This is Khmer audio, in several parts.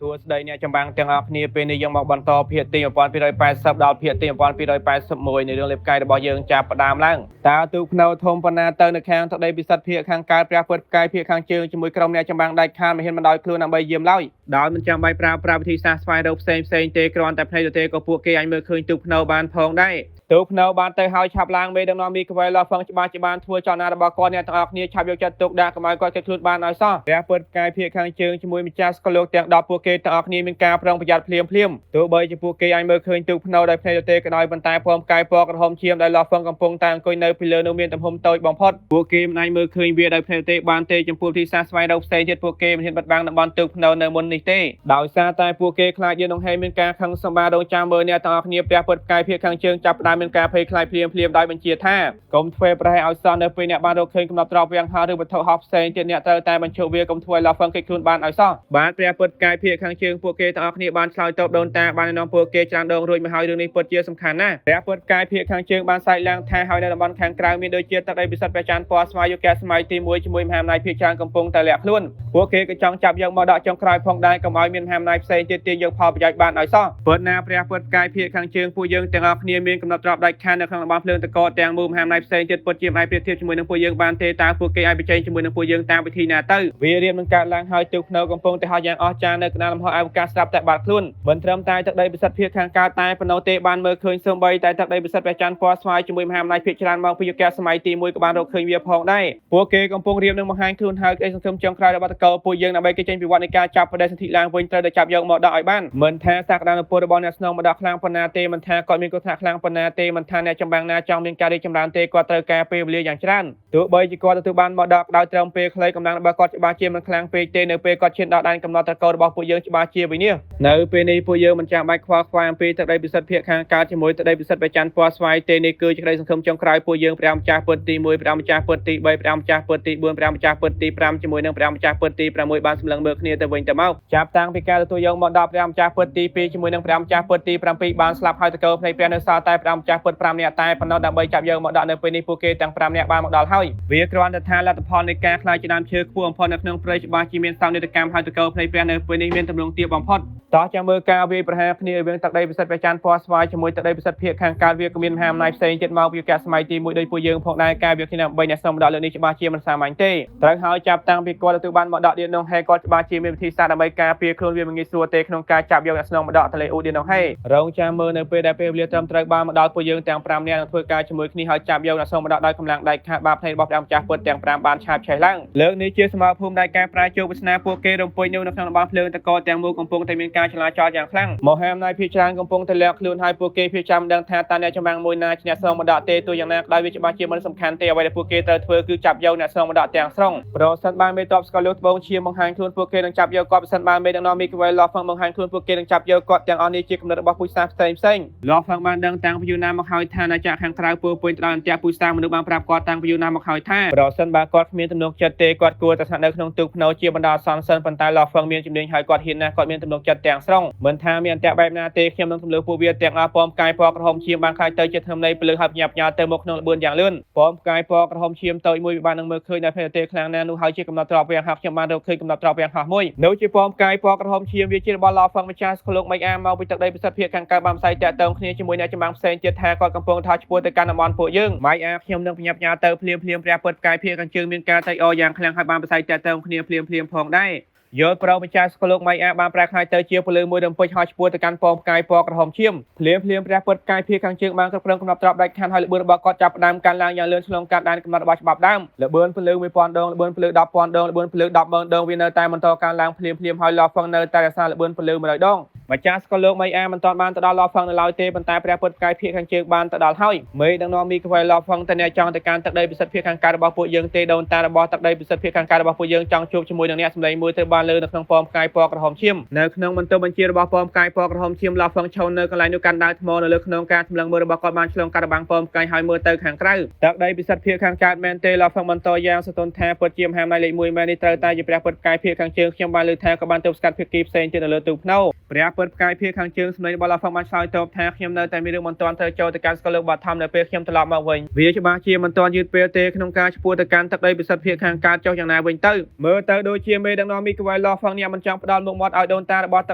សួស្តីអ្នកចម្បាំងទាំងអស់គ្នាពេលនេះយើងមកបន្តភាគទី1280ដល់ភាគទី1281នៃរឿងលេបកាយរបស់យើងចាប់ផ្ដើមឡើងតើទូកភ្នៅធំប៉ុណ្ណាទៅនៅខាងទឹកដីពិសិដ្ឋភាគខាងកើតព្រះពុទ្ធផ្កាយភាគខាងជើងជាមួយក្រុមអ្នកចម្បាំងដាច់ខាតមិនហ៊ានបណ្ដោយខ្លួនដើម្បីយាមឡើយដោយមិនចាំបាច់ប្រើវិធីសាស្ត្រស្វែងរកផ្សេងទេគ្រាន់តែភ្នែកទទេក៏ពួកគេអាចមើលឃើញទូកភ្នៅបានផងដែរទូកភ្នៅបានទៅហើយឆាប់ឡើងមេដឹកនាំមីក្វែឡោះហ្វឹងច្បាស់ធ្វើចលនារបស់គាត់អ្នកទាំងអស់គ្នាឆាប់យកចិត្តទុកដាក់កុំឲ្យគាត់គេខ្លួនបានឲ្យសោះព្រះពុទ្ធផ្កាយភាគខាងជើងជាមួយម្ចាស់ស្កលោកទាំង10ពួកគេទាំងអស់គ្នាមានការប្រុងប្រយ័ត្នភ្លាមទោះបីជាពួកគេអាចមើលឃើញទូកភ្នៅដោយភ្នែកទទេក៏ដោយប៉ុន្តែពណ៌ផ្កាយពណ៌ក្រហមឈាមដែលឡោះហ្វឹងកំពុងតែអង្គុយនៅពីលើនោះមានទំហំតូចបំផុតពួកគេមិនអាចមើលឃើញវាដោយភ្នែកទទេបានទេចំពោះទីសាស្ត្រស្វែងរកផ្សេងទៀតពួកគេមិនហ៊ានបិទបាំងតំបន់ទូកភ្នៅនៅមុននេះទេដោយសារតែពួកគេខ្លាចយើងនឹងហេមានការខឹងសម្បារងចាំមើលអ្នកទាំងអស់គ្នាព្រះពុទ្ធផ្កាយភាគខាងជើងចាប់ផ្ដើមមានការភ័យខ្លាចភ្លាមដោយបញ្ជាថាកុំធ្វើប្រហែលឲ្យសោះនៅពេលអ្នកបានរកឃើញកំណត់ត្រប់វាងហោឬវត្ថុហោះផ្សេងទៀតអ្នកត្រូវតែបញ្ឈប់វាកុំធ្វើឲ្យឡោះហ្វឹងគេខ្លួនបានឲ្យសោះបាទព្រះពុទ្ធផ្កាយភាគខាងជើងពួកគេទាំងអស់គ្នាបានឆ្លើយតបដូនតាបាននាំពួកគេច្រើនដងរួចមកហើយរឿងនេះពិតជាសំខាន់ណាស់ព្រះពុទ្ធផ្កាយភាគខាងជើងបានសែកឡើងថាហើយនៅតំបន់ខាងក្រៅមានដូចជាទឹកដីពិសិដ្ឋព្រះច័ន្ទពណ៌ស្វាយយុគសម័យទី1ជាមួយមហាអំណាចភាគច្រើនកំពុងតែលាក់ខ្លួនពួកគេក៏ចង់ចាប់យកមកដកចុងក្រោយផងដែរកុំឲ្យមានមហាអំណាចផ្សេងទៀតទាញយកផលប្រយោជន៍បានឲ្យសោះពិតណាព្រះពុទ្ធផ្កាយភាគខាងជើងពួកយើងទាំងអស់គ្នាមានកំណត់ត្រប់ដាច់ខាតនៅក្នុងតំបន់ភ្លើងតកទាំងមូលមហាអំណាចផ្សេងទៀតពិតជាមិនអាចប្រៀបធៀបជាមួយនឹងពួកយើងបានទេតើពួកគេអាចបញ្ចេញជាមួយនឹងពួកយើងតាមវិធីណាទៅវារៀបនឹងកើតឡើងហើយទូកភ្នៅកំពុងតែហោះយ៉ាងអស្ចារ្យនៅកណ្ដាលលំហអវកាសស្រាប់តែបាត់ខ្លួនមិនត្រឹមតែទឹកដីពិសិដ្ឋភាគខាងកើតតែប៉ុណ្ណោះទេបានមើលឃើញសូម្បីតែទឹកដីពិសិដ្ឋព្រះច័ន្ទពណ៌ស្វាយជាមួយមហាអំណាចភាគច្រើនមកពីយុគសម័យទី1ក៏បានរកឃើញវាផងដែរពួកគេកំពុងរៀបនឹងបង្ហាញខ្លួនហើយក្តីសង្ឃឹមចុងក្រោយរបស់តកោពួកយើងដើម្បីគេចេញពីវត្តនៃការចាប់បដិសន្ធិឡើងវិញត្រូវតែចាប់យកមកដកឲ្យបានមិនថាសក្តានុពលរបស់អ្នកស្នងមកដកខ្លាំងប៉ុណ្ណាទេមិនថាគាត់មានគ្រោះថ្នាក់ខ្លាំងប៉ុណ្ណាទេមិនថាអ្នកចម្បាំងណាចង់មានការរីកចម្រើនទេគាត់ត្រូវការពេលវេលាយ៉ាងច្រើនទោះបីជាគាត់ទទួលបានមកដកដោយត្រឹមពេលខ្លីកម្លាំងរបស់គាត់ច្បាស់ជាមិនខ្លាំងពេកទេនៅពេលគាត់ឈានដល់ដែនកំណត់តកោរបស់ពួកយើងច្បាស់ជាវិញនេះនៅពេលនេះពួកយើងមិនចាំបាច់ខ្វល់ខ្វាយអំពីទឹកដីពិសិដ្ឋភាគខាងកើតជាមួយទឹកដីពិសិដ្ឋព្រះច័ន្ទពណ៌ស្វាយទេនេះគឺជាក្តីសង្ឃឹមចុងក្រោយពួកយើងព្រះម្ចាស់ពុទ្ធទី1ព្រះម្ចាស់ពុទ្ធទី3ព្រះម្ចាស់ពុទ្ធទី4ព្រះម្ចាស់ពុទ្ធទី5ជាមួយនឹងព្រះម្ចាស់ពុទ្ធទី6បានសម្លឹងមើលគ្នាទៅវិញទៅមកចាប់តាំងពីការទទួលយកមកដល់ព្រះម្ចាស់ពុទ្ធទី2ជាមួយនឹងព្រះម្ចាស់ពុទ្ធទី7បានស្លាប់ហើយតកោភ្នែកព្រះនៅសល់តែព្រះម្ចាស់ពុទ្ធ5នាក់តែប៉ុណ្ណោះដើម្បីចាប់យកមកដាក់នៅពេលនេះពួកគេទាំង5នាក់បានមកដល់ហើយវាគ្រាន់តែថាលទ្ធផលនៃការខ្លាចជាដើមឈើខ្ពស់បំផុតនៅក្នុងព្រៃច្បាស់ជាមានសោកនាដកម្មហើយតកោភ្នែកព្រះនៅពេលនេះមានទម្រង់ទាបបំផុតតោះចាំមើលការវាយប្រហារគ្នារវាងទឹកដីពិសិដ្ឋព្រះច័ន្ទពណ៌ស្វាយជាមួយទឹកដីពិសិដ្ឋភាគខាងកើតវាក៏មានមហាអំណាចផ្សេងទៀតមកពីយុគសម័យទី1ដោយពួកយើងផងដែរការវាយគ្នា3អ្នកស្នំដកលើនេះច្បាស់ជាមិនសាមញ្ញទេត្រូវហើយចាប់តាំងពីគាត់ទទួលបានមកដកឌីនងហេគាត់ច្បាស់ជាមានវិធីសាស្ត្រដើម្បីការពារខ្លួនវាមិនងាយស្រួលទេក្នុងការចាប់យកអ្នកស្នំមកដកទលេអូឌីនងហេរងចាំមើលនៅពេលដែលពេលវេលាត្រឹមត្រូវបានមកដល់ពួកយើងទាំង5នាក់នឹងធ្វើការជាមួយគ្នាហើយចាប់យកអ្នកស្នំមកដកដោយកម្លាំងដៃខាតបាបភ្នែករបស់ព្រះម្ចាស់ពុទ្ធទាំង5បានឆាបឆេះឡើងលើកនេះជាសមរភូមិដែលការប្រាជោគវាសនាពួកគេរំពុយនៅក្នុងតំបន់ភ្លើងតកោទាំងមូលកំពុងតែមានការឆ្លាចលយ៉ាងខ្លាំងមហាអំណាចភាគច្រើនកំពុងតែលាក់ខ្លួនហើយពួកគេភាគចាំដឹងថាតើអ្នកចម្បាំងមួយណាជាអ្នកស្នងមកដកទេទោះយ៉ាងណាក៏ដោយវាច្បាស់ជាមិនសំខាន់ទេអ្វីដែលពួកគេត្រូវធ្វើគឺចាប់យកអ្នកស្នងមកដកទាំងស្រុងប្រសិនបើមេតបស្កលលោកត្បូងឈាមបង្ហាញខ្លួនពួកគេនឹងចាប់យកគាត់ប្រសិនបើមេដឹកនាំមីក្វែឡោះហ្វឹងបង្ហាញខ្លួនពួកគេនឹងចាប់យកគាត់ទាំងអស់នេះជាគំនិតរបស់ពូជសាសន៍ផ្សេងឡោះហ្វឹងបានដឹងតាំងពីយូរណាស់មកហើយថាអាចារ្យខាងក្រៅពោពេញទៅដោយអន្ទាក់ពូជសាសន៍មនុស្សបានប្រាប់គាត់តាំងពីយូរណាស់មកហើយថាប្រសិនបើគាត់គ្មានទំនុកចិត្តទេគាត់គួរតែស្នាក់នៅក្នុងទូកភ្នៅជាបណ្ដោះអាសន្នសិនប៉ុន្តែឡោះហ្វឹងមានជំនាញហើយគាត់ហ៊ានណាស់គាត់មានទំនុកចិត្តទាំងស្រុងមិនថាមានអន្ទាក់បែបណាទេខ្ញុំនឹងទម្លើពួកវាទាំងអស់ពណ៌ផ្កាយពណ៌ក្រហមឈាមបានខ្លាចទៅជាធ្នឹមនៃពលឺហើយញាប់ញ័រទៅមកក្នុងល្បឿនយ៉ាងលឿនពណ៌ផ្កាយពណ៌ក្រហមឈាមតូចមួយបាននឹងមើលឃើញដោយភ្នែកទេខ្លាំងណាស់នោះហើយជាកំណត់ត្រប់វាងហោះខ្ញុំបានរកឃើញកំណត់ត្រប់វាងហោះមួយនោះជាពណ៌ផ្កាយពណ៌ក្រហមឈាមវាជារបស់ឡោះហ្វឹងម្ចាស់ស្កលោកមិនអាមកពីទឹកដីពិសិដ្ឋភាគខាងកើតបានផ្សាយតាក់ទងគ្នាជាមួយអ្នកចម្បាំងផ្សេងទៀតថាគាត់កំពុងថយឆ្ពោះទៅកាន់តំបន់ពួកយើងម៉ៃអាខ្ញុំនឹងបញ្ញាប់ញ័រទៅភ្លាមព្រះពុទ្ធផ្កាយភាគខាងជើងមានការត្រេកអរយ៉ាងខ្លាំងហើយបានផ្សាយតាក់ទងគ្នាភ្លាមផងដែរយល់ប្រោម្ចាស់ស្កលោកម៉ៃអាបានប្រែក្លាយទៅជាពលឺមួយរំពេចហោះឆ្ពោះទៅកាន់ពណ៌ផ្កាយពណ៌ក្រហមឈាមភ្លាមព្រះពុទ្ធផ្កាយភាគខាងជើងបានគ្រប់គ្រងកំណត់ត្រប់ដាច់ខាតហើយល្បឿនរបស់គាត់ចាប់ផ្ដើមកាន់ឡើងយ៉ាងលឿនឆ្លងកាត់ដែនកំណត់របស់ច្បាប់ដើមល្បឿនពលឺ 1000 ដងល្បឿនពលឺ 10,000 ដងល្បឿនពលឺ 10,000 ដងវានៅតែបន្តកើនឡើងភ្លាមហើយឡោះហ្វឹងនៅតែរក្សាល្បឿនពលឺ 100 ដងម្ចាស់ស្កលោកម៉ៃអាមិនទាន់បានទៅដល់ឡោះហ្វឹងនៅឡើយទេប៉ុន្តែព្រះពុទ្ធផ្កាយភាគខាងជើងបានទៅដល់ហើយមេដឹកនាំមីក្វែឡោះហ្វឹងតែអ្នកចង់ទៅកាន់ទឹកដីពិសិដ្ឋភាគខាងកើតរបស់ពួកយើងទេដូនតារបស់ទឹកដីពិសិដ្ឋភាគខាងកើតរបស់ពួកយើងចង់ជួបជាមួយនឹងអ្នកសម្លេងមួយទៅបានលើនៅក្នុងពណ៌ផ្កាយពណ៌ក្រហមឈាមនៅក្នុងបន្ទប់បញ្ជារបស់ពណ៌ផ្កាយពណ៌ក្រហមឈាមឡោះហ្វឹងឈរនៅកន្លែងនោះកាន់ដាវថ្មនៅលើក្នុងការសម្លឹងមើលរបស់គាត់បានឆ្លងកាត់របាំងពណ៌ផ្កាយហើយមើលទៅខាងក្រៅទឹកដីពិសិដ្ឋភាគខាងកើតមែនទេឡោះហ្វឹងបន្តយ៉ាងសន្ទនថាពិតជាមហាអំណាចលេខ1មែននេះត្រូវតែជាព្រះពុទ្ធផ្កាយភាគខាងជើងខ្ញុំបានលើថាក៏បានទប់ស្កាត់ភាគីផ្សេងទៀតនៅលើទូកភ្នៅ ព្រះពុទ្ធផ្កាយភៀខាងជើងសម្លេងរបស់ឡាហ្វឹងបានឆ្លើយតបថាខ្ញុំនៅតែមានរឿងមិនទាន់ត្រូវចូលទៅកាន់ស្កលលោកបឋមនៅពេលខ្ញុំត្រឡប់មកវិញវាច្បាស់ជាមិនទាន់យឺតពេលទេក្នុងការឈ្មោះទៅកាន់ទឹកដីពិសិដ្ឋភៀខាងកើតចុះយ៉ាងណាវិញទៅមើលទៅដូចជាមេដឹកនាំមីកវ៉ៃឡោហ្វឹងនេះមិនចង់ផ្ដល់មុខមាត់ឲ្យដូនតារបស់ទឹ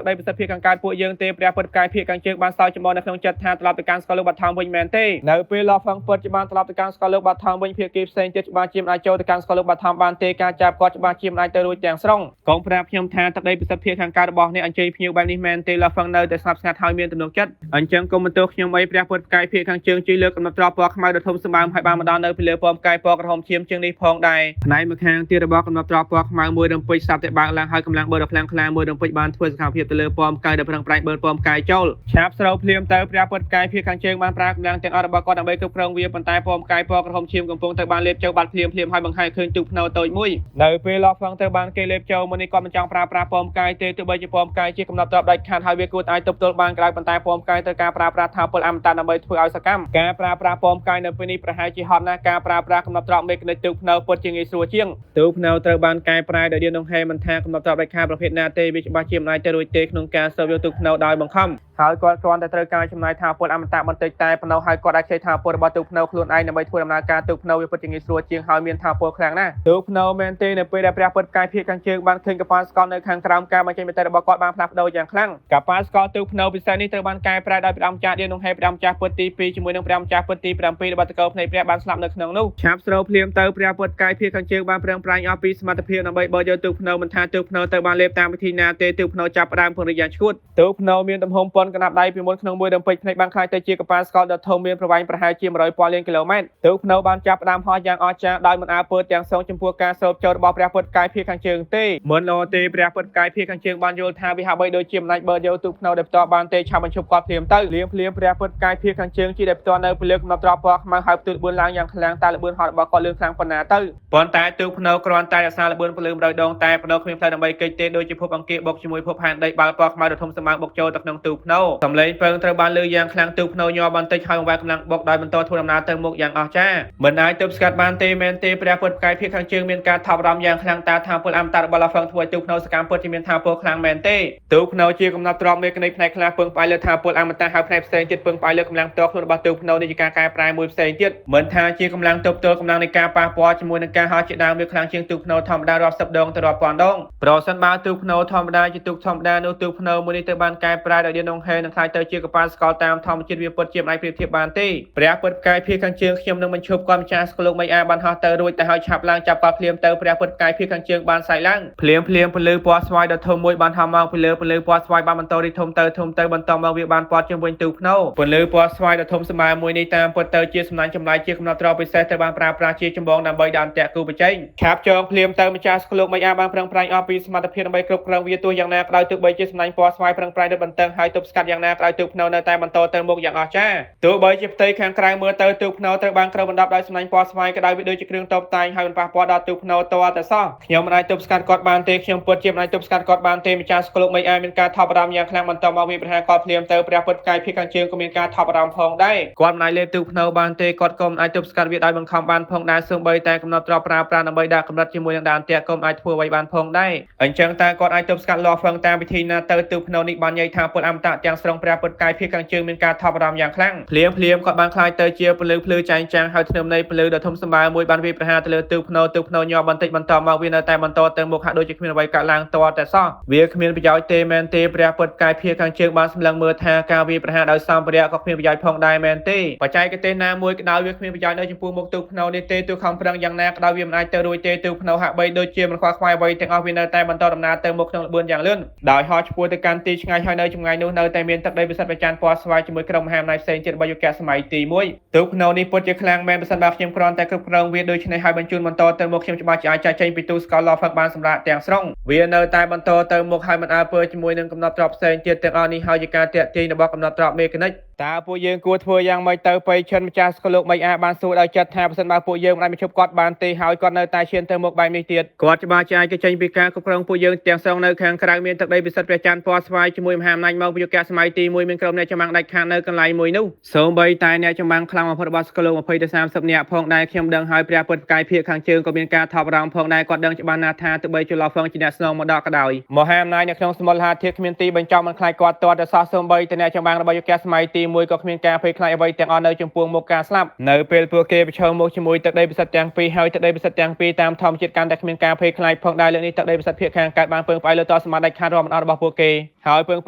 កដីពិសិដ្ឋភៀខាងកើតពួកយើងទេព្រះពុទ្ធផ្កាយភៀខាងជើងបានសើចចំអនៅក្នុងចិត្តថាត្រឡប់ទៅកាន់ស្កលលោកបឋមវិញមែនទេនៅពេលឡោហ្វឹងពិតជាបានត្រឡប់ទៅកាន់ស្កលលោកបឋមវិញភាគីផ្សេងទៀតច្បាស់ជាមិនអាចចូលទៅកាន់ស្កលលោកបឋមបានទេការចាប់គាត់ច្បាស់ជាមិនអាចទៅរួចទាំងស្រុងកងប្រាប់ខ្ញុំថាទឹកដីពិសិដ្ឋភៀខាងកើតរបស់នេះអញ្ជើញភ្ញៀវបែបនេះមែនទេឡោហ្វឹងនៅតែស្ងប់ស្ងាត់ហើយមានទំនុកចិត្តអញ្ចឹងកុំបន្ទោសខ្ញុំអីព្រះពុទ្ធផ្កាយភៀខាងជើងជួយលើកកំណត់ត្រពណ៌ខ្មៅដ៏ធំសម្បើមហើយបានមកដល់នៅពីលើពណ៌ផ្កាយពណ៌ក្រហមឈាមជាងនេះផងដែរផ្នែកម្ខាងទៀតរបស់កំណត់ត្រពណ៌ខ្មៅមួយរំពេចស្រាប់តែបើកឡើងហើយកម្លាំងបឺតដ៏ខ្លាំងក្លាមួយរំពេចបានធ្វើសកម្មភាពទៅលើពណ៌ផ្កាយដែលប្រឹងប្រែងបឺតពណ៌ផ្កាយចូលឆាប់ស្រូវភ្លាមទៅព្រះពុទ្ធផ្កាយភៀខាងជើងបានប្រើកម្លាំងទាំងអស់របស់គាត់ដើម្បីគ្រប់គ្រងវាប៉ុន្តែពណ៌ផ្កាយពណ៌ក្រហមឈាមកំពុងទៅបានលេបចូលបាត់ភ្លាមហើយបង្ហាញឃើញទូកភ្នៅតូចមួយនៅពេលឡោះហ្វឹងទៅបានគេលេបចូលមុននេះគាត់មិនចង់ប្រើប្រាស់ពណ៌ផ្កាយទេទោះបីជាពណ៌ផ្កាយជាកំណត់ត្រដាច់ខាតហើយវាគួរអាចទប់ទល់បានក្រៅប៉ុន្តែពណ៌ផ្កាយត្រូវការប្រើប្រាស់ថាពលអមតៈដើម្បីធ្វើឲ្យសកម្មការប្រើប្រាស់ពណ៌ផ្កាយនៅពេលនេះប្រហែលជាហត់ណាស់ការប្រើប្រាស់កំណត់ត្រមេកានិកទូកភ្នៅពិតជាងាយស្រួលជាងទូកភ្នៅត្រូវបានកែប្រែដោយឌៀនដងហេមិនថាកំណត់ត្រដាច់ខាតប្រភេទណាទេវាច្បាស់ជាមិនអាចទៅរួចទេក្នុងការស៊ើបយកទូកភ្នៅដោយបង្ខំហើយគាត់គ្រាន់តែត្រូវការចំណាយថាពលអមតៈបន្តិចតែប៉ុណ្ណោះហើយគាត់អាចខ្ចីថាពលរបស់ទូកភ្នៅខ្លួនឯងដើម្បីធ្វើដំណើរការទូកភ្នៅវាពិតជាងាយស្រួលជាងហើយមានថាពលខ្លាំងណាស់ទូកភ្នៅមែនទេនៅពេលដែលព្រះពុទ្ធផ្កាយភៀខាងជើងបានឃើញកប៉ាល់ស្កលនៅខាងក្រោមការបញ្ចេញមតិរបស់គាត់បានផ្លាស់ប្ដូរយ៉ាងខ្លាំងកប៉ាល់ស្កលទូកភ្នៅពិសេសនេះត្រូវបានកែប្រែដោយព្រះអង្គចាស់ឌៀនដងហេព្រះអង្គចាស់ពុទ្ធទី2ជាមួយនឹងព្រះអង្គចាស់ពុទ្ធទី7របស់តកោភ្នែកព្រះបានស្លាប់នៅក្នុងនោះឆាប់ស្រូវភ្លាមទៅព្រះពុទ្ធផ្កាយភៀខាងជើងបានប្រឹងប្រែងអស់ពីសមត្ថភាពដើម្បីបើកយកទូកភ្នៅមិនថាទូកភ្នៅទៅបានលេបតាមវិធីណាទេទូកភ្នៅចាប់ផ្ដើមពង្រីកយ៉ាងឆ្កួតទូកភ្នៅមានទំហំប៉ុនកណ្ដាប់ដៃពីមុនក្នុងមួយរំពេចភ្នែកបានខ្លាយទៅជាកប៉ាល់ស្កលដ៏ធំមានប្រវែងប្រហែលជា100ពាន់លានគីឡូម៉ែត្រទូកភ្នៅបានចាប់ផ្ដើមហោះយ៉ាងអស្ចារ្យដោយមិនអើពើទាំងសងចំពោះការសូបចូលរបស់ព្រះពុទ្ធផ្កាយភៀខាងជើងទេមិនល្អទេព្រះពុទ្ធផ្កាយភៀខាងជើងបានយល់ថាវាហាក់បីដូចជាមិនអាចបើកយកទូកភ្នៅដោយផ្ទាល់បានទេឆាប់បញ្ឈប់គាត់ភ្លាមទៅភ្លាមព្រះពុទ្ធផ្កាយភៀខាងជើងជាដែលផ្ទាល់នៅពីលើកំណត់ត្រពណ៌ខ្មៅហើយផ្ទុះលឿនឡើងយ៉ាងខ្លាំងតែលឿនហត់របស់គាត់លឿនខ្លាំងប៉ុណ្ណាទៅប៉ុន្តែទូកភ្នៅគ្រាន់តែរក្សាលឿនពលឺ100ដងតែភ្នៅគ្មានផ្លូវដើម្បីគេចទេដូចជាភពអង្គាបុកជាមួយភពផែនដីបាល់ពណ៌ខ្មៅដ៏ធំសម្បើមបុកចូលទៅក្នុងទូកភ្នៅសម្លេងពើងត្រូវបានលើយ៉ាងខ្លាំងទូកភ្នៅញ័របន្តិចហើយបង្វែរកម្លាំងបុកដោយបន្តធ្វើដំណើរទៅមុខយ៉ាងអស្ចារ្យមិនអាចទប់ស្កាត់បានទេមែនទេព្រះពុទ្ធផ្កាយភៀខាងជើងមានការថប់បារម្ភយ៉ាងខ្លាំងតើថាពលអមតៈរបស់ឡាហ្វឹងធ្វើឲ្យទូកភ្នៅសកម្មពិតជាមានថាពលខ្លាំងមែនទេទូកភ្នៅជាកំណត់ត្រមេកានិកផ្នែកខ្លះពឹងផ្អែកលើថាពលអមតៈហើយផ្នែកផ្សេងទៀតពឹងផ្អែកលើកម្លាំងផ្ទាល់ខ្លួនរបស់ទូកភ្នៅនេះជាការកែប្រែមួយផ្សេងទៀតមិនថាជាកម្លាំងទប់ទល់កម្លាំងនៃការប៉ះពាល់ជាមួយនឹងការហោះជាដើមវាខ្លាំងជាងទូកភ្នៅធម្មតារាប់សិបដងទៅរាប់ពាន់ដងប្រសិនបើទូកភ្នៅធម្មតាជាទូកធម្មតានោះទូកភ្នៅមួយនេះទៅបានកែប្រែដោយឌៀនដងហេនឹងខ្លាយទៅជាកប៉ាល់ស្កលតាមធម្មជាតិវាពិតជាមិនអាចប្រៀបធៀបបានទេព្រះពុទ្ធផ្កាយភៀខាងជើងខ្ញុំនឹងបញ្ឈប់គាត់ម្ចាស់ស្គលោកមិនបានហោះទៅរួចទៅហើយឆាប់ឡើងចាប់គាត់ភ្លាមទៅព្រះពុទ្ធផ្កាយភៀខាងជើងបានសាយឡើងភ្លាមពលឺពណ៌ស្វាយដ៏ធំមួយបានហោះមកពីលើពលឺពណ៌ស្វាយបានបន្តរីកធំទៅបន្តមកវាបានព័ទ្ធជុំវិញទូកភ្នៅពលឺពណ៌ស្វាយដ៏ធំសម្បើមមួយនេះតាមពិតទៅជាសំណាញ់ចម្លែកជាកំណត់ត្រពិសេសទៅបានប្រើប្រាស់ជាចម្បងដើម្បីដាក់អន្ទាក់គូប្រជែងឆាប់ចងភ្លាមទៅម្ចាស់ស្គលោកមិនបានប្រឹងប្រែងអស់ពីសមត្ថភាពដើម្បីគ្រប់គ្រងវាទោះយ៉ាងណាក្តៅទោះបីជាសំណាញ់ពណ៌ស្វាយប្រឹងប្រែងរឹតបន្តឹងហើយទប់ស្កាត់យ៉ាងណាក្តៅទូកភ្នៅនៅតែបន្តទៅមុខយ៉ាងអស្ចារ្យទោះបីជាផ្ទៃខាងក្រៅមើលទៅទូកភ្នៅត្រូវបានគ្របដណ្ដប់ដោយសំណាញ់ពណ៌ស្វាយក្តៅវាដូចជាគ្រឿងតបតែងហើយមិនប៉ះពាល់ដល់ទូកភ្នៅតតែសោះខ្ញុំមិនអាចទប់ស្កាត់គាត់បានទេខ្ញុំពិតជាមិនអាចទប់ស្កាត់គាត់បានទេម្ចាស់ស្គលោកមិនមានការថប់បារម្ភយ៉ាងខ្លាំងបន្តមកវាប្រហារគាត់ភ្លាមទៅព្រះពុទ្ធផ្កាយភៀខាងជើងក៏មានការថប់បារម្ភផងដែរគាត់មិនអាចលេបទូកភ្នៅបានទេគាត់ក៏មិនអាចទប់ស្កាត់វាដោយបង្ខំបានផងដែរសូម្បីតែកំណត់ត្រប្រើប្រាស់ដើម្បីដាក់កម្រិតជាមួយនឹងដើមអន្ទាក់ក៏មិនអាចធ្វើអ្វីបានផងដែរអញ្ចឹងតើគាត់អាចទប់ស្កាត់ឡោះហ្វឹងតាមវិធីណាទៅទូកភ្នៅនេះបាននិយាយថាពុទ្ធអមតៈទាំងស្រុងព្រះពុទ្ធផ្កាយភៀខាងជើងមានការថប់បារម្ភយ៉ាងខ្លាំងភ្លាមគាត់បានខ្លាយទៅជាពលឺភ្លឺចែងចាំងហើយធ្នឹមនៃពលឺដ៏ធំសម្បើមមួយបានវាប្រហារទៅលើទូកភ្នៅញ័របន្តិចបន្តមកវានៅតែបន្តទៅមុខហាក់ដូចជាគ្មានអ្វីកើតឡើងតតែសោះវាគ្មានប្រយោជន៍ទេមែនទេព្រះពុទ្ធផ្កាយភៀខាងជើងបានសម្លឹងមើលថាការវាប្រហារដោយសម្ភារៈក៏គ្មានប្រយោជន៍ផងដែរមែនទេបច្ចេកទេសណាមួយក៏ដោយវាគ្មានប្រយោជន៍នៅចំពោះមុខទូកភ្នៅនេះទេទូកខំប្រឹងយ៉ាងណាក៏ដោយវាមិនអាចទៅរួចទេទូកភ្នៅហាក់បីដូចជាមិនខ្វល់ខ្វាយអ្វីទាំងអស់វានៅតែបន្តដំណើរទៅមុខក្នុងល្បឿនយ៉ាងលឿនដោយហោះឆ្ពោះទៅកាន់ទីឆ្ងាយហើយនៅចម្ងាយនោះនៅតែមានទឹកដីពិសិដ្ឋប្រច័ណ្ឌពណ៌ស្វាយជាមួយក្រុមមហាអំណាចផ្សេងទៀតរបស់យុគសម័យទី1ទូកភ្នៅនេះពិតជាខ្លាំងមែនបើសិនបើខ្ញុំគ្រាន់តែគ្រប់គ្រងវាដូច្នេះហើយបញ្ជូនបន្តទៅមុខខ្ញុំច្បាស់ជាអាចចាក់ចែងពីទូស្កលឡោហ្វឹកបានសម្រាប់ទាំងស្រុងវានៅតែបន្តទៅមុខហើយមិនអើពើជាមួយនឹងកំណត់ត្រផ្សេងទៀតទាំងអស់នេះហើយជាការតាក់ទាញរបស់កំណត់ត្រមេកានិក តើពួកយើងគួរធ្វើយ៉ាងម៉េចទៅពេលឈិនម្ចាស់ស្គលោកមិនអាចបានសួរដោយចិត្តថាប្រសិនបើពួកយើងមិនអាចបញ្ឈប់គាត់បានទេហើយគាត់នៅតែឈានទៅមុខបែបនេះទៀតគាត់ច្បាស់ជាអាចចេញពីការគ្រប់គ្រងពួកយើងទាំងសងនៅខាងក្រៅមានទឹកដីពិសិដ្ឋព្រះច័ន្ទពណ៌ស្វាយជាមួយមហាអំណាចមកពីយុគសម័យទី1មានក្រុមអ្នកចម្បាំងដាច់ខាតនៅកន្លែងមួយនោះសូម្បីតែអ្នកចម្បាំងខ្លាំងបំផុតរបស់ស្គលោក20ទៅ30នាក់ផងដែរខ្ញុំដឹងហើយព្រះពុទ្ធកាយភាគខាងជើងក៏មានការថប់បារម្ភផងដែរគាត់ដឹងច្បាស់ណាស់ថាទោះបីជាឡោហ្វឹងជាអ្នកស្នងមកដល់ក៏ដោយមហាអំណាចនៅក្នុងសមលហាធិគ្មានទីបញ្ចប់មិនខ្លាចគាត់ទាត់ទៅសោះសូម្បីតែអ្នកចម្បាំងរបស់យុគសម័យទី1ក៏គ្មានការភ័យខ្លាចអ្វីទាំងអស់នៅចំពោះមុខការស្លាប់នៅពេលពួកគេប្រឈមមុខជាមួយទឹកដីពិសិដ្ឋទាំងពីរហើយទឹកដីពិសិដ្ឋទាំងពីរតាមធម្មជាតិកាន់តែគ្មានការភ័យខ្លាចផងដែរលើកនេះទឹកដីពិសិដ្ឋភាគខាងកើតបានពឹងផ្អែកលើតសមត្ថកិច្ចខាតរាប់មិនអស់របស់ពួកគេហើយពឹងផ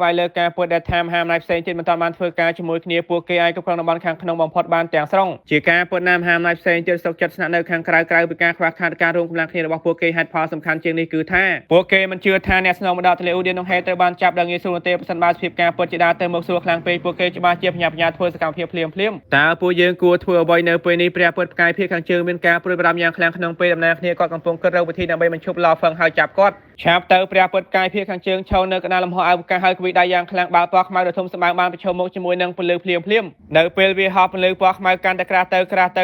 ្អែកលើការពុតដែលថាមហាអំណាចផ្សេងទៀតមិនទាន់បានធ្វើការជាមួយគ្នាពួកគេអាចគ្រប់គ្រងតំបន់ខាងក្នុងបំផុតបានទាំងស្រុងជាការពុតណាមហាអំណាចផ្សេងទៀតសុខចិត្តស្នាក់នៅខាងក្រៅពីការខ្វះខាតការរួមកម្លាំងគ្នារបស់ពួកគេហេតុផលសំខាន់ជាងនេះគឺថាពួកគេមិនជឿថាអ្នកស្នងមកដល់ទន្លេអូឌីននឹងហេតុត្រូវបានចាប់ដល់ងាយស្រួលទេប្រសិនបើភាពការពុតជាដើរទៅមុខស្រួលខ្លាំងពេកពួកគេច្បាស់ជាបញ្ញាធ្វើសកម្មភាពភ្លាមតើពួកយើងគួរធ្វើអ្វីនៅពេលនេះព្រះពុទ្ធផ្កាយភាគខាងជើងមានការព្រួយបារម្ភយ៉ាងខ្លាំងក្នុងពេលដំណើរគ្នាគាត់កំពុងគិតរកវិធីដើម្បីបញ្ឈប់ឡោហ្វឹងហើយចាប់គាត់ឆាប់ទៅព្រះពុទ្ធផ្កាយភាគខាងជើងឈរនៅកណ្ដាលលំហអាវកាសហើយគួយដៃយ៉ាងខ្លាំងបាល់ពណ៌ខ្មៅដ៏ធំសម្បើមបានប្រឈមមុខជាមួយនឹងពន្លឺភ្លាមនៅពេលវាហោះពន្លឺពណ៌ខ្មៅកាន់តែក្រាស់ទៅ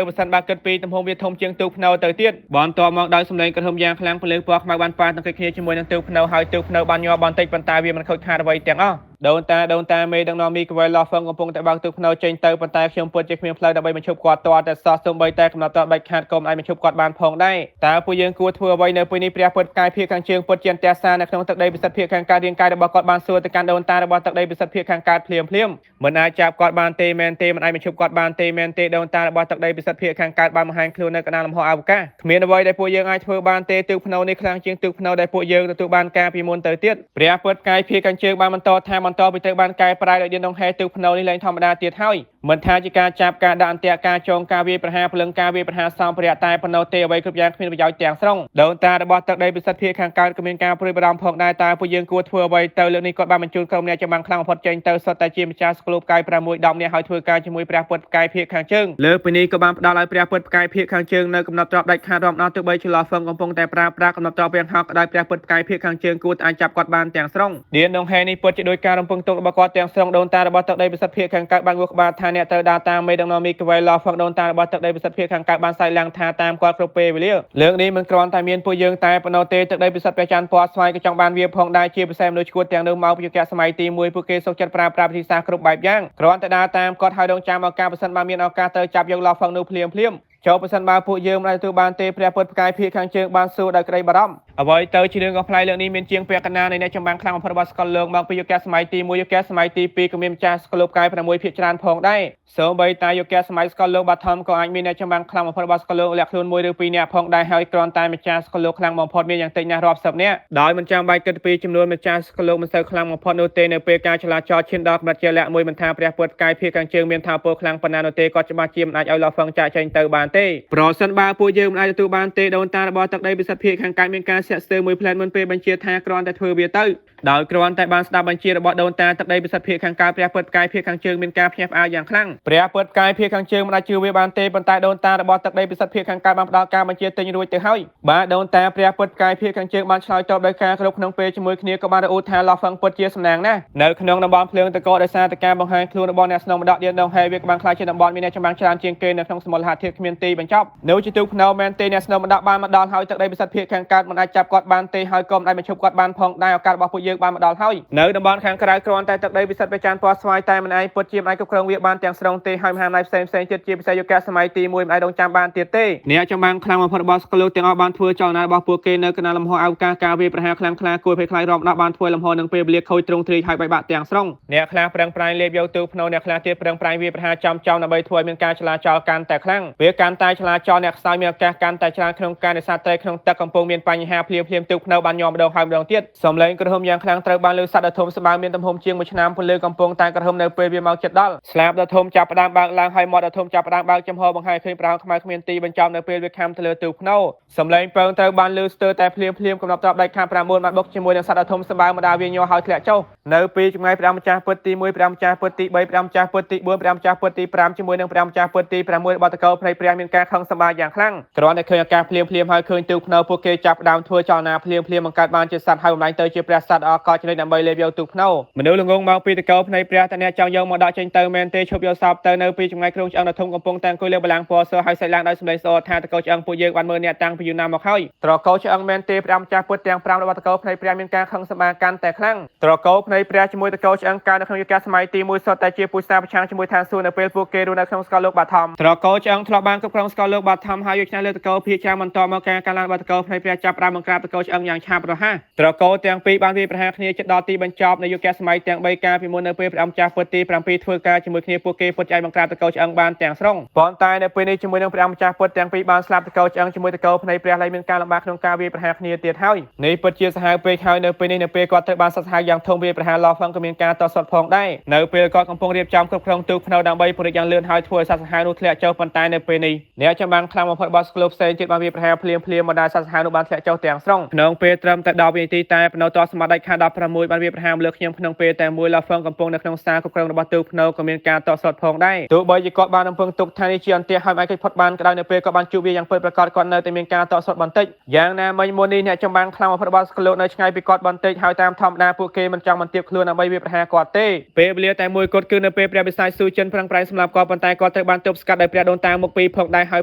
ប្រសិនបើគិតពីទំហំវាធំជាងទូកភ្នៅទៅទៀតបន្ទាប់មកដោយសម្លេងក្រហមយ៉ាងខ្លាំងពន្លឺពណ៌ខ្មៅបានប៉ះទង្គិចគ្នាជាមួយនឹងទូកភ្នៅហើយទូកភ្នៅបានញ័របន្តិចប៉ុន្តែវាមិនខូចខាតអ្វីទាំងអស់ដូនតាមេដឹកនាំមីកវ៉ែលឡោហ្វឹងកំពុងតែបើកទូកភ្នៅចេញទៅប៉ុន្តែខ្ញុំពុតជាគ្មានផ្លូវដើម្បីបញ្ឈប់គាត់ទាល់តែសោះសូម្បីតែកំណត់ទាត់ដាច់ខាតក៏មិនអាចបញ្ឈប់គាត់បានផងដែរតើពួកយើងគួរធ្វើអ្វីនៅពេលនេះព្រះពុទ្ធផ្កាយភាគខាងជើងពុតជាអន្តរសានៅក្នុងទឹកដីពិសិដ្ឋភាគខាងកើតរាងកាយរបស់គាត់បានសួរទៅកាន់ដូនតារបស់ទឹកដីពិសិដ្ឋភាគខាងកើតភ្លាមមិនអាចចាប់គាត់បានទេមែនទេមិនអាចបញ្ឈប់គាត់បានទេមែនទេដូនតារបស់ទឹកដីពិសិដ្ឋភាគខាងកើតបានបង្ហាញខ្លួននៅកណ្ដាលលំហអវកាសគ្មានអ្វីដែលពួកយើងអាចធ្វើបានទេទូកភ្នៅនេះខ្លាំងជាងទូកភ្នៅដែលពួកយើងទទួលបានការពីមុនទៅទៀតព្រះពុទ្ធផ្កាយភាគខាងជើងបានបន្តថាបន្តពីត្រូវបានកែប្រែដោយយន្តដងហែទូកភ្នៅនេះឡើងធម្មតាទៀតហើយមិនថាជាការចាប់ការដាក់អន្ទាក់ការចងការវាយប្រហារព្រលឹងការវាយប្រហារសម្ភារៈតែប៉ុណ្ណោះទេអ្វីគ្រប់យ៉ាងគ្មានប្រយោជន៍ទាំងស្រុងដូនតារបស់ទឹកដីពិសិដ្ឋភាគខាងកើតក៏មានការព្រួយបារម្ភផងដែរតើពួកយើងគួរធ្វើអ្វីទៅលើកនេះគាត់បានបញ្ជូនក្រុមអ្នកចម្បាំងខ្លាំងបំផុតចេញទៅសុទ្ធតែជាម្ចាស់ស្គលូបកាយ6-10នាក់ហើយធ្វើការជាមួយព្រះពុទ្ធផ្កាយភាគខាងជើងលើពីនេះក៏បានផ្ដល់ឲ្យព្រះពុទ្ធផ្កាយភាគខាងជើងនៅកំណត់ទ្របដាច់ខាតរាប់អត់ទោះបីជាឡោហ្វឹងកំពុងតែប្រើប្រាស់កំណត់ទ្របយ៉ាងហោចក៏ដោយព្រះពុទ្ធផ្កាយភាគខាងជើងគួរអាចចាប់គាត់បានទាំងស្រុងឌៀនដងហែនេះពិតជាដោយការរំពឹងទុករបស់គាត់ទាំងស្រុងដូនតារបស់ទឹកដីពិសិដ្ឋភាគខាងកើតបានងក់ក្បាលថាអ្នកត្រូវដើរតាមមេដឹកនាំមីកវ៉ែលឡោហ្វឹងដូនតារបស់ទឹកដីពិសិដ្ឋភាគខាងកើតបានសៃឡើងថាតាមគាត់គ្រប់ពេលវេលាលើកនេះមិនគ្រាន់តែមានពួកយើងតែប៉ុណ្ណោះទេទឹកដីពិសិដ្ឋព្រះច័ន្ទពណ៌ស្វាយក៏ចង់បានវាផងដែរជាពិសេសមនុស្សឈួតទាំងនោះមកពីយុគសម័យទី1ពួកគេសុខចិត្តប្រើប្រាស់វិធីសាស្ត្រគ្រប់បែបយ៉ាងគ្រាន់តែដើរតាមគាត់ហើយដងចាំឱកាសប្រសិនបើមានឱកាសទៅចាប់យកឡោហ្វឹងនោះភ្លាមចូលប្រសិនបើពួកយើងមិនអាចទទួលបានទេព្រះពុទ្ធផ្កាយភាគខាងជើងបានសួរដោយក្តីបារម្ភអ្វីទៅជារឿងកំ pl ៃលើកនេះមានជាងពាក់កណ្ដាលនៃអ្នកចម្បាំងខ្លាំងបំផុតរបស់ស្កលលោកមកពីយុគសម័យទី1យុគសម័យទី2ក៏មានម្ចាស់ស្កលូបកាយ6ភាគច្រើនផងដែរសូម្បីតែយុគសម័យស្កលលោកបាថមក៏អាចមានអ្នកចម្បាំងខ្លាំងបំផុតរបស់ស្កលលោកលាក់ខ្លួន1ឬ2នាក់ផងដែរហើយគ្រាន់តែម្ចាស់ស្កលលោកខ្លាំងបំផុតមានយ៉ាងតិចណាស់រាប់សិបនាក់ដោយមិនចាំបាច់គិតពីចំនួនម្ចាស់ស្កលលោកមិនសូវខ្លាំងបំផុតនោះទេនៅពេលការចលាចលឈានដល់កម្រិតជាក់លាក់មួយមិនថាព្រះពុទ្ធផ្កាយភាគខាងជើងមានថាពលខ្លាំងប៉ុណ្ណានោះទេគាត់ច្បាស់ជាមិនអាចឲ្យឡោហ្វឹងចាក់ចេញទៅបានទេប្រសិនបើពួកយើងមិនអាចទទួលបានទេដូនតារបស់ទឹកដីពិសិដ្ឋភាគខាងកើតមានការសាក់ស្ទើរមួយផ្លែតមុនពេលបញ្ជាថាគ្រាន់តែធ្វើវាទៅដោយគ្រាន់តែបានស្ដាប់បញ្ជារបស់ដូនតាទឹកដីពិសិដ្ឋភាគខាងកើតព្រះពុទ្ធផ្កាយភាគខាងជើងមានការភ្ញាក់ផ្អើលយ៉ាងខ្លាំងព្រះពុទ្ធផ្កាយភាគខាងជើងមិនអាចជឿវាបានទេប៉ុន្តែដូនតារបស់ទឹកដីពិសិដ្ឋភាគខាងកើតបានផ្ដល់ការបញ្ជាទិញរួចទៅហើយបាទដូនតាព្រះពុទ្ធផ្កាយភាគខាងជើងបានឆ្លើយតបដោយការគ្រប់ក្នុងពេលជាមួយគ្នាក៏បានរអ៊ូថាឡោះហ្វឹងពុតជាសំណាងណាស់នៅក្នុងតំបន់ភ្លើងតកោដោយសារតែការបង្ហាញខ្លួនរបស់អ្នកស្នងម្ដកឌៀនដងហែវាក៏បានខ្លាចជាតំបន់មានអ្នកចម្បាំងច្រើនជាងគេនៅក្នុងសមលហធិគ្មានទីបញ្ចប់នៅជាទូកភ្នៅមែនទេអ្នកស្នងម្ដកបានមកដល់ហើយទឹកដីពិសិដ្ឋភាគខាងកើតមិនអាចចាប់គាត់បានទេហើយក៏មិនអាចបញ្ឈប់គាត់បានផងដែរឱកាសរបស់ពួកយើងបានមកដល់ហើយនៅតំបន់ខាងក្រៅគ្រាន់តែទឹកដីពិសិដ្ឋព្រះច័ន្ទពណ៌ស្វាយតែមិនអាចពុតជាមិនអាចគ្រប់គ្រងវាបានទាំងស្រុងទេហើយមហាអំណាចផ្សេងទៀតជាពិសេសយុគសម័យទី1មិនអាចដងចាំបានទៀតទេអ្នកចម្បាំងខ្លាំងបំផុតរបស់ស្កលូទាំងអស់បានធ្វើចលនារបស់ពួកគេនៅកណ្ដាលលំហអវកាសការវាយប្រហារខ្លាំងក្លាគួរភ័យខ្លាចរាប់ដល់បានធ្វើលំហនឹងពេលវេលាខូចទ្រង់ទ្រាយហើយបែកបាក់ទាំងស្រុងអ្នកខ្លះប្រឹងប្រែងលេបយកទូកភ្នៅអ្នកខ្លះទៀតប្រឹងប្រែងវាយប្រហារចំដើម្បីធ្វើឲ្យមានការចលាចលកាន់តែខ្លាំងវាកាន់តែចលាចលអ្នកខ្សោយមានឱកាសកាន់តែច្រើនក្នុងការនេសាទត្រីក្នុងទឹកកំពុងមានបញ្ហាភ្លាមទូកភ្នៅបានញ័រម្ដងហើយម្ដងទៀតសំឡេងក្រហមយ៉ាងខ្លាំងត្រូវបានលើសត្វដ៏ធំស្បើមមានទំហំជាង1ឆ្នាំពលឺកំពុងតែក្រហមនៅពេលវាមកជិតដល់ស្លាបដ៏ធំចាប់ផ្ដើមបើកឡើងហើយមាត់ដ៏ធំចាប់ផ្ដើមបើកចំហបង្ហាញឃើញប្រហោងខ្មៅគ្មានទីបញ្ចប់នៅពេលវាខំទៅលើទូកភ្នៅសំឡេងពើងត្រូវបានលើស្ទើរតែភ្លាមកំណត់ត្រាប់ដាច់ខាត9បានបុកជាមួយនឹងសត្វដ៏ធំស្បើមម្ដាវាញ័រហើយធ្លាក់ចុះនៅពីចម្ងាយព្រះម្ចាស់ពុទ្ធទី1ព្រះម្ចាស់ពុទ្ធទី3ព្រះម្ចាស់ពុទ្ធទី4ព្រះម្ចាស់ពុទ្ធទី5ជាមួយនឹងព្រះម្ចាស់ពុទ្ធទី6របស់តកោភ្នែកព្រះមានការខឹងសម្បាយ៉ាងខ្លាំងគ្រាន់តែឃើញអាកាសភ្លាមហើយឃើញទូកភ្នៅពួកគេចាប់ផ្ដើមធ្វើចលនាភ្លាមបង្កើតបានជាសត្វហើយបំលែងទៅជាព្រះសត្វអ កកចំណុចដើម្បីលេបយកទូកភ្នៅមនុស្សល្ងងមកពីតកោភ្នែកព្រះតែអ្នកចង់យកមកដាក់ចេញទៅមែនទេឈប់យកសពទៅនៅពីចម្ងាយក្រុងឆ្អឹងនៅធំកំពុងតែអង្គុយលើបល្ល័ង្កពណ៌សហើយសាច់ឡើងដោយសម្លេងស្អកថាតកោឆ្អឹងពួកយើងបានមើលអ្នកតាំងពីយូរណាស់មកហើយត្រកោឆ្អឹងមែនទេព្រះម្ចាស់ពុទ្ធទាំង5របស់តកោភ្នែកព្រះមានការខឹងសម្បាកាន់តែខ្លាំងត្រកោភ្នែកព្រះជាមួយតកោឆ្អឹងកើតនៅក្នុងយុគសម័យទី1សុទ្ធតែជាពូជសាប្រឆាំងជាមួយឋានសួគ៌នៅពេលពួកគេរស់នៅក្នុងស្កលលោកបាធម្មត្រកោឆ្អឹងធ្លាប់បានគ្រប់គ្រងស្កលលោកបាធម្មហើយយកឆ្នាំលើតកោភាច្រើនបន្តមកការកាលឡើងរបស់តកោភ្នែកព្រះចាប់ផ្ដើមបង្ក្រាបតកោឆ្អឹងយ៉ាងឆាប់រហ័សត្រកោទាំងពីរបានវាយប្រហារគ្នាជិតដល់ទីបញ្ចប់នៃយុគសម័យទាំង3កាលពីមុននៅពេលព្រះម្ចាស់ពុទ្ធទី7ធ្វើការជាមួយគ្នាពួកគេពុតឆ្អែតបង្ក្រាបតកោឆ្អឹងបានទាំងស្រុងប៉ុន្តែនៅពេលនេះជាមួយនឹងព្រះម្ចាស់ពុទ្ធទាំងពីរបានស្លាប់តកោឆ្អឹងជាមួយតកោភ្នែកព្រះឡើយមានការលំបាកក្នុងការវាយប្រហារគ្នាទៀតហើយនេះពិតជាសាហាវពេកហើយនៅពេលនេះនៅពេលគាត់ត្រូវបានសត្វសាហាវយ៉ាងធំវាយប្រហារឡោះផងក៏មានការតស៊ូផងដែរនៅពេលគាត់កំពុងរៀបចំគ្រប់គ្រងទូកភ្នៅដើម្បីពង្រីកយ៉ាងលឿនហើយធ្វើឲ្យសត្វសាហាវនោះធ្លាក់ចុះប៉ុន្តែនៅពេលនេះអ្នកចម្បាំងខ្លាំងបំផុតរបស់ស្គលូផ្សេងទៀតបានវាយប្រហារភ្លាមមកដល់សត្វសាហាវនោះបានធ្លាក់ចុះទាំងស្រុងក្នុងពេលត្រឹមតែ10វិនាទីតែភ្នៅតស្មារតីខណ្ឌ16បានវាយប្រហារលើខ្ញុំក្នុងពេលតែមួយឡោះផងកំពុងនៅក្នុងសារគ្រប់គ្រងរបស់ទូកភ្នៅក៏មានការតស៊ូផងដែរទោះបីជាគាត់បានរំពឹងទុកថានេះជាអន្ទាក់ហើយអាចគេផុតបានក៏ដោយនៅពេលគាត់បានជួបវាយ៉ាងពិតប្រាកដគាត់នៅតែមានការតស៊ូបន្តិចយ៉ាងណាមិញមុននេះអ្នកចម្បាំងខ្លាំងបំផុតរបស់ស្គលូនៅឆ្ងាយពីគាត់បន្តិចហើយតាមធម្មតាពួកគេមិនចង់បន្ទាបខ្លួនដើម្បីវាយប្រហារគាត់ទេពេលវេលាតែមួយគត់គឺនៅពេលព្រះបិសាចស៊ូចិនប្រឹងប្រែងសម្លាប់គាត់ប៉ុន្តែគាត់ត្រូវបានទប់ស្កាត់ដោយព្រះដូនតាមុខពីរផងដែរហើយ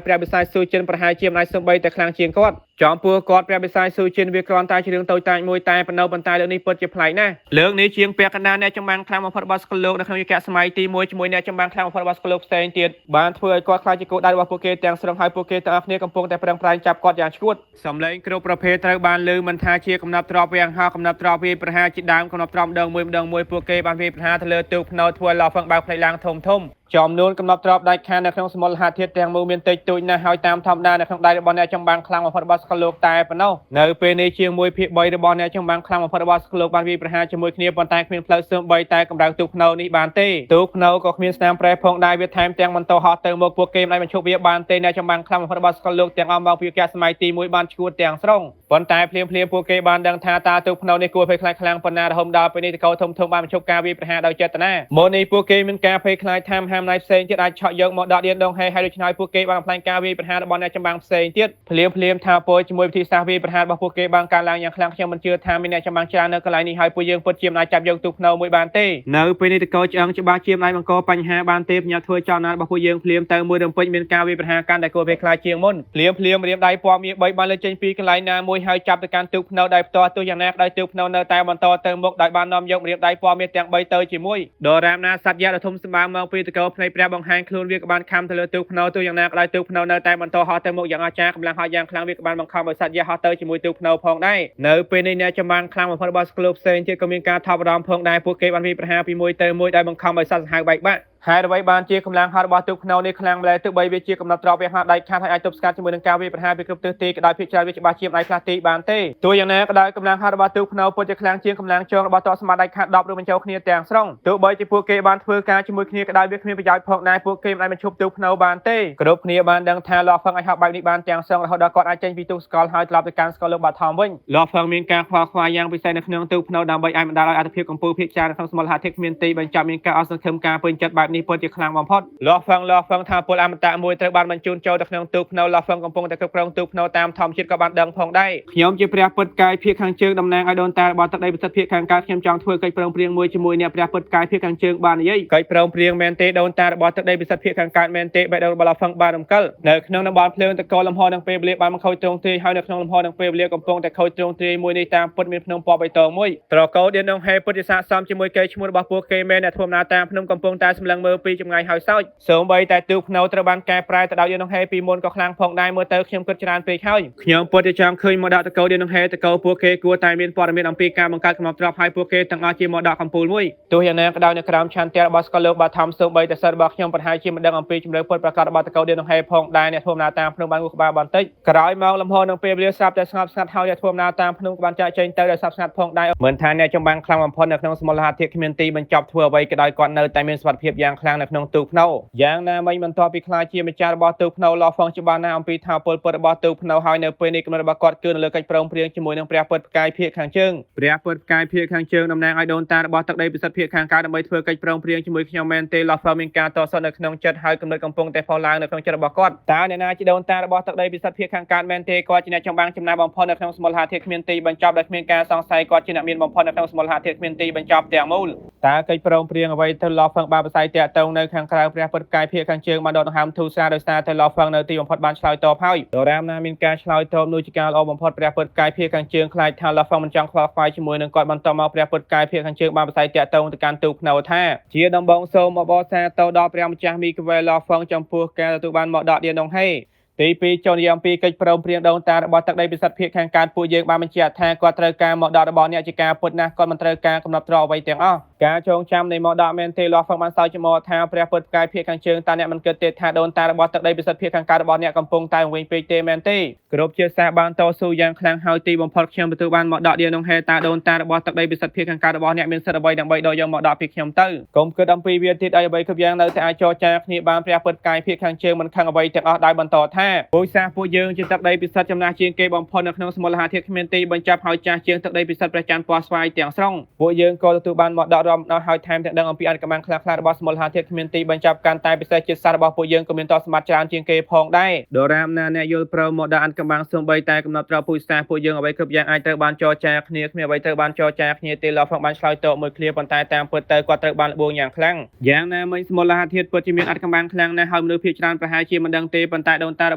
ព្រះបិសាចស៊ូចិនប្រហែលជាមិនអាចសំបីតែខ្លាំងជាងគាត់ចំពោះគាត់ព្រះបិសាចស៊ូចិនវាគ្រាន់តែជារឿងតូចតាចមួយតែប៉ុន្តែលើកនេះពិតជាប្លែកណាស់លើកនេះជាងពាក់កណ្ដាលអ្នកចម្បាំងខ្លាំងបំផុតរបស់ស្គលូនៅក្នុងយុគសម័យទី1ជាមួយអ្នកចម្បាំងខ្លាំងបំផុតរបស់ស្គលូផ្សេងទៀតបានធ្វើឲ្យគាត់ខ្លាចជាគោលដៅរបស់ពួកគេទាំងស្រុងហើយពួកគេទាំងអស់គ្នាកំពុងតែប្រឹងប្រែងចាប់គាត់យ៉ាងឆ្កួតសំឡេងគ្រប់ប្រភេទត្រូវបានឮមិនថាជាកំណាប់ទ្របវាងហោះកំណាប់ទ្របវាយប្រហារជាដើមកំណាប់ទ្រម្ដងមួយពួកគេបានវាយប្រហារទៅលើទូកភ្នៅធ្វើឡោះផងបើកផ្លេចឡើងធំចំនួនកំណត់ទ្របដាច់ខាតនៅក្នុងសមូលហធាតុទាំងមូលមានតិចតួចណាស់ហើយតាមធម្មតានៅក្នុងដៃរបស់អ្នកចម្បាំងខ្លាំងបំផុតរបស់ស្គលូកតែប៉ុណ្ណោះនៅពេលនេះជាង1/3របស់អ្នកចម្បាំងខ្លាំងបំផុតរបស់ស្គលូកបានវាយប្រហារជាមួយគ្នាប៉ុន្តែគ្មានផ្លូវស៊ើបបីតែកម្ដៅទូកភ្នៅនេះបានទេទូកភ្នៅក៏គ្មានស្នាមប្រេះផងដែរវាថែមទាំងបន្តហោះទៅមកពួកគេមិនអាចបញ្ឈប់វាបានទេអ្នកចម្បាំងខ្លាំងបំផុតរបស់ស្គលូកទាំងអស់មកពីយុគសម័យទី1បានឈួតទាំងស្រុងប៉ុន្តែភ្លាមពួកគេបានដឹងថាតើទូកភ្នៅនេះគួរភ័យខ្លាចខ្លាំងប៉ុណ្ណារហូតដល់ពេលនេះតកោធំបានបញ្ឈប់ការវាយប្រហារដោយចេតនាមុននេះពួកគេមានការភ័យខ្លាចថាមហាអំណាចផ្សេងទៀតអាចឆក់យកមកដកដៀនដងហេហើយដូច្នេះពួកគេបានបំផ្លាញការវាយប្រហាររបស់អ្នកចម្បាំងផ្សេងទៀតភ្លាមថាពលជាមួយវិធីសាស្ត្រវាយប្រហាររបស់ពួកគេបានកើនឡើងយ៉ាងខ្លាំងខ្ញុំមិនជឿថាមានអ្នកចម្បាំងច្រើននៅកន្លែងនេះហើយពួកយើងពិតជាមិនអាចចាប់យកទូកភ្នៅមួយបានទេនៅពេលនេះតកោឆ្អឹងច្បាស់ជាមិនអាចបង្កបញ្ហាបានទេបញ្ញាធ្វើចលនារបស់ពួកយើងភ្លាមទៅមួយរំពេចមានការវាយប្រហារកាន់តែគួរភ័យខ្លាចជាងមុនភ្លាមរៀមដៃពណ៌មាស3បានលើចេញពីកន្លែងណាមួយហើយចាប់ទៅកាន់ទូកភ្នៅដោយផ្ទាល់ទោះយ៉ាងណាក៏ដោយទូកភ្នៅនៅតែបន្តទៅមុខដោយបាននាំយករៀមដៃពណ៌មាសទាំង3ទៅជាមួយដរាបណាសត្វយក្សដ៏ធំសម្បើមមកពីតកោភ្នែកព្រះបង្ហាញខ្លួនវាក៏បានខំទៅលើទូកភ្នៅទោះយ៉ាងណាក៏ដោយទូកភ្នៅនៅតែបន្តហោះទៅមុខយ៉ាងអស្ចារ្យកម្លាំងហោះយ៉ាងខ្លាំងវាក៏បានបង្ខំឲ្យសត្វយក្សហោះទៅជាមួយទូកភ្នៅផងដែរនៅពេលនេះអ្នកចម្បាំងខ្លាំងបំផុតរបស់ស្គលូផ្សេងទៀតក៏មានការថប់បារម្ភផងដែរពួកគេបានវាយប្រហារពីមួយទៅមួយដោយបង្ខំឲ្យសត្វសាហាវបែកបាក់ហើយអ្វីបានជាកម្លាំងហោះរបស់ទូកភ្នៅនេះខ្លាំងម្ល៉េះទោះបីវាជាកំណត់ទ្របវាហាត់ដៃខាត់ហើយអាចទប់ស្កាត់ជាមួយនឹងការវាយប្រហារពីគ្រប់ទិសទីក៏ដោយភាគច្រើនវាច្បាស់ជាមិនអាចផ្លាស់ទីបានទេទោះយ៉ាងណាក៏ដោយកម្លាំងហោះរបស់ទូកភ្នៅពិតជាខ្លាំងជាងកម្លាំងជើងរបស់តស្មាដៃខាត់10ឬបញ្ចូលគ្នាទាំងស្រុងទោះបីជាពួកគេបានធ្វើការជាមួយគ្នាក៏ដោយវាគ្មានប្រយោជន៍ផងដែរពួកគេមិនអាចបញ្ឈប់ទូកភ្នៅបានទេគ្រប់គ្នាបានដឹងថាលោះផឹងអាចហោះបែបនេះបានទាំងស្រុងរហូតដល់គាត់អាចចេញពីទូកស្កលហើយត្រឡប់ទៅកាន់ស្កលលោកបាធម្មវិញលោះផឹងមានការខ្វល់ខ្វាយយ៉ាងពិសេសនៅក្នុងទូកភ្នៅដើម្បីឲ្យបណ្ដាលឲ្យអត្ថភាពកម្ពុជាភាគច្រើនក្នុងសមូលហត្ថិគ្មានទីបញ្ចប់មានការអស់សង្ឃឹមការពេញចិត្តបែបនេះពិតជាខ្លាំងបំផុតលោះផឹងថាពលអមតៈមួយត្រូវបានបញ្ជូនចូលទៅក្នុងទូកភ្នៅលោះផឹងកំពុងតែគ្រប់គ្រងទូកភ្នៅតាមធម្មជាតិក៏បានដឹងផងដែរខ្ញុំជាព្រះពុទ្ធកាយភាគខាងជើងតំណាងឲ្យដូនតារបស់ទឹកដីពិសិដ្ឋភាគខាងកើតខ្ញុំចង់ធ្វើកិច្ចព្រមព្រៀងមួយជាមួយអ្នកព្រះពុទ្ធកាយភាគខាងជើងបាននិយាយកិច្ចព្រមព្រៀងមែនទេដូនតារបស់ទឹកដីពិសិដ្ឋភាគខាងកើតមែនទេបេះដូងរបស់លោះផឹងបានរំកិលនៅក្នុងតំបន់ភ្លើងតកលលំហនឹងពេលវេលាបានមកខូចទ្រង់ទ្រាយហើយនៅក្នុងលំហនឹងពេលវេលាកំពុងតែខូចទ្រង់ទ្រាយមួយនេះតាមពុទ្ធមានភ្នំពណ៌បៃតងមួយត្រកោឌៀនដងហេពុទ្ធិសាសមជាមួយកេរឈ្មោះរបស់ពួកគេមែនអ្នកធម្មតាតាមភ្នំកំពុងតែសម្លឹងមើលពីចម្ងាយហើយសោចសូម្បីតែទូកភ្នៅត្រូវបានកែប្រែទៅដល់យន្តហេពីមុនក៏ខ្លាំងផងដែរមើលទៅខ្ញុំគិតច្រើនពេកហើយខ្ញុំពិតជាចង់ឃើញមកដាក់តកោយន្តហេតកោពួកគេគួរតែមានព័ត៌មានអំពីការបង្កើតកំណត់ទ្របឲ្យពួកគេទាំងអស់ជាមកដាក់កម្ពុជាមួយទោះយ៉ាងណាក៏ដោយនៅក្រោមឆន្ទៈរបស់ស្កលលោកបាធម្មសូម្បីតែសិស្សរបស់ខ្ញុំប្រហែលជាមិនដឹងអំពីជំរឿពុទ្ធប្រកាសរបស់តកោយន្តហេផងដែរអ្នកធម្មតាតាមភ្នំបានគូក្បាលបន្តិចក្រោយមកលំហនឹងពេលវេលាស្រាប់តែស្ងប់ស្ងាត់ហើយអ្នកធម្មតាតាមភ្នំក៏បានចាក់ចេញទៅដោយស្រាប់ស្ងាត់ផងដែរមិនថាអ្នកចម្បាំងខ្លាំងបំផុតនៅក្នុងសមូលហត្ថិគ្មានទីបញ្ចប់ធ្វើអ្វីក៏ដោយគាត់នៅតែមានសុវត្ថិភាពយ៉ាង យ៉ាងខ្លាំងនៅក្នុងទូកភ្នៅយ៉ាងណាមិញបន្ទាប់ពីខ្លាចជាម្ចាស់របស់ទូកភ្នៅឡោះហ្វងច្បាស់ណាស់អំពីថាពលពិតរបស់ទូកភ្នៅហើយនៅពេលនេះគំនិតរបស់គាត់គឺនៅលើកិច្ចព្រមព្រៀងជាមួយនឹងព្រះពុទ្ធផ្កាយភាគខាងជើងព្រះពុទ្ធផ្កាយភាគខាងជើងតំណាងឲ្យដូនតារបស់ទឹកដីពិសិដ្ឋភាគខាងកើតដើម្បីធ្វើកិច្ចព្រមព្រៀងជាមួយខ្ញុំមែនទេឡោះហ្វងមានការតស៊ូនៅក្នុងចិត្តហើយគំនិតកំពុងតែផុសឡើងនៅក្នុងចិត្តរបស់គាត់តើអ្នកណាជាដូនតារបស់ទឹកដីពិសិដ្ឋភាគខាងកើតមែនទេគាត់ជាអ្នកចម្បាំងចំណាស់បំផុតនៅក្នុងសមូលហេតុធាតុគ្មានទីបញ្ចប់ដែលគ្មានការសង្ស័យគាត់ជាអ្នកមានបំផុតនៅក្នុងសមូលហេតុធាតុគ្មានទីបញ្ចប់ទាំងមូលតើកិច្ចព្រមព្រៀងអ្វីទៅឡោះហ្វងបានផ្សាយតាក់ទងនៅខាងក្រៅព្រះពុទ្ធផ្កាយភាគខាងជើងបានដកដង្ហើមធូរស្រាលដោយសារតែឡោះហ្វងនៅទីបំផុតបានឆ្លើយតបហើយដរាបណាមានការឆ្លើយតបនោះជាការល្អបំផុតព្រះពុទ្ធផ្កាយភាគខាងជើងខ្លាចថាឡោះហ្វងមិនចង់ខ្វល់ខ្វាយជាមួយនឹងគាត់បន្តមកព្រះពុទ្ធផ្កាយភាគខាងជើងបានផ្សាយតាក់ទងទៅកាន់ទូកភ្នៅថាជាដំបងសូមអបអរសាទរដល់ព្រះម្ចាស់មីកាវេឡោះហ្វងចំពោះការទទួលបានមកដកដៀនដងហេទី2ចូលនិយាយអំពីកិច្ចព្រមព្រៀងដូនតារបស់ទឹកដីពិសិដ្ឋភាគខាងកើតពួកយើងបានបញ្ជាក់ថាគាត់ត្រូវការមកដករបស់អ្នកជាការពុតណាស់គាត់មិនត្រូវការកំណត់ទ្រអ្វីទាំងអស់ការចងចាំនៃមកដកមែនទេឡោះហ្វងបានសើចចំថាព្រះពុទ្ធផ្កាយភាគខាងជើងតើអ្នកមិនគិតទេថាដូនតារបស់ទឹកដីពិសិដ្ឋភាគខាងកើតរបស់អ្នកកំពុងតែវិញពេកទេមែនទេគ្រប់ជាសាសបានតស៊ូយ៉ាងខ្លាំងហើយទីបំផុតខ្ញុំទទួលបានមកដកដៀនដងហេតើដូនតារបស់ទឹកដីពិសិដ្ឋភាគខាងកើតរបស់អ្នកមានសិទ្ធិអ្វីដើម្បីដកយកមកដកពីខ្ញុំទៅកុំគិតអំពីវាទៀតអ្វីគ្រប់យ៉ាងនៅតែអាចចរចាគ្នាបានព្រះពុទ្ធផ្កាយភាគខាងជើងមិនខឹងអ្វីទាំងអស់ដោយបន្តថាពួកសាសពួកយើងជាទឹកដីពិសិដ្ឋចំណាស់ជាងគេបំផុតនៅក្នុងសមូលហេតុធាតុគ្មានទីបញ្ចប់ហើយចាស់ជាងទឹកដីពិសិដ្ឋព្រះច័ន្ទពណ៌ស្វាយទាំងស្រុងពួកយើងក៏ទទួលបានមកដករំដោះហើយថែមទាំងដឹងអំពីអត្តកម្លាំងខ្លះៗរបស់សមូលហេតុធាតុគ្មានទីបញ្ចប់កាន់តែពិសេសជាសាររបស់ពួកយើងក៏មានតសម្បត្តិច្រើនជាងគេផងដែរដរាបណាអ្នកយល់ព្រមមកដល់អត្តកម្លាំងសូម្បីតែកំណត់ត្រូវពូជសាសពួកយើងអ្វីគ្រប់យ៉ាងអាចត្រូវបានចរចាគ្នាគ្មានអ្វីត្រូវបានចរចាគ្នាទេឡោះផងបានឆ្លើយតបមួយឃ្លាប៉ុន្តែតាមពិតទៅគាត់ត្រូវបានលបួងយ៉ាងខ្លាំងយ៉ាងណាមិញសមូលហេតុធាតុពិតជាមានអត្តកម្លាំងខ្លាំងណាស់ហើយមនុស្សភាគច្រើនប្រហែលជាមិនដឹងទេប៉ុន្តែដូនតារ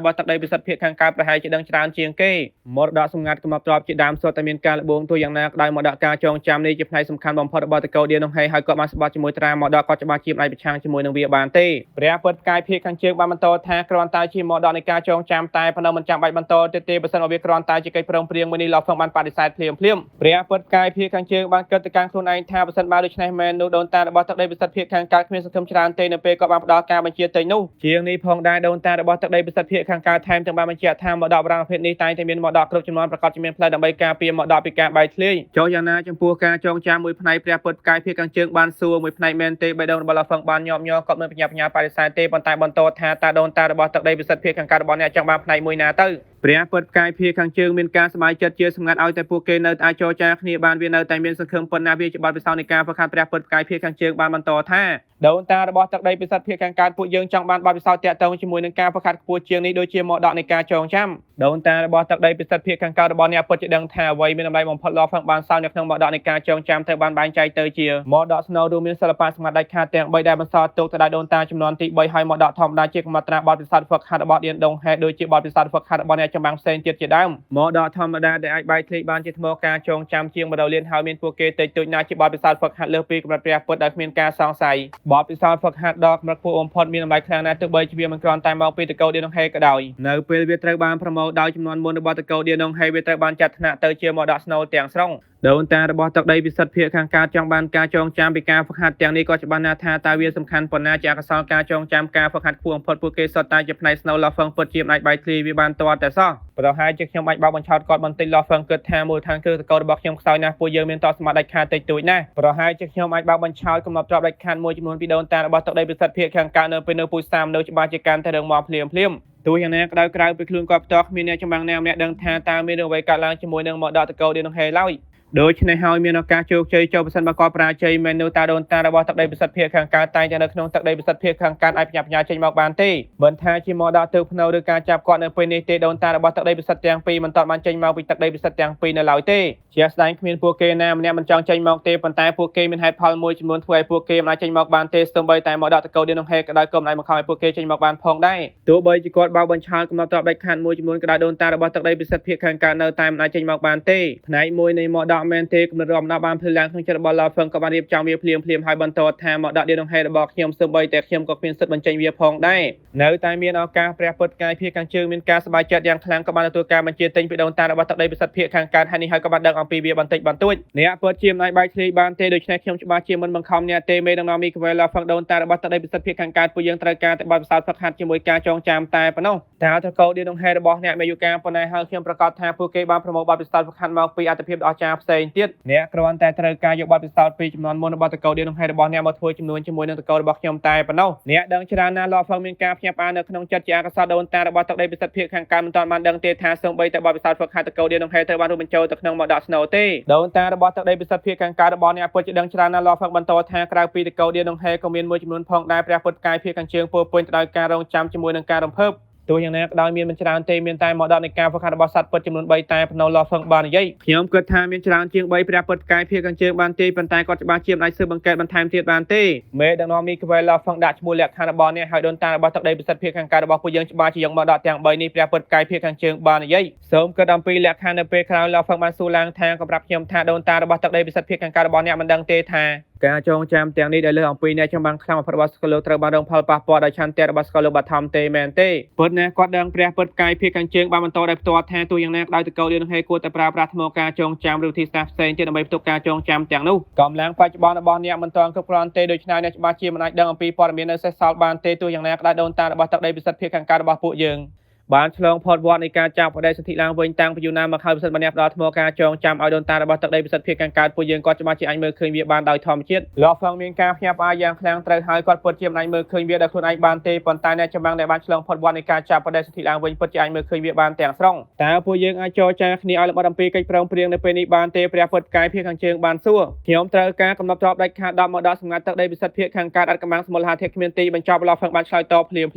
បស់ទឹកដីពិសិដ្ឋភាគខាងកើតប្រហែលជាដឹងច្រើនជាងគេមរតកសម្ងាត់កំណត់ទ្របជាដើមសុទ្ធតែមានការលបួងទោះយ៉ាងណាក៏ដោយមរតកការចងចាំនេះជាផ្នែកសំខាន់បំផុតរបស់តកោឌៀននោះហើយគាត់បានស្បត់ជាមួយត្រាមរតកគាត់ច្បាស់ជាមិនអាចប្រឆាំងជាមួយនឹងវាបានទេព្រះពុទ្ធផ្កាយភាគខាងជើងបានបន្តថាគ្រាន់តែជាមរតកនៃការចងចាំតែប៉ុណ្ណោះមិនចាំបាច់បន្តទៀតទេបើសិនបើវាគ្រាន់តែជាកិច្ចព្រមព្រៀងមួយនេះឡោះផងបានបដិសេធភ្លាមព្រះពុទ្ធផ្កាយភាគខាងជើងបានគិតទៅកាន់ខ្លួនឯងថាបើសិនបើដូច្នេះមែននោះដូនតារបស់ទឹកដីពិសិដ្ឋភាគខាងកើតគ្មានសង្ឃឹមច្រើនទេនៅពេលគាត់បានផ្ដល់ការបញ្ជាទៅនោះជាងនេះផងដែរដូនតារបស់ទឹកដីពិសិដ្ឋភាគខាងកើតថែមទាំងបានបញ្ជាក់ថាមរតកបុរាណប្រភេទនេះតែងតែមានមរតកគ្រប់ចំនួនប្រកបជាមានផ្លូវដើម្បីការពារមរតកពីការបែកធ្លាយចុះយ៉ាងណាចំពោះការចងចាំមួយផ្នែកព្រះពុទ្ធផ្កាយភាគខាងជើងបានសួរមួយផ្នែកមែនទេបេះដូងរបស់លោកហ្វឹងបានញាប់ញ័រគាត់មិនបញ្ញាបដិសេធទេប៉ុន្តែបន្តថាតើដូនតារបស់ទឹកដីពិសិដ្ឋភាគខាងកើតរបស់អ្នកចង់បានផ្នែកមួយណាទៅព្រះពុទ្ធផ្កាយភាគខាងជើងមានការសប្បាយចិត្តជាសម្ងាត់ឲ្យតែពួកគេនៅអាចចរចាគ្នាបានវានៅតែមានសង្ឃឹមប៉ុណ្ណាវាជាបទពិសោធន៍នៃការហ្វឹកហាត់ព្រះពុទ្ធផ្កាយភាគខាងជើងបានបន្តថាដូនតារបស់ទឹកដីពិសិដ្ឋភាគខាងកើតពួកយើងចង់បានបទពិសោធន៍តាក់ទងជាមួយនឹងការហ្វឹកហាត់ខ្ពស់ជាងនេះដូចជាមរតកនៃការចងចាំដូនតារបស់ទឹកដីពិសិដ្ឋភាគខាងកើតរបស់អ្នកពិតជាដឹងថាអ្វីមានតម្លៃបំផុតលោកហ្វឹងបានសោយនៅក្នុងមរតកនៃការចងចាំត្រូវបានបែងចែកទៅជាមរតកស្នូលរួមមានសិល្បៈសម្ងាត់ដាច់ខាតទាំង3ដែលបន្សល់ទុកទៅដោយដូនតាចំនួនទី3ហើយមរតកធម្មតាជាកំណត់ត្រាបទពិសោធន៍ហ្វឹកហាត់របស់ដៀនដងហេតុដូចជាបទពិសោធន៍ហ្វឹកហាត់របស់អ្នកចម្បាំងផ្សេងទៀតជាដើមមរតកធម្មតាដែលអាចបែកធ្លាយបានជាថ្មការចងចាំជាង100លានហើយមានពួកគេតិចតួចណាស់ជាបទពិសោធន៍ហ្វឹកហាត់លើសពីកម្រិតព្រះពុទ្ធដោយគ្មានការសង្ស័យបទពិសោធន៍ហ្វឹកហាត់ដ៏កម្រិតខ្ពស់បំផុតមានតម្លៃខ្លាំងណាស់ទោះបីជាវាមិនគ្រាន់តែមកពីតកោឌៀនដងហេក៏ដោយនៅពេលវាត្រូវបានប្រមូលដោយចំនួនមុនរបស់តកោឌៀនដងហេវាត្រូវបានចាត់ថ្នាក់ទៅជាមរតកស្នូលទាំងស្រុងដូនតារបស់ទឹកដីពិសិដ្ឋភាគខាងកើតចង់បានការចងចាំពីការហ្វឹកហាត់ទាំងនេះក៏ច្បាស់ណាស់ថាតើវាសំខាន់ប៉ុណ្ណាជាអកុសលការចងចាំការហ្វឹកហាត់ខ្ពស់បំផុតពួកគេសុទ្ធតែជាផ្នែកស្នូលឡោះហ្វឹងពិតជាមិនអាចបែកធ្លាយវាបានទាល់តែសោះប្រហែលជាខ្ញុំអាចបោកបញ្ឆោតគាត់បន្តិចឡោះហ្វឹងគិតថាមូលដ្ឋានគ្រឹះតកោរបស់ខ្ញុំខ្សោយណាស់ពួកយើងមានតសមត្ថដាច់ខាតតិចតួចណាស់ប្រហែលជាខ្ញុំអាចបោកបញ្ឆោតកំណត់ទ្របដាច់ខាតមួយចំនួនពីដូនតារបស់ទឹកដីពិសិដ្ឋភាគខាងកើតនៅពេលនៅពូជសាមនៅច្បាស់ជាកាន់តែរឹងមាំភ្លាមទោះយ៉ាងណាក្តៅក្រៅពីខ្លួនគាត់ផ្ទាល់គ្មានអ្នកចម្បាំងណាម្នាក់ដឹងថាតើមានរឿងអ្វីកើតឡើងជាមួយនឹងមរតកតកោឌៀនដងហេឡើយដូច្នេះហើយមានឱកាសជោគជ័យចូលប្រសិនបើគាត់បរាជ័យមែននោះតើដូនតារបស់ទឹកដីពិសិដ្ឋភាគខាងកើតតែងតែនៅក្នុងទឹកដីពិសិដ្ឋភាគខាងកើតអាចបញ្ញាចេញមកបានទេមិនថាជាមរតកទូកភ្នៅឬការចាប់គាត់នៅពេលនេះទេដូនតារបស់ទឹកដីពិសិដ្ឋទាំងពីរមិនទាន់បានចេញមកពីទឹកដីពិសិដ្ឋទាំងពីរនៅឡើយទេជាស្ដែងគ្មានពួកគេណាម្នាក់មិនចង់ចេញមកទេប៉ុន្តែពួកគេមានហេតុផលមួយចំនួនធ្វើឲ្យពួកគេមិនអាចចេញមកបានទេស្ទើរបីតែមរតកតកោឌៀនដងហេក៏ដោយក៏មិនអាចបង្ខំឲ្យពួកគេចេញមកបានផងដែរទោះបីជាគាត់បោកបញ្ឆោតកំណត់ទ្របដាច់ខាតមួយចំនួនក៏ដោយដូនតារបស់ទឹកដីពិសិដ្ឋភាគខាងកើតនៅតែមិនអាចចេញមកបានទេផ្នែកមួយនៃមរតកមែនទេកំណត់រំដោះបានភ្លឺឡើងក្នុងចិត្តរបស់ឡោហ្វឹងក៏បានរៀបចំវាភ្លាមហើយបន្តថាមរតកដៀនដងហេរបស់ខ្ញុំសូម្បីតែខ្ញុំក៏គ្មានសិទ្ធិបញ្ចេញវាផងដែរនៅតែមានឱកាសព្រះពុទ្ធកាយភាគខាងជើងមានការសប្បាយចិត្តយ៉ាងខ្លាំងក៏បានទទួលការបញ្ជាទិញពីដូនតារបស់ទឹកដីពិសិដ្ឋភាគខាងកើតហើយនេះហើយក៏បានដឹងអំពីវាបន្តិចបន្តួចអ្នកពិតជាមិនអាចបែកធ្លាយបានទេដូច្នេះខ្ញុំច្បាស់ជាមិនបង្ខំអ្នកទេមេដឹកនាំមីកាវេឡោហ្វឹងដូនតារបស់ទឹកដីពិសិដ្ឋភាគខាងកើតពួកយើងត្រូវការតែបទពិសោធន៍ហ្វឹកហាត់ជាមួយការចងចាំតែប៉ុណ្ណោះតើតកោឌៀនដងហេរបស់អ្នកមានអាយុកាលប៉ុណ្ណាហើយខ្ញុំប្រកាសថាពួកគេបានប្រមូលបទពិសោធន៍ហ្វឹកហាត់មកពីអត្ថភាពដ៏អស្ចារ្យផ្សេង ផ្សេងទៀតអ្នកគ្រាន់តែត្រូវការយកបទពិសោធន៍ពីចំនួនមុនរបស់តកោឌៀនក្នុងហេតុរបស់អ្នកមកធ្វើចំនួនជាមួយនឹងតកោរបស់ខ្ញុំតែប៉ុណ្ណោះអ្នកដឹងច្រើនណាស់លោកហ្វឹងមានការភ្ញាក់ផ្អើលនៅក្នុងចិត្តជាអកសរដូនតារបស់ទឹកដីពិសិដ្ឋភាពខាងកើតមិនទាន់បានដឹងទេថាសូម្បីតែបទពិសោធន៍ហ្វឹកហាត់តកោឌៀនក្នុងហេតុត្រូវបានរួមបញ្ចូលទៅក្នុងមកដកស្នូទេដូនតារបស់ទឹកដីពិសិដ្ឋភាពខាងកើតរបស់អ្នកពិតជាដឹងច្រើនណាស់លោកហ្វឹងបន្តថាក្រៅពីតកោឌៀនក្នុងហេតុក៏មានមួយចំនួនផងដែរព្រះពុទ្ធកាយភាពខាងជើងពោពេញទៅដោយការរងចាំជាមួយនឹងការរំភើបទោះយ៉ាងណាក៏ដោយមានមិនច្រើនទេមានតែមកដល់នៃការហ្វឹកហាត់របស់សត្វពិតចំនួន3តែប៉ុណ្ណោះលោកហ្វឹងបាននិយាយខ្ញុំគិតថាមានច្រើនជាង3ព្រះពុទ្ធកាយភាពខាងជើងបានទេប៉ុន្តែគាត់ច្បាស់ជាមិនអាចស៊ើបអង្កេតបន្ថែមទៀតបានទេមេដឹកនាំនេះគឺលោកហ្វឹងដាក់ឈ្មោះលក្ខខណ្ឌរបស់អ្នកហើយដូនតារបស់ទឹកដីពិសិដ្ឋភាពខាងកើតរបស់ពួកយើងច្បាស់ជាយកមកដកទាំង3នេះព្រះពុទ្ធកាយភាពខាងជើងបាននិយាយសូមគិតអំពីលក្ខខណ្ឌនៅពេលក្រោយលោកហ្វឹងបានសួរឡើងថាក៏ប្រាប់ខ្ញុំថាដូនតារបស់ទឹកដីពិសិដ្ឋភាពខាងកើតរបស់អ្នកមិនដឹងទេថាការចងចាំទាំងនេះដែលលើអំពីអ្នកចាំបាំងខ្លាំងរបស់សកលលោកត្រូវបានរងផលប៉ះពាល់ដោយឆន្ទៈរបស់សកលលោកបឋមទេមែនទេពិតណាស់គាត់ដឹងព្រះពុទ្ធកាយភាពខាងជើងបានបន្តដោយផ្ទាល់ថាទោះយ៉ាងណាក៏ដោយតកោឌៀននឹងហេគួរតែប្រើប្រាស់ថ្មការចងចាំឬវិធីសាស្ត្រផ្សេងទៀតដើម្បីផ្ទុកការចងចាំទាំងនោះកម្លាំងបច្ចុប្បន្នរបស់អ្នកមិនទាន់គ្រប់គ្រាន់ទេដូច្នេះអ្នកច្បាស់ជាមិនអាចដឹងអំពីព័ត៌មាននៅសេសសល់បានទេទោះយ៉ាងណាក៏ដោយដូនតារបស់ទឹកដីពិសិដ្ឋភាពខាងកើតរបស់ពួកយើងបានឆ្លងផុតវត្តនៃការចាប់បដិសន្ធិឡើងវិញតាំងពីយូរណាស់មកហើយប្រសិនបើអ្នកផ្ដល់ថ្មការចងចាំឲ្យដូនតារបស់ទឹកដីពិសិដ្ឋភាពខាងកើតពួកយើងគាត់ច្បាស់ជាអាចមើលឃើញវាបានដោយធម្មជាតិលោកហ្វឹងមានការភ្ញាក់ផ្អើលយ៉ាងខ្លាំងត្រូវហើយគាត់ពិតជាមិនអាចមើលឃើញវាដោយខ្លួនឯងបានទេប៉ុន្តែអ្នកចម្បាំងដែលបានឆ្លងផុតវត្តនៃការចាប់បដិសន្ធិឡើងវិញពិតជាអាចមើលឃើញវាបានទាំងស្រុងតើពួកយើងអាចចរចាគ្នាឲ្យលម្អិតអំពីកិច្ចព្រមព្រៀងនៅពេលនេះបានទេព្រះពុទ្ធកាយភាពខាងជើងបានសួរខ្ញុំត្រូវការកំណត់ទ្របដាច់ខាត10មកដល់សម្ងាត់ទឹកដីពិសិដ្ឋភាពខាងកើតអត្តកម្បាំងសមូលហាធិគ្មានទីបញ្ចប់លោកហ្វឹងបានឆ្លើយតបភ្លាម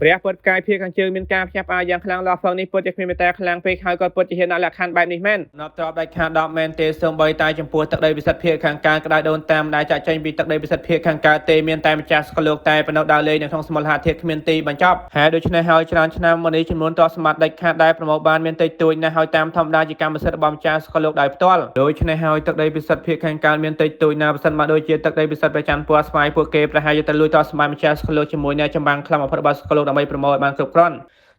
ព្រះពុទ្ធកាយភាពខាងជើងមានការភ្ញាក់ផ្អើលយ៉ាងខ្លាំងលោកហ្វឹងនេះពិតជាគ្មានមេត្តាខ្លាំងពេកហើយគាត់ពិតជាហ៊ានដាក់លក្ខខណ្ឌបែបនេះមែនណប់ទ្របដាច់ខាត10មែនទេសូម្បីតែចំពោះទឹកដីពិសិដ្ឋភាពខាងកើតក្តៅដូនតាមដែលចាក់ចែងពីទឹកដីពិសិដ្ឋភាពខាងកើតទេមានតែម្ចាស់សកលលោកតែប៉ុណ្ណោះដើរលេងនៅក្នុងសមូលហាធិគ្មានទីបញ្ចប់ហើយដូច្នេះហើយច្រើនឆ្នាំមកនេះចំនួនទ្រព្យសម្បត្តិដាច់ខាតដែលប្រមូលបានមានតិចតួចណាស់ហើយតាមធម្មតាជាកម្មសិទ្ធិរបស់ម្ចាស់សកលលោកដោយផ្ទាល់ដូច្នេះហើយទឹកដីពិសិដ្ឋភាពខាងកើតមានតិចតួចណាស់ប្រសិនមកដូចជាទឹកដីពិសិដ្ឋប្រច័ណ្ឌពណ៌ស្វាយពួកគេប្រហែលជាទៅលួចទ្រព្យសម្បត្តិម្ចាស់សកលលោកជាមួយអ្នកចម្បាំងខ្លាំងបំផុតរបស់សកលលោកដើម្បីប្រមូលឲ្យបានគ្រប់គ្រាន់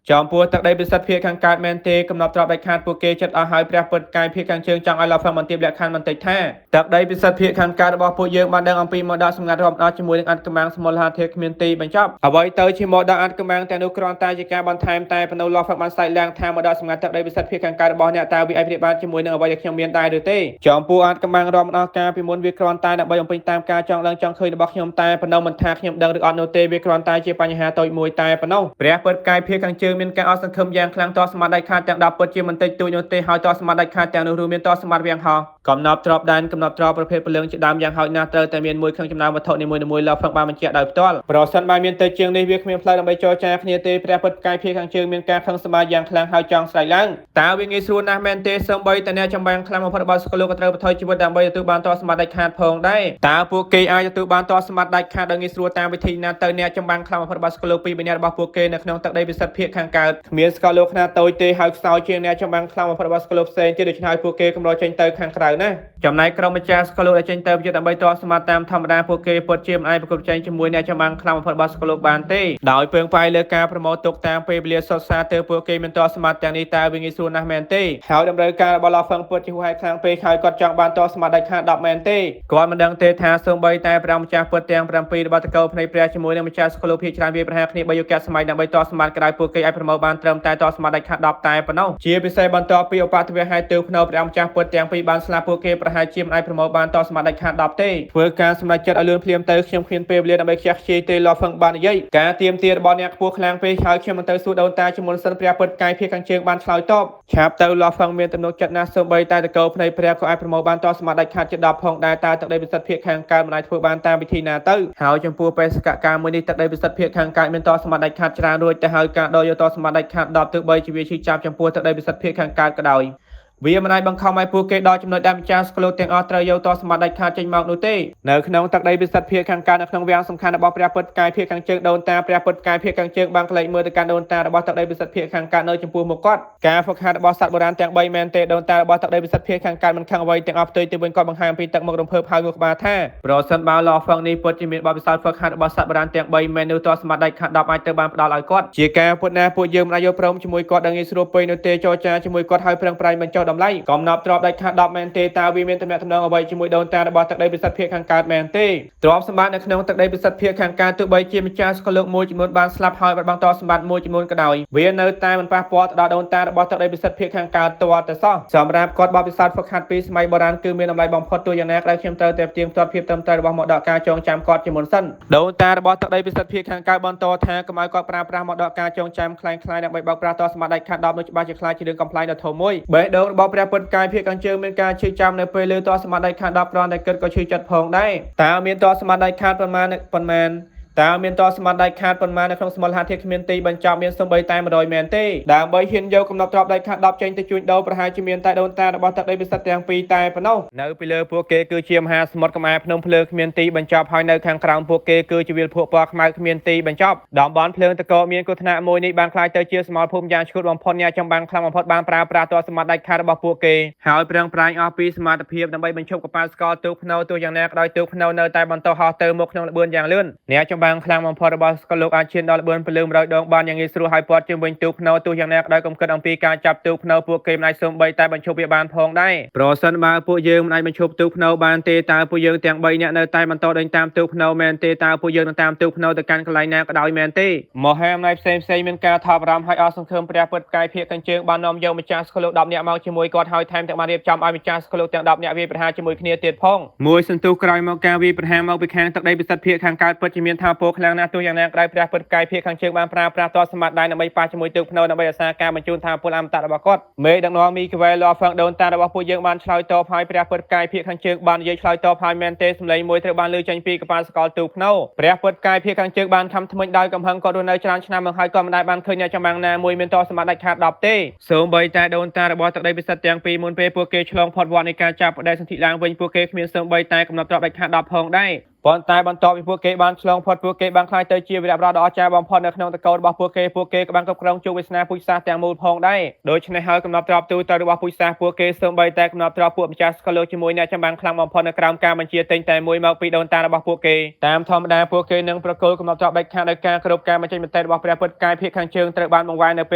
ចំពោះទឹកដីពិសិដ្ឋភាពខាងកើតមែនទេកំណត់ទ្របដាច់ខាតពួកគេចិត្តអស់ហើយព្រះពុទ្ធកាយភាពខាងជើងចង់ឲ្យលោកហ្វឹងបន្ទាបលក្ខខណ្ឌបន្តិចថាទឹកដីពិសិដ្ឋភាពខាងកើតរបស់ពួកយើងបានដឹងអំពីមកដល់សម្ងាត់រាប់ដល់ជាមួយនឹងអត្តកម្បាំងសមូលហាធិគ្មានទីបញ្ចប់អ្វីទៅជាមកដល់អត្តកម្បាំងទាំងនោះគ្រាន់តែជាការបន្ថែមតែប៉ុណ្ណោះលោកហ្វឹងបានស្ដែងឡើងថាមកដល់សម្ងាត់ទឹកដីពិសិដ្ឋភាពខាងកើតរបស់អ្នកតើវាអាចប្រៀបបានជាមួយនឹងអ្វីដែលខ្ញុំមានដែរឬទេចំពោះអត្តកម្បាំងរាប់ដល់ការពីមុនវាគ្រាន់តែដើម្បីបំពេញតាមការចង់ដឹងចង់ឃើញរបស់ខ្ញុំតែប៉ុណ្ណោះមិនថាខ្ញុំដឹងឬអត់នោះទេវាគ្រាន់តែជាបញ្ហាតូចមួយតែប៉ុណ្ណោះព្រះពុទ្ធកាយភាពខាងជើងមានការអត់សង្ឃឹមយ៉ាងខ្លាំងតសម្បត្តិដាច់ខាតទាំង10ពិតជាមិនតិចតួចនោះទេហើយតសម្បត្តិដាច់ខាតទាំងនោះរួមមានតសម្បត្តិវាងហោះកំណត់ទ្របដែនកំណត់ទ្របប្រភេទពលឹងជាដើមយ៉ាងហោចណាស់ត្រូវតែមានមួយក្នុងចំណោមវត្ថុនីមួយៗលោកហ្វឹងបានបញ្ជាក់ដោយផ្ទាល់ប្រសិនបើមានទៅជាងនេះវាគ្មានផ្លូវដើម្បីចរចាគ្នាទេព្រះពុទ្ធកាយភាពខាងជើងមានការខឹងសម្បាយ៉ាងខ្លាំងហើយចង់ស្រែកឡើងតើវាងាយស្រួលណាស់មែនទេសូម្បីតែអ្នកចម្បាំងខ្លាំងបំផុតរបស់សកលលោកក៏ត្រូវបន្ថយជីវិតដើម្បីទទួលបានតសម្បត្តិដាច់ខាតផងដែរតើពួកគេអាចទទួលបានតសម្បត្តិដាច់ខាតដោយងាយស្រួលតាមវិធីណាទៅអ្នកចម្បាំងខ្លាំងបំផុតរបស់សកលលោកពីរបញ្ញត្តិរបស់ពួកគេនៅក្នុងទឹកដីពិសិដ្ឋភាពខាងកើតគ្មានសកលលោកខ្នាតតូចទេហើយខ្សោយជាងអ្នកចម្បាំងខ្លាំងបំផុតរបស់សកលលោកផ្សេងទៀតដូច្នេះពួកគេកម្រចេញទៅខាងក្រៅណាចំណែកក្រុមម្ចាស់សកលលោកដែលចេញទៅជាដើម្បីតសម្បត្តិតាមធម្មតាពួកគេពិតជាមិនអាចប្រកបចេញជាមួយអ្នកចម្បាំងខ្លាំងបំផុតរបស់សកលលោកបានទេដោយពឹងផ្អែកលើការប្រមូលទុកតាមពេលវេលាសុទ្ធសាធទៅពួកគេមានតសម្បត្តិទាំងនេះតើវាងាយស្រួលណាស់មែនទេហើយតម្រូវការរបស់លោកហ្វឹងពិតជាហួសហេតុខ្លាំងពេកហើយគាត់ចង់បានតសម្បត្តិដាច់ខាត10មែនទេគាត់មិនដឹងទេថាសូម្បីតែព្រះម្ចាស់ពិតទាំង7របស់តកោភ្នែកព្រះជាមួយនឹងម្ចាស់សកលលោកភាគច្រើនវាប្រហារគ្នា3យុគសម័យដើម្បីតសម្បត្តិក្រៅពួកគេអាចប្រមូលបានត្រឹមតែតសម្បត្តិដាច់ខាត10តែប៉ុណ្ណោះជាពិសេសបន្ទាប់ពីឧបទ្ទវហេតុទើបភ្នៅព្រះម្ចាស់ពិតទាំងពីរបានស្លាប់ពួកគេប្រហែលជាមិនអាចប្រមូលបានតសម្បត្តិដាច់ខាត10ទេធ្វើការសម្រេចចិត្តឲ្យលឿនភ្លាមទៅខ្ញុំគ្មានពេលវេលាដើម្បីខ្ជះខ្ជាយទេលោកហ្វឹងបាននិយាយការទៀមទារបស់អ្នកខ្ពស់ខ្លាំងពេកហើយខ្ញុំមិនទៅសួរដូនតាជាមុនសិនព្រះពុទ្ធកាយភាពខាងជើងបានឆ្លើយតបឆាប់ទៅលោកហ្វឹងមានទំនុកចិត្តណាស់សូម្បីតែតកោភ្នែកព្រះក៏អាចប្រមូលបានតសម្បត្តិដាច់ខាតជា10ផងដែរតើទឹកដីពិសិដ្ឋភាពខាងកើតមិនអាចធ្វើបានតាមវិធីណាទៅហើយចំពោះបេសកកម្មមួយនេះទឹកដីពិសិដ្ឋភាពខាងកើតមានតសម្បត្តិដាច់ខាតច្រើនរួចទៅហើយការដកយកតសម្បត្តិដាច់ខាត10ទៅ3ជាវាឈឺចាប់ចំពោះទឹកដីពិសិដ្ឋភាពខាងកើតក៏ដោយវាមិនអាចបង្ខំឲ្យពួកគេដល់ចំណុចដែលម្ចាស់សកលលោកទាំងអស់ត្រូវយកតសម្បត្តិដាច់ខាតចេញមកនោះទេនៅក្នុងទឹកដីពិសិដ្ឋភាពខាងកើតនៅក្នុងវាំងសំខាន់របស់ព្រះពុទ្ធកាយភាពខាងជើងដូនតាព្រះពុទ្ធកាយភាពខាងជើងបានក្លែកមើលទៅកាន់ដូនតារបស់ទឹកដីពិសិដ្ឋភាពខាងកើតនៅចំពោះមុខគាត់ការហ្វឹកហាត់របស់សត្វបុរាណទាំង3មែនទេដូនតារបស់ទឹកដីពិសិដ្ឋភាពខាងកើតមិនខឹងអ្វីទាំងអស់ផ្ទុយទៅវិញគាត់បង្ហាញអំពីទឹកមុខរំភើបហើយងក់ក្បាលថាប្រសិនបើលោកហ្វឹងនេះពិតជាមានបទពិសោធន៍ហ្វឹកហាត់របស់សត្វបុរាណទាំង3មែននោះតសម្បត្តិដាច់ខាត10អាចទៅបានផ្ដល់ឲ្យគាត់ជាការពុតណាពួកយើងមិនអាចយកព្រមជាមួយគាត់ដល់ងាយស្រួលពេកនោះទេចរចាជាមួយគាត់ហើយប្រឹងប្រែងបញ្ចុះ តម្លៃកំណត់ទ្រព្យដាច់ខាត10មែនទេតើវាមានទំនាក់ទំនងអ្វីជាមួយដូនតារបស់ទឹកដីពិសិដ្ឋភាគខាងកើតមែនទេទ្រព្យសម្បត្តិនៅក្នុងទឹកដីពិសិដ្ឋភាគខាងកើតទោះបីជាម្ចាស់ស្កលោកមួយចំនួនបានស្លាប់ហើយបាត់បង់ទ្រព្យសម្បត្តិមួយចំនួនក៏ដោយវានៅតែមិនប៉ះពាល់ដល់ដូនតារបស់ទឹកដីពិសិដ្ឋភាគខាងកើតទាល់តែសោះសម្រាប់គាត់បបិសោតហ្វឹកហាត់ពីសម័យបុរាណគឺមានតម្លៃបំផុតទោះយ៉ាងណាក្តីខ្ញុំត្រូវតែផ្ទៀងផ្ទាត់ភាពត្រឹមត្រូវរបស់មកដកការចងចាំគាត់ជាមុនសិនដូនតារបស់ទឹកដីពិសិដ្ឋភាគខាងកើតបន្តថាកុំឲ្យគាត់ប្រើប្រាស់មកដកការចងចាំคล้ายៗដើម្បីបោកប្រាស់ទ្រព្យសម្បត្តិដាច់ខាត10នោះច្បាស់ជាខ្លាចជារឿងកំប្លែងដ៏ធំមួយបេះដូងរបស់ព្រះពុទ្ធកាយភាគខាងជើងមានការឈឺចាំនៅពេលលើទ្រព្យសម្បត្តិដាច់ខាត10គ្រាន់តែគិតក៏ឈឺចិត្តផងដែរតើមានទ្រព្យសម្បត្តិដាច់ខាតប៉ុន្មានតើមានទ្រព្យសម្បត្តិដាច់ខាតប៉ុន្មាននៅក្នុងសមូលហេតុធាតុគ្មានទីបញ្ចប់មានសូម្បីតែ100មែនទេដើម្បីហ៊ានយកកំណត់ទ្រព្យដាច់ខាត10ចេញទៅជួញដូរប្រហែលជាមានតែដូនតារបស់ទឹកដីពិសិដ្ឋទាំងពីរតែប៉ុណ្ណោះនៅពីលើពួកគេគឺជាមហាសមុទ្រកំអែភ្នំភ្លើងគ្មានទីបញ្ចប់ហើយនៅខាងក្រោមពួកគេគឺជាវាលភក់ពណ៌ខ្មៅគ្មានទីបញ្ចប់តំបន់ភ្លើងតកមានគ្រោះថ្នាក់មួយនេះបានក្លាយទៅជាសមរភូមិយ៉ាងឆ្កួតបំផុតអ្នកចម្បាំងខ្លាំងបំផុតបានប្រើប្រាស់ទ្រព្យសម្បត្តិដាច់ខាតរបស់ពួកគេហើយប្រឹងប្រែងអស់ពីសមត្ថភាពដើម្បីបញ្ឈប់កប៉ាល់ស្ករទូកភ្នៅទោះយ៉ាងណាក៏ដោយទូកភ្នៅនៅតែបន្តហោះទៅមកក្នុងល្បឿនយ៉ាងលឿនអ្នកចម្បាំងខ្លាំងបំផុតរបស់ស្កលោកអាចឈានដល់ល្បឿនពលឺ100ដងបានយ៉ាងងាយស្រួលហើយព័ទ្ធជុំវិញទូកភ្នៅទោះយ៉ាងណាក៏ដោយកុំគិតអំពីការចាប់ទូកភ្នៅពួកគេមិនអាចសូម្បីតែបញ្ឈប់វាបានផងដែរប្រសិនបើពួកយើងមិនអាចបញ្ឈប់ទូកភ្នៅបានទេតើពួកយើងទាំង3នាក់នៅតែបន្តដេញតាមទូកភ្នៅមែនទេតើពួកយើងនឹងតាមទូកភ្នៅទៅកាន់កន្លែងណាក៏ដោយមែនទេមហាអំណាចផ្សេងមានការថប់បារម្ភហើយអស់សង្ឃឹមព្រះពុទ្ធកាយភាគខាងជើងបាននាំយកម្ចាស់ស្កលោក10នាក់មកជាមួយគាត់ហើយថែមទាំងបានរៀបចំឲ្យម្ចាស់ស្កលោកទាំង10នាក់វាយប្រហារជាមួយគ្នាទៀតផងមួយសន្ទុះក្រោយមកការវាយប្រហារមកពីខាងទឹកដីពិសិដ្ឋភាគខាងកើតពិតជាមានថាពោខ្លាំងណាស់ទោះយ៉ាងណាក៏ដោយព្រះពុទ្ធកាយភាគខាងជើងបានប្រើប្រាស់ទ្រព្យសម្បត្តិដែរដើម្បីប៉ះជាមួយទូកភ្នៅដើម្បីរក្សាការបញ្ជូនថាពលអមតៈរបស់គាត់មេដឹកនាំមីក្វែលហ្វឹងដូនតារបស់ពួកយើងបានឆ្លើយតបហើយព្រះពុទ្ធកាយភាគខាងជើងបាននិយាយឆ្លើយតបហើយមែនទេសម្លេងមួយត្រូវបានលើចេញពីកប៉ាល់សកលទូកភ្នៅព្រះពុទ្ធកាយភាគខាងជើងបានខំថ្មិញដោយកំហឹងគាត់រស់នៅច្រើនឆ្នាំមកហើយក៏មិនដែលបានឃើញអ្នកចម្បាំងណាមួយមានទ្រព្យសម្បត្តិដាច់ខាត10ទេសូម្បីតែដូនតារបស់ទឹកដីពិសិដ្ឋទាំងពីរមុនពេលពួកគេឆ្លងផុតវត្តនៃការចាប់ផ្ដេសសន្ធិឡើងវិញពួកគេគ្មានសូម្បីតែកំណត់ទ្រព្យដាច់ខាត10ផងដែរប៉ុន្តែបន្ទាប់ពីពួកគេបានឆ្លងផុតពួកគេបានក្លាយទៅជាវីរបុរសដ៏អស្ចារ្យបំផុតនៅក្នុងតកូលរបស់ពួកគេក៏បានគ្រប់គ្រងជោគវាសនាពូជសាសន៍ទាំងមូលផងដែរដូច្នេះហើយកំណត់ទ្រព្យទូទៅរបស់ពូជសាសន៍ពួកគេសូម្បីតែកំណត់ទ្រព្យពួកម្ចាស់ស្កលោកជាមួយអ្នកចម្បាំងខ្លាំងបំផុតនៅក្រោមការបញ្ជាទិញតែមួយមកពីដូនតារបស់ពួកគេតាមធម្មតាពួកគេនឹងប្រគល់កំណត់ទ្រព្យដាច់ខាតដោយការគោរពការបញ្ចេញមតិរបស់ព្រះពុទ្ធកាយភាគខាងជើងត្រូវបានបង្វែរនៅព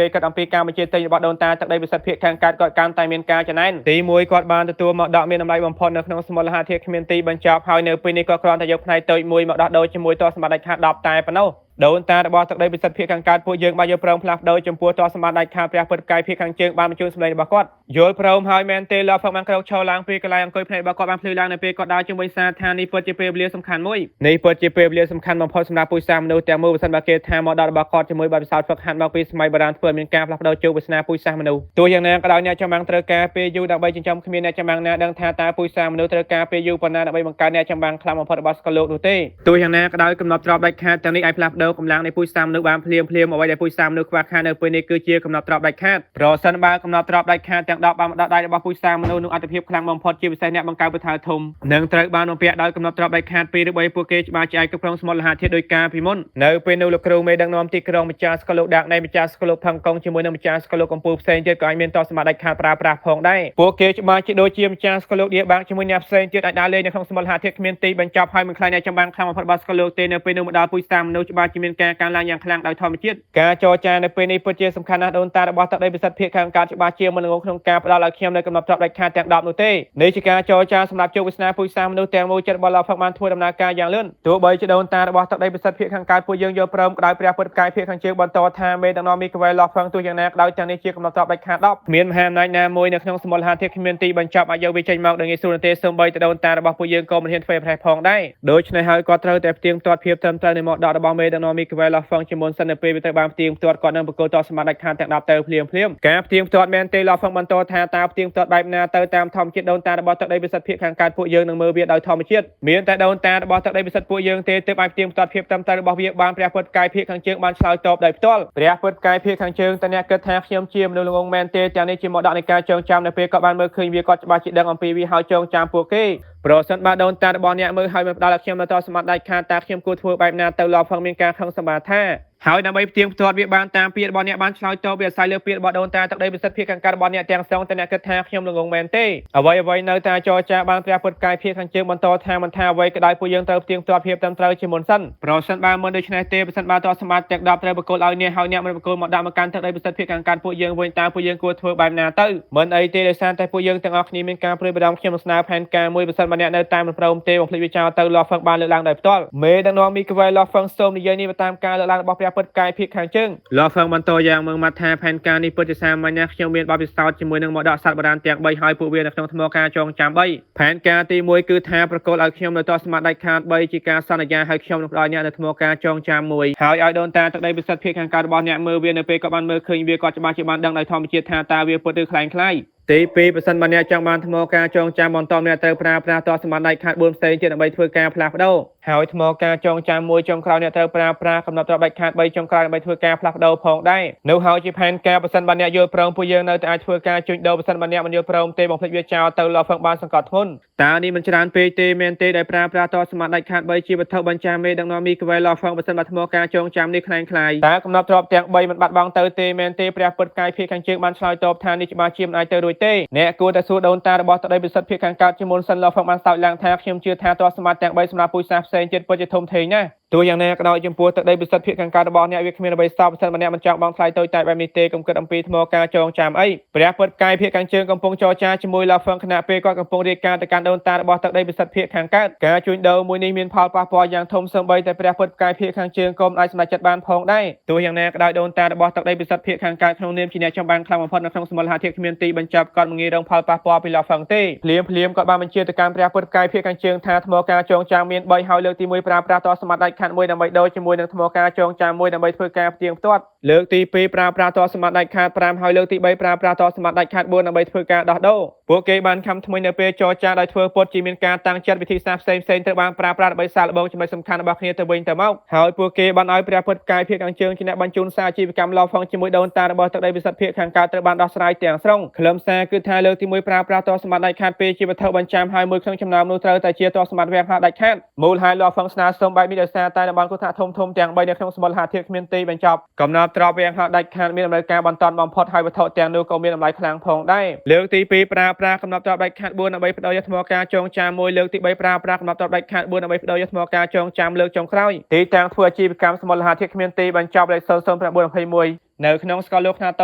េលគិតអំពីការបញ្ជាទិញរបស់ដូនតាទឹកដីពិសិដ្ឋភាគខាងកើតគាត់កាន់តែមានការចំណែនទី1គាត់បានទទួលមកដកមានតម្លៃបំផុតនៅក្នុងសមូលហេតុធាតុគ្មានទីបញ្ចប់ហើយនៅពេលនេះក៏គ្រាន់តែយកផ្នែកតូចមួយមកដោះដូរជាមួយទ្រព្យសម្បត្តិដាច់ខាត10តែប៉ុណ្ណោះដូនតារបស់ទឹកដីពិសិដ្ឋភាគខាងកើតពួកយើងបានយកព្រមផ្លាស់ប្ដូរចំពោះទ្រព្យសម្បត្តិដាច់ខាតព្រះពុទ្ធកាយភាគខាងជើងបានបញ្ជូនសម្លេងរបស់គាត់យល់ព្រមហើយមែនទេលោកផឹកបានក្រោកឈរឡើងពីកន្លែងអង្គុយភ្នែករបស់គាត់បានភ្លឺឡើងនៅពេលគាត់ដើរជុំវិញសាធារនេះពិតជាពេលវេលាសំខាន់មួយនេះពិតជាពេលវេលាសំខាន់បំផុតសម្រាប់ពុទ្ធសាសនាមនុស្សទាំងមូលបើសិនបើគេថាមកដល់របស់គាត់ជាមួយបទពិសោធន៍ហ្វឹកហាត់មកពីសម័យបុរាណធ្វើមានការផ្លាស់ប្ដូរជោគវាសនាពុទ្ធសាសនាមនុស្សទោះយ៉ាងណាក៏ដោយអ្នកចម្បាំងត្រូវការពេលយូរដើម្បីចិញ្ចឹមគ្មានអ្នកចម្បាំងណាដឹងថាតើពុទ្ធសាសនាមនុស្សត្រូវការពេលយូរប៉ុណ្ណាដើម្បីបង្កើតអ្នកចម្បាំងខ្លាំងបំផុតរបស់ស្កលោកនោះទេទោះយ៉ាងណាក៏ដោយកំណត់ទ្រព្យដាច់ខាតទាំងនេះអាចផ្លាស់ប្ដូរកម្លាំងនៃពុទ្ធសាសនាមនុស្សបានភ្លាមអ្វីដែលពុទ្ធសាសនាមនុស្សខ្វះខាតនៅពេលនេះគឺជាកំណត់ទ្រព្យដាច់ខាតប្រសិនបើកំណត់ទ្រព្យដាច់ខាតទាំង10បានមកដល់ដៃរបស់ពុទ្ធសាសនាមនុស្សនោះអត្ថភាពខ្លាំងបំផុតជាពិសេសអ្នកបង្កើតពុទ្ធធម៌នឹងត្រូវបានបំពាក់ដោយកំណត់ទ្រព្យដាច់ខាត2ឬ3ពួកគេច្បាស់ជាអាចគ្រប់គ្រងសមូលហេតុធាតុដោយការពីមុននៅពេលនោះលោកគ្រូមេដឹកនាំទីក្រុងម្ចាស់ស្កលោកដាក់នៃម្ចាស់ស្កលោកផឹងកងជាមួយនឹងម្ចាស់ស្កលោកកម្ពុជាផ្សេងទៀតក៏អាចមានទ្រព្យសម្បត្តិដាច់ខាតប្រើប្រាស់ផងដែរពួកគេច្បាស់ជាដូចជាម្ចាស់ស្កលោកឌៀបាក់ជាមួយអ្នកផ្សេងទៀតអាចដើរលេងនៅក្នុងសមូលហេតុធាតុគ្មានទីបញ្ចប់ហើយមិនខ្លាចអ្នកចម្បាំងខ្លាំងបំផុតរបស់ស្កលោកទេនៅពេលនោះមកដល់ពុទ្ធសាសនាមនុស្សច្បាស់ជាមានការកើនឡើងយ៉ាងខ្លាំងដោយធម្មជាតិការចរចានៅពេលនេះពិតជាសំខាន់ណាស់ដូនតារបស់ទឹកដីពិសិដ្ឋភាគខាងកើតច្បាស់ជាមិនងងក្នុងការផ្ដល់ឲ្យខ្ញុំនៅកំណត់ទ្រព្យដាច់ខាតទាំង10នោះទេនេះជាការចរចាសម្រាប់ជោគវាសនាពុទ្ធសាសនាមនុស្សទាំងមូលចិត្តរបស់លោកផឹកបានធ្វើដំណើរការយ៉ាងលឿនទោះបីជាដូនតារបស់ទឹកដីពិសិដ្ឋភាគខាងកើតពួកយើងយកព្រមក្តៅព្រះពុទ្ធកាយភាគខាងជើងបន្តថាមេដឹកនាំមីក្វែលោកផឹកទោះយ៉ាងណាក្តៅទាំងនេះជាកំណត់ទ្រព្យដាច់ខាត10គ្មានមហាអំណាចណាមួយនៅក្នុងសមូលហេតុធាតុគ្មានទីបញ្ចប់អាចយកវាចេញមកដោយងាយស្រួលទេសូម្បីតែដូនតារបស់ពួកយើងក៏មិនហ៊ានធ្វើប្រហែសផងដែរដូច្នេះហើយគាត់ត្រូវតែផ្ទៀងផ្ទាត់ភាពត្រឹមត្រូវនៃមកដករបស់មេដឹកនាំមីក្វែលោកផឹកជាមុនសិននៅពេលវាត្រូវបានផ្ទៀងផ្ទាត់គាត់នឹងបកគោទ្រព្យសម្បត្តិដាច់ខាតទាំង10ទៅភ្លាមការផ្ទៀងផ្ទាត់មែនទេលោកផឹកបន្តថាតើផ្ទៀងផ្ទាត់បែបណាទៅតាមធម្មជាតិដូនតារបស់ទឹកដីពិសិដ្ឋភាគខាងកើតពួកយើងនឹងមើលវាដោយធម្មជាតិមានតែដូនតារបស់ទឹកដីពិសិដ្ឋពួកយើងទេទើបអាចផ្ទៀងផ្ទាត់ភាពត្រឹមត្រូវរបស់វាបានព្រះពុទ្ធកាយភាគខាងជើងបានឆ្លើយតបដោយផ្ទាល់ព្រះពុទ្ធកាយភាគខាងជើងតើអ្នកគិតថាខ្ញុំជាមនុស្សល្ងងមែនទេទាំងនេះជាមកដកនៃការចងចាំនៅពេលគាត់បានមើលឃើញវាគាត់ច្បាស់ជាដឹងអំពីវាហើយចងចាំពួកគេប្រសិនបើដូនតារបស់អ្នកមើលហើយមិនផ្ដល់ឲ្យខ្ញុំនៅទ្រព្យសម្បត្តិដាច់ខាតតើខ្ញុំគួរធ្វើបែបណាទៅលោកផឹងមានការខឹងសម្បាថា ហើយដើម្បីផ្ទៀងផ្ទាត់វាបានតាមពាក្យរបស់អ្នកបានឆ្លើយតបវាអាស្រ័យលើពាក្យរបស់ដូនតាទឹកដីពិសិដ្ឋភាពខាងកើតរបស់អ្នកទាំងស្រុងតែអ្នកគិតថាខ្ញុំល្ងងមែនទេអ្វីនៅតែចរចាបានព្រះពុទ្ធកាយភាពខាងជើងបន្តថាមិនថាអ្វីក៏ដោយពួកយើងត្រូវផ្ទៀងផ្ទាត់ភាពត្រឹមត្រូវជាមុនសិនប្រសិនបើមិនដូច្នេះទេប្រសិនបើតសម្បត្តិទាំង10ត្រូវបកគលឲ្យអ្នកហើយអ្នកមិនបកគលមកដាក់មកកាន់ទឹកដីពិសិដ្ឋភាពខាងកើតពួកយើងវិញតើពួកយើងគួរធ្វើបែបណាទៅមិនអីទេដោយសារតែពួកយើងទាំងអស់គ្នាមានការព្រួយបារម្ភខ្ញុំស្នើផែនការមួយប្រសិនបើអ្នកនៅតែមិនព្រមទេបំភ្លេចវាចោលទៅលាស់ហ្វឹងបានលើកឡើងដោយផ្ទាល់មេដឹកនាំមីក្វែលាស់ហ្វឹងសូមនិយាយនេះតាមការលើកឡើងរបស់ព្រះពុទ្ធកាយភាពខាងជើងលាស់ហ្វឹងបន្តយ៉ាងម៉ឺងម៉ាត់ថាផែនការនេះពិតជាសាមញ្ញណាស់ខ្ញុំមានបទពិសោធន៍ជាមួយនឹងមកដកសត្វបុរាណទាំង3ហើយពួកវានៅក្នុងថ្មការចងចាំ3ផែនការទី1គឺថាប្រកល់ឲ្យខ្ញុំនៅតស្មាតដាច់ខាត3ជាការសន្យាឲ្យខ្ញុំនឹងផ្ដល់អ្នកនៅថ្មការចងចាំ1ហើយឲ្យដូនតាទឹកដីពិសិដ្ឋភាពខាងកើតរបស់អ្នកមើលវានៅពេលគាត់បានមើលឃើញវាគាត់ច្បាស់ជាបានដឹងដោយធម្មជាតិថាតើវាពិតឬខ្លាំងខ្លាយទី2ប្រសិនបើអ្នកចង់បានថ្មការចងចាំបន្តអ្នកត្រូវប្រើប្រាស់តស្មាតដាច់ខាត4ផ្សេងទៀតដើម្បីធ្វើការផ្លាស់ប្ដូរហើយថ្មការចងចាំមួយចុងក្រោយអ្នកត្រូវប្រើប្រាស់កំណត់ទ្រព្យដាច់ខាត3ចុងក្រោយដើម្បីធ្វើការផ្លាស់ប្ដូរផងដែរនោះហើយជាផែនការប្រសិនបើអ្នកយល់ព្រមពួកយើងនៅតែអាចធ្វើការជួញដូរប្រសិនបើអ្នកមិនយល់ព្រមទេបំភ្លេចវាចោលទៅលាស់ហ្វឹងបានសង្កត់ធ្ងន់តើនេះមិនច្រើនពេកទេមែនទេដែលប្រើប្រាស់តស្មាតដាច់ខាត3ជាវត្ថុបញ្ចាំមេដឹកនាំមីក្វែលាស់ហ្វឹងប្រសិនបើថ្មការចងចាំនេះខ្លាំងខ្លាយតើកំណត់ទ្រព្យទាំង3មិនបាត់បង់ទៅទេមែនទេព្រះពុទ្ធកាយភាពខាងជើងបានឆ្លើយតបថានេះច្បាស់ជាមិនអាចទៅរួចទេអ្នកគួរតែសួរដូនតារបស់ទឹកដីពិសិដ្ឋភាពខាងកើតជាមុនសិនលាស់ហ្វឹងបានសោចឡើងថាខ្ញុំជឿថាតស្មាតទាំង3សម្រាប់ពូជសាសន៍ផ្សេងទៀតពិតជាធំធេងណាស់ទោះយ៉ាងណាក៏ដោយចំពោះទឹកដីពិសិដ្ឋភាពខាងកើតរបស់អ្នកវាគ្មានអ្វីសោកប្រសិនបើអ្នកមិនចង់បង់ថ្លៃតូចតាចបែបនេះទេកុំគិតអំពីថ្មការចងចាំអីព្រះពុទ្ធកាយភាពខាងជើងកំពុងចរចាជាមួយលាស់ហ្វឹងខណៈពេលគាត់កំពុងរាយការណ៍ទៅកាន់ដូនតារបស់ទឹកដីពិសិដ្ឋភាពខាងកើតការជួញដូរមួយនេះមានផលប៉ះពាល់យ៉ាងធំសូម្បីតែព្រះពុទ្ធកាយភាពខាងជើងក៏មិនអាចសម្រេចចិត្តបានផងដែរទោះយ៉ាងណាក៏ដោយដូនតារបស់ទឹកដីពិសិដ្ឋភាពខាងកើតក្នុងនាមជាអ្នកចម្បាំងខ្លាំងបំផុតនៅក្នុងសមូលហេតុគ្មានទីបញ្ចប់គាត់មិនងាយរងផលប៉ះពាល់ពីលាស់ហ្វឹងទេភ្លាមគាត់បានបញ្ជាទៅកាន់ព្រះពុទ្ធកាយភាពខាងជើងថាថ្មការចងចាំមាន3ហើយលើកទី1ប្រើប្រាស់តស្មាតដាច់ខាត1ដើម្បីដូរជាមួយនឹងថ្មការចងចាំមួយដើម្បីធ្វើការផ្ទៀងផ្ទាត់លើកទី2ប្រើប្រាស់តស្មាតដាច់ខាត5ហើយលើកទី3ប្រើប្រាស់តស្មាតដាច់ខាត4ដើម្បីធ្វើការដោះដូរពួកគេបានខំថ្មីនៅពេលចរចាដោយធ្វើពុតជាមានការតាំងចិត្តវិធីសាស្ត្រផ្សេងត្រូវបានប្រើប្រាស់ដើម្បីសាកល្បងចំណុចសំខាន់របស់គ្នាទៅវិញទៅមកហើយពួកគេបានឲ្យព្រះពុទ្ធកាយភាពខាងជើងជាអ្នកបញ្ជូនសារអាជីវកម្មលាស់ហ្វឹងជាមួយដូនតារបស់ទឹកដីពិសិដ្ឋភាពខាងកើតត្រូវបានដោះស្រាយទាំងស្រុងខ្លឹមសារគឺថាលើកទី1ប្រើប្រាស់តស្មាតដាច់ខាត2ជាវត្ថុបញ្ចាំហើយមួយក្នុងចំណោមនោះត្រូវតែជាតស្មាតវាំងហាដាច់ខាតមូលហេតុលាស់ហ្វឹងស្នើសុំបែបនេះដោយសារតែតំបន់គ្រោះថ្នាក់ធំទាំង3នៅក្នុងសមូលហេតុគ្មានទីបញ្ចប់កំណត់ទ្រព្យវាំងហាដាច់ខាតមានតម្រូវការបន្តបំផុតហើយវត្ថុទាំងនោះក៏មានតម្លៃខ្លាំងផងដែរលើកទី2ប្រើប្រាស់កំណត់ទ្រព្យដាច់ខាត4ដើម្បីបដូរយកថ្មការចងចាំមួយលើកទី3ប្រើប្រាស់កំណត់ទ្រព្យដាច់ខាត4ដើម្បីបដូរយកថ្មការចងចាំលើកចុងក្រោយទីតាំងធ្វើអាជីវកម្មសមូលហេតុគ្មានទីបញ្ចប់លេខ00921នៅក្នុងស្កលលោកខ្នាតត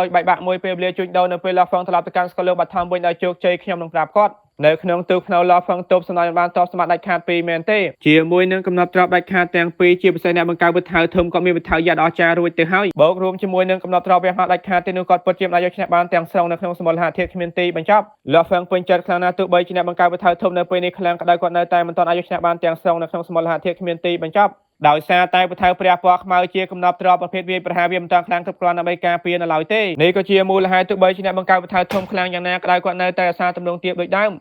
ូចបែកបាក់មួយពេលវេលាជួញដូរនៅពេលលាស់ហ្វឹងត្រឡប់ទៅកាន់ស្កលលោកបឋមវិញដោយជោគជ័យខ្ញុំនឹងប្រាប់គាត់នៅក្នុងទូកភ្នៅលាស់ហ្វឹងទប់សំណាញ់បានតបស្មាតដាច់ខាត2មែនទេជាមួយនឹងកំណត់ទ្រព្យដាច់ខាតទាំង2ជាពិសេសអ្នកបង្កើតវិថៅធំក៏មានវិថៅយ៉ាត់អស្ចារ្យរួចទៅហើយបូករួមជាមួយនឹងកំណត់ទ្រព្យវាំងដាច់ខាតទីនោះគាត់ពិតជាមិនអាចយកឈ្នះបានទាំងស្រុងនៅក្នុងសមូលហេតុគ្មានទីបញ្ចប់លាស់ហ្វឹងពេញចិត្តខ្លាំងណាស់ទោះបីជាអ្នកបង្កើតវិថៅធំនៅពេលនេះខ្លាំងក្តៅគាត់នៅតែមិនទាន់អាចយកឈ្នះបានទាំងស្រុងនៅក្នុងសមូលហេតុគ្មានទីបញ្ចប់ដោយសារតែវិថៅព្រះពណ៌ខ្មៅជាកំណត់ទ្រព្យប្រភេទវាយប្រហារវាមិនតាំងខ្លាំងគ្រប់គ្រាន់ដើម្បីការពារនៅឡើយទេនេះក៏ជាមូលហេតុទោះបីជាអ្នកបង្កើតវិថៅធំខ្លាំងយ៉ាងណាក្តៅគាត់នៅតែរក្សាទំនងទាបដូចដើម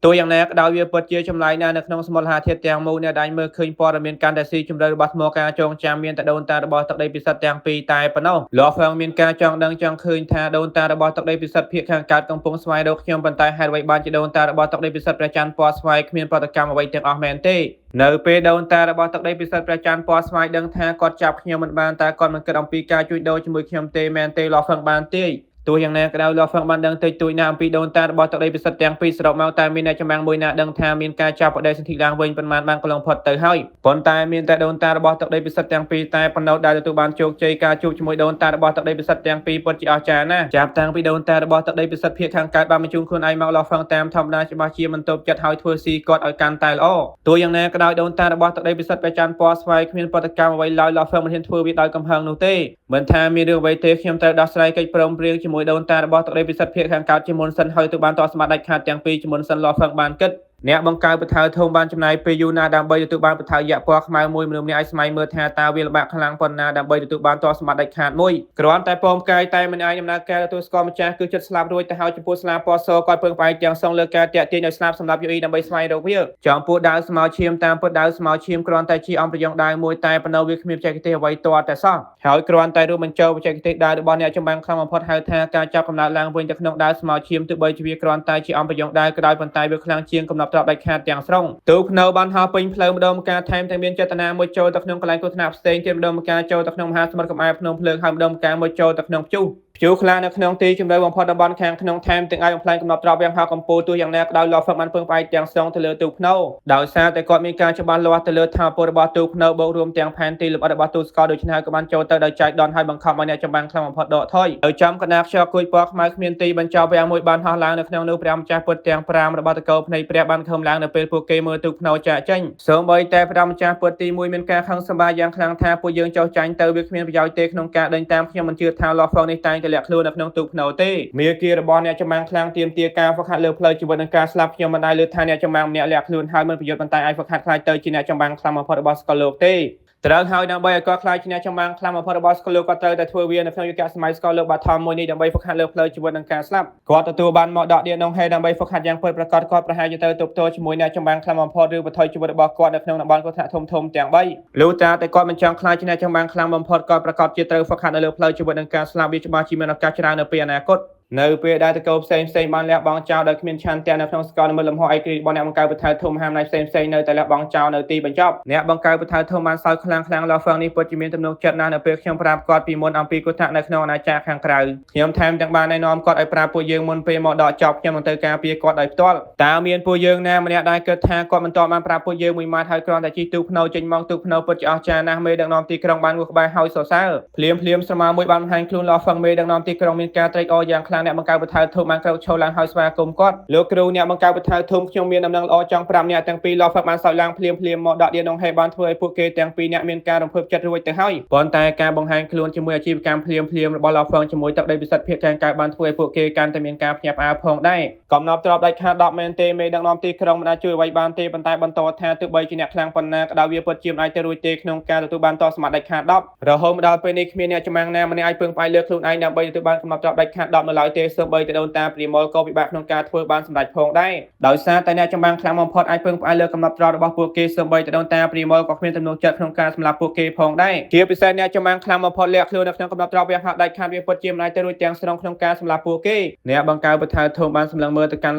ទោះយ៉ាងណាក៏ដោយវាពិតជាចម្លែកណាស់នៅក្នុងសមូលហេតុធាតុទាំងមូលអ្នកដែលមើលឃើញព័ត៌មានកាន់តែស៊ីជម្រៅរបស់ថ្មការចងចាំមានតែដូនតារបស់ទឹកដីពិសិដ្ឋទាំងពីរតែប៉ុណ្ណោះលាស់ហ្វឹងមានការចង់ដឹងចង់ឃើញថាដូនតារបស់ទឹកដីពិសិដ្ឋភាគខាងកើតកំពុងស្វែងរកខ្ញុំប៉ុន្តែហេតុអ្វីបានជាដូនតារបស់ទឹកដីពិសិដ្ឋព្រះច័ន្ទពណ៌ស្វាយគ្មានប្រតិកម្មអ្វីទាំងអស់មែនទេនៅពេលដូនតារបស់ទឹកដីពិសិដ្ឋព្រះច័ន្ទពណ៌ស្វាយដឹងថាគាត់ចាប់ខ្ញុំមិនបានតែគាត់មិនគិតអំពីការជួយដូរជាមួយខ្ញុំទេមែនទេលាស់ហ្វឹងបានទេទោះយ៉ាងណាក៏ដោយលាស់ហ្វឹងបានដឹងតិចតួចណាស់អំពីដូនតារបស់ទឹកដីពិសិដ្ឋទាំងពីរសរុបមកតែមានអ្នកចម្បាំងមួយណាដឹងថាមានការចាប់បដិសន្ធិឡើងវិញប៉ុន្មានបានកន្លងផុតទៅហើយប៉ុន្តែមានតែដូនតារបស់ទឹកដីពិសិដ្ឋទាំងពីរតែប៉ុណ្ណោះដែលទទួលបានជោគជ័យការជួបជាមួយដូនតារបស់ទឹកដីពិសិដ្ឋទាំងពីរពិតជាអស្ចារ្យណាស់ចាប់តាំងពីដូនតារបស់ទឹកដីពិសិដ្ឋភាគខាងកើតបានបញ្ជូនខ្លួនឯងមកលាស់ហ្វឹងតាមធម្មតាច្បាស់ជាមិនទប់ចិត្តឲ្យធ្វើស៊ីគាត់ឲ្យកាន់តែល្អទោះយ៉ាងណាក៏ដោយដូនតារបស់ទឹកដីពិសិដ្ឋព្រះច័ន្ទពណ៌ស្វាយគ្មានប្រតិកម្មអ្វីឡើយលាស់ហ្វឹងមិនហ៊ានធ្វើវាដោយកំហឹងនោះទេមិនថាមានរឿងអ្វីទេខ្ញុំត្រូវដោះស្រាយកិច្ចព្រមព្រៀងជាមួយដូនតារបស់ទឹកដីពិសិដ្ឋភាគខាងកើតជាមុនសិនហើយទៅបានតស្មាតដាច់ខាតទាំងពីរជាមុនសិនលាស់ហ្វឹងបានគិតអ្នកបង្កើតវិថៅធំបានចំណាយពេលយូរណាស់ដើម្បីទទួលបានវិថៅយក្សពណ៌ខ្មៅមួយមនុស្សម្នាក់ឲ្យស្មៃមើលថាតើវាលំបាកខ្លាំងប៉ុណ្ណាដើម្បីទទួលបានតស្មាតដាច់ខាតមួយគ្រាន់តែពំកាយតែមិនអាចដំណើរការទទួលស្គាល់ម្ចាស់គឺចិត្តស្លាប់រួចទៅហើយចំពោះស្លាបពណ៌សគាត់ពឹងផ្អែកទាំងសងលើការតាក់ទាញឲ្យស្លាប់សម្រាប់យូអ៊ីដើម្បីស្វែងរកវាចំពោះដាវស្មៅឈាមតាមពិតដាវស្មៅឈាមគ្រាន់តែជាអំប្រយោគដាវមួយតែប៉ុណ្ណោះវាគ្មានបច្ចេកទេសអ្វីទាល់តែសោះហើយគ្រាន់តែរួមបញ្ចូលបច្ចេកទេសដាវរបស់អ្នកចម្បាំងខ្លាំងបំផុតហៅថាការចាប់កំណើតឡើងវិញទៅក្នុងដាវស្មៅឈាមទោះបីជាវាគ្រាន់តែជាអំប្រយោគដាវក៏ដោយប៉ុន្តែវាខ្លាំងជាងកំណត់ ប់ទ្របដាច់ខាតទាំងស្រុងទូកនៅបានហោះពេញផ្លូវម្ដងម្កាលថែមទាំងមានចេតនាមួយចូលទៅក្នុងកន្លែងគ្រោះថ្នាក់ផ្សេងទៀតម្ដងម្កាលចូលទៅក្នុងមហាសមុទ្រកំអែភ្នំភ្លើងហើយម្ដងម្កាលមួយចូលទៅក្នុងព្យុះខ្លានៅក្នុងទីជម្រៅបំផុតតំបន់ខាងក្នុងថែមទាំងអាចបំផ្លាញកំណត់ទ្របយ៉ាងហោចកំពូលទោះយ៉ាងណាក៏ដោយលោកហ្វឹកបានពឹងផ្អែកទាំងស្រុងទៅលើទូកភ្នៅដោយសារតែគាត់មានការច្បាស់លាស់ទៅលើថាពលរបស់ទូកភ្នៅបូករួមទាំងផែនទីលម្អិតរបស់ទូកស្ករដូច្នេះហើយក៏បានចូលទៅដោយចែកដនឲ្យបង្ខំឲ្យអ្នកចម្បាំងខ្លាំងបំផុតដកថយដោយចំកណ្ដាលខ្យល់គួយពណ៌ខ្មៅគ្មានទីបញ្ចោវាំងមួយបានហោះឡើងនៅក្នុងនោះព្រះម្ចាស់ពុទ្ធទាំង5របស់តកោភ្នែកព្រះបានខំឡើងនៅពេលពួកគេមើលទូកភ្នៅចាក់ចេញសូម្បីតែព្រះម្ចាស់ពុទ្ធទី1មានការខឹងសម្បាយ៉ាងខ្លាំងថាពួកយើងចោះចាញ់ទៅវាគ្មានប្រយោជន៍ទេក្នុងការដេញតាមខ្ញុំមិនជឿថាលោកហ្វឹកនេះតែងតែលាក់ខ្លួននៅក្នុងទូកភ្នៅទេមាគ៌ារបស់អ្នកចម្បាំងខ្លាំងទាមទារការហ្វឹកហាត់លើផ្លូវជីវិតនិងការស្លាប់ខ្ញុំមិនដែលលើថាអ្នកចម្បាំងម្នាក់លាក់ខ្លួនហើយមិនប្រយុទ្ធប៉ុន្តែអាចហ្វឹកហាត់ខ្លាចទៅជាអ្នកចម្បាំងខ្លាំងបំផុតរបស់សកលលោកទេត្រូវហើយដើម្បីឲ្យគាត់ខ្លាចជាអ្នកចម្បាំងខ្លាំងបំផុតរបស់សកលលោកគាត់ត្រូវតែធ្វើវានៅក្នុងយុគសម័យសកលលោកបាថមមួយនេះដើម្បីហ្វឹកហាត់លើផ្លូវជីវិតនិងការស្លាប់គាត់ទទួលបានមកដកដៀនដងហេដើម្បីហ្វឹកហាត់យ៉ាងពិតប្រាកដគាត់ប្រហែលជាទៅទប់ទល់ជាមួយអ្នកចម្បាំងខ្លាំងបំផុតឬបថុយជីវិតរបស់គាត់នៅក្នុងតំបន់គ្រោះថ្នាក់ធំៗទាំង3លុះត្រាតែគាត់មិនចង់ខ្លាចជាអ្នកចម្បាំងខ្លាំងបំផុតគាត់ប្រកាសជាត្រូវហ្វឹកហាត់នៅលើផ្លូវជីវិតនិងការស្លាប់វាច្បាស់ជាមានឱកាសច្រើននៅពេលអនាគតនៅពេលដែលតកោផ្សេងបានលះបង់ចោលដោយគ្មានឆន្ទៈនៅក្នុងសកលនិមិត្តលំហឯករាជ្យរបស់អ្នកបង្កើតបឋៅធំមហាអំណាចផ្សេងនៅតែលះបង់ចោលនៅទីបញ្ចប់អ្នកបង្កើតបឋៅធំបានសោកខ្លាំងលោកហ្វឹងនេះពិតជាមានទំនុកចិត្តណាស់នៅពេលខ្ញុំប្រាប់គាត់ពីមុនអំពីគ្រោះថ្នាក់នៅក្នុងអាណាចក្រខាងក្រៅខ្ញុំថែមទាំងបានណែនាំគាត់ឲ្យប្រាប់ពួកយើងមុនពេលមកដកចប់ខ្ញុំនឹងទៅការពារគាត់ដោយផ្ទាល់តើមានពួកយើងណាម្នាក់ដែលគិតថាគាត់មិនតបានប្រាប់ពួកយើងមួយម៉ាត់ហើយគ្រាន់តែជិះទូកភ្នៅចេញមកទូកភ្នៅពិតជាអស្ចារ្យណាស់មេដឹកនាំទីក្រុងបានងូក្បែរហើយសរសើរភ្លាមស្រមាមួយបានបង្ហាញខ្លួនលោកហ្វឹងមេដឹកនាំទីក្រុងមានការត្រេកអរយ៉ាងខ្លាំងអ្នកបង្កើតបឋៅធំបានក្រោកឈរឡើងហើយស្វាគមន៍គាត់លោកគ្រូអ្នកបង្កើតបឋៅធំខ្ញុំមានដំណឹងល្អចង់ប្រាប់អ្នកទាំងពីរលោកហ្វឹកបានសោយឡើងភ្លាមមកដកដៀនដងហេបានធ្វើឲ្យពួកគេទាំងពីរអ្នកមានការរំភើបចិត្តរួចទៅហើយប៉ុន្តែការបង្ហាញខ្លួនជាមួយអាជីវកម្មភ្លាមរបស់លោកហ្វឹកជាមួយទឹកដីពិសិដ្ឋភាពខាងកើតបានធ្វើឲ្យពួកគេកាន់តែមានការភ្ញាក់ផ្អើលផងដែរកំណត់ទ្របដាច់ខាត10មែនទេមេដឹកនាំទីក្រុងមិនអាចជួយអ្វីបានទេប៉ុន្តែបន្តថាទោះបីជាអ្នកខ្លាំងប៉ុណ្ណាក៏ដោយវាពិតជាមិនអាចទៅរួចទេក្នុងការទទួលបានតបសម្បត្តិដាច់ខាត10រហូតមកដល់ពេលនេះគ្មានអ្នកចម្បាំងណាម្នាក់អាចពឹងផ្អែកលើខ្លួនឯងដើម្បីទទួលបានកំណត់ទ្របដាច់ខាត10នៅឡើយទេសូម្បីតែដូនតាព្រាមលក៏ពិបាកក្នុងការធ្វើបានសម្រេចផងដែរដោយសារតែអ្នកចម្បាំងខ្លាំងបំផុតអាចពឹងផ្អែកលើកំណត់ទ្របរបស់ពួកគេសូម្បីតែដូនតាព្រាមលក៏គ្មានទំនុកចិត្តក្នុងការសម្លាប់ពួកគេផងដែរជាពិសេសអ្នកចម្បាំងខ្លាំងបំផុតលាក់ខ្លួននៅក្នុងកំណត់ទ្របវាហាក់ដាច់ខាតវាពិតជាមិនអាចទៅរួចទាំងស្រុងក្នុងការសម្លាប់ពួកគេអ្នកបង្កើតបឋៅធំបានសម្លឹងមើលទៅកាន់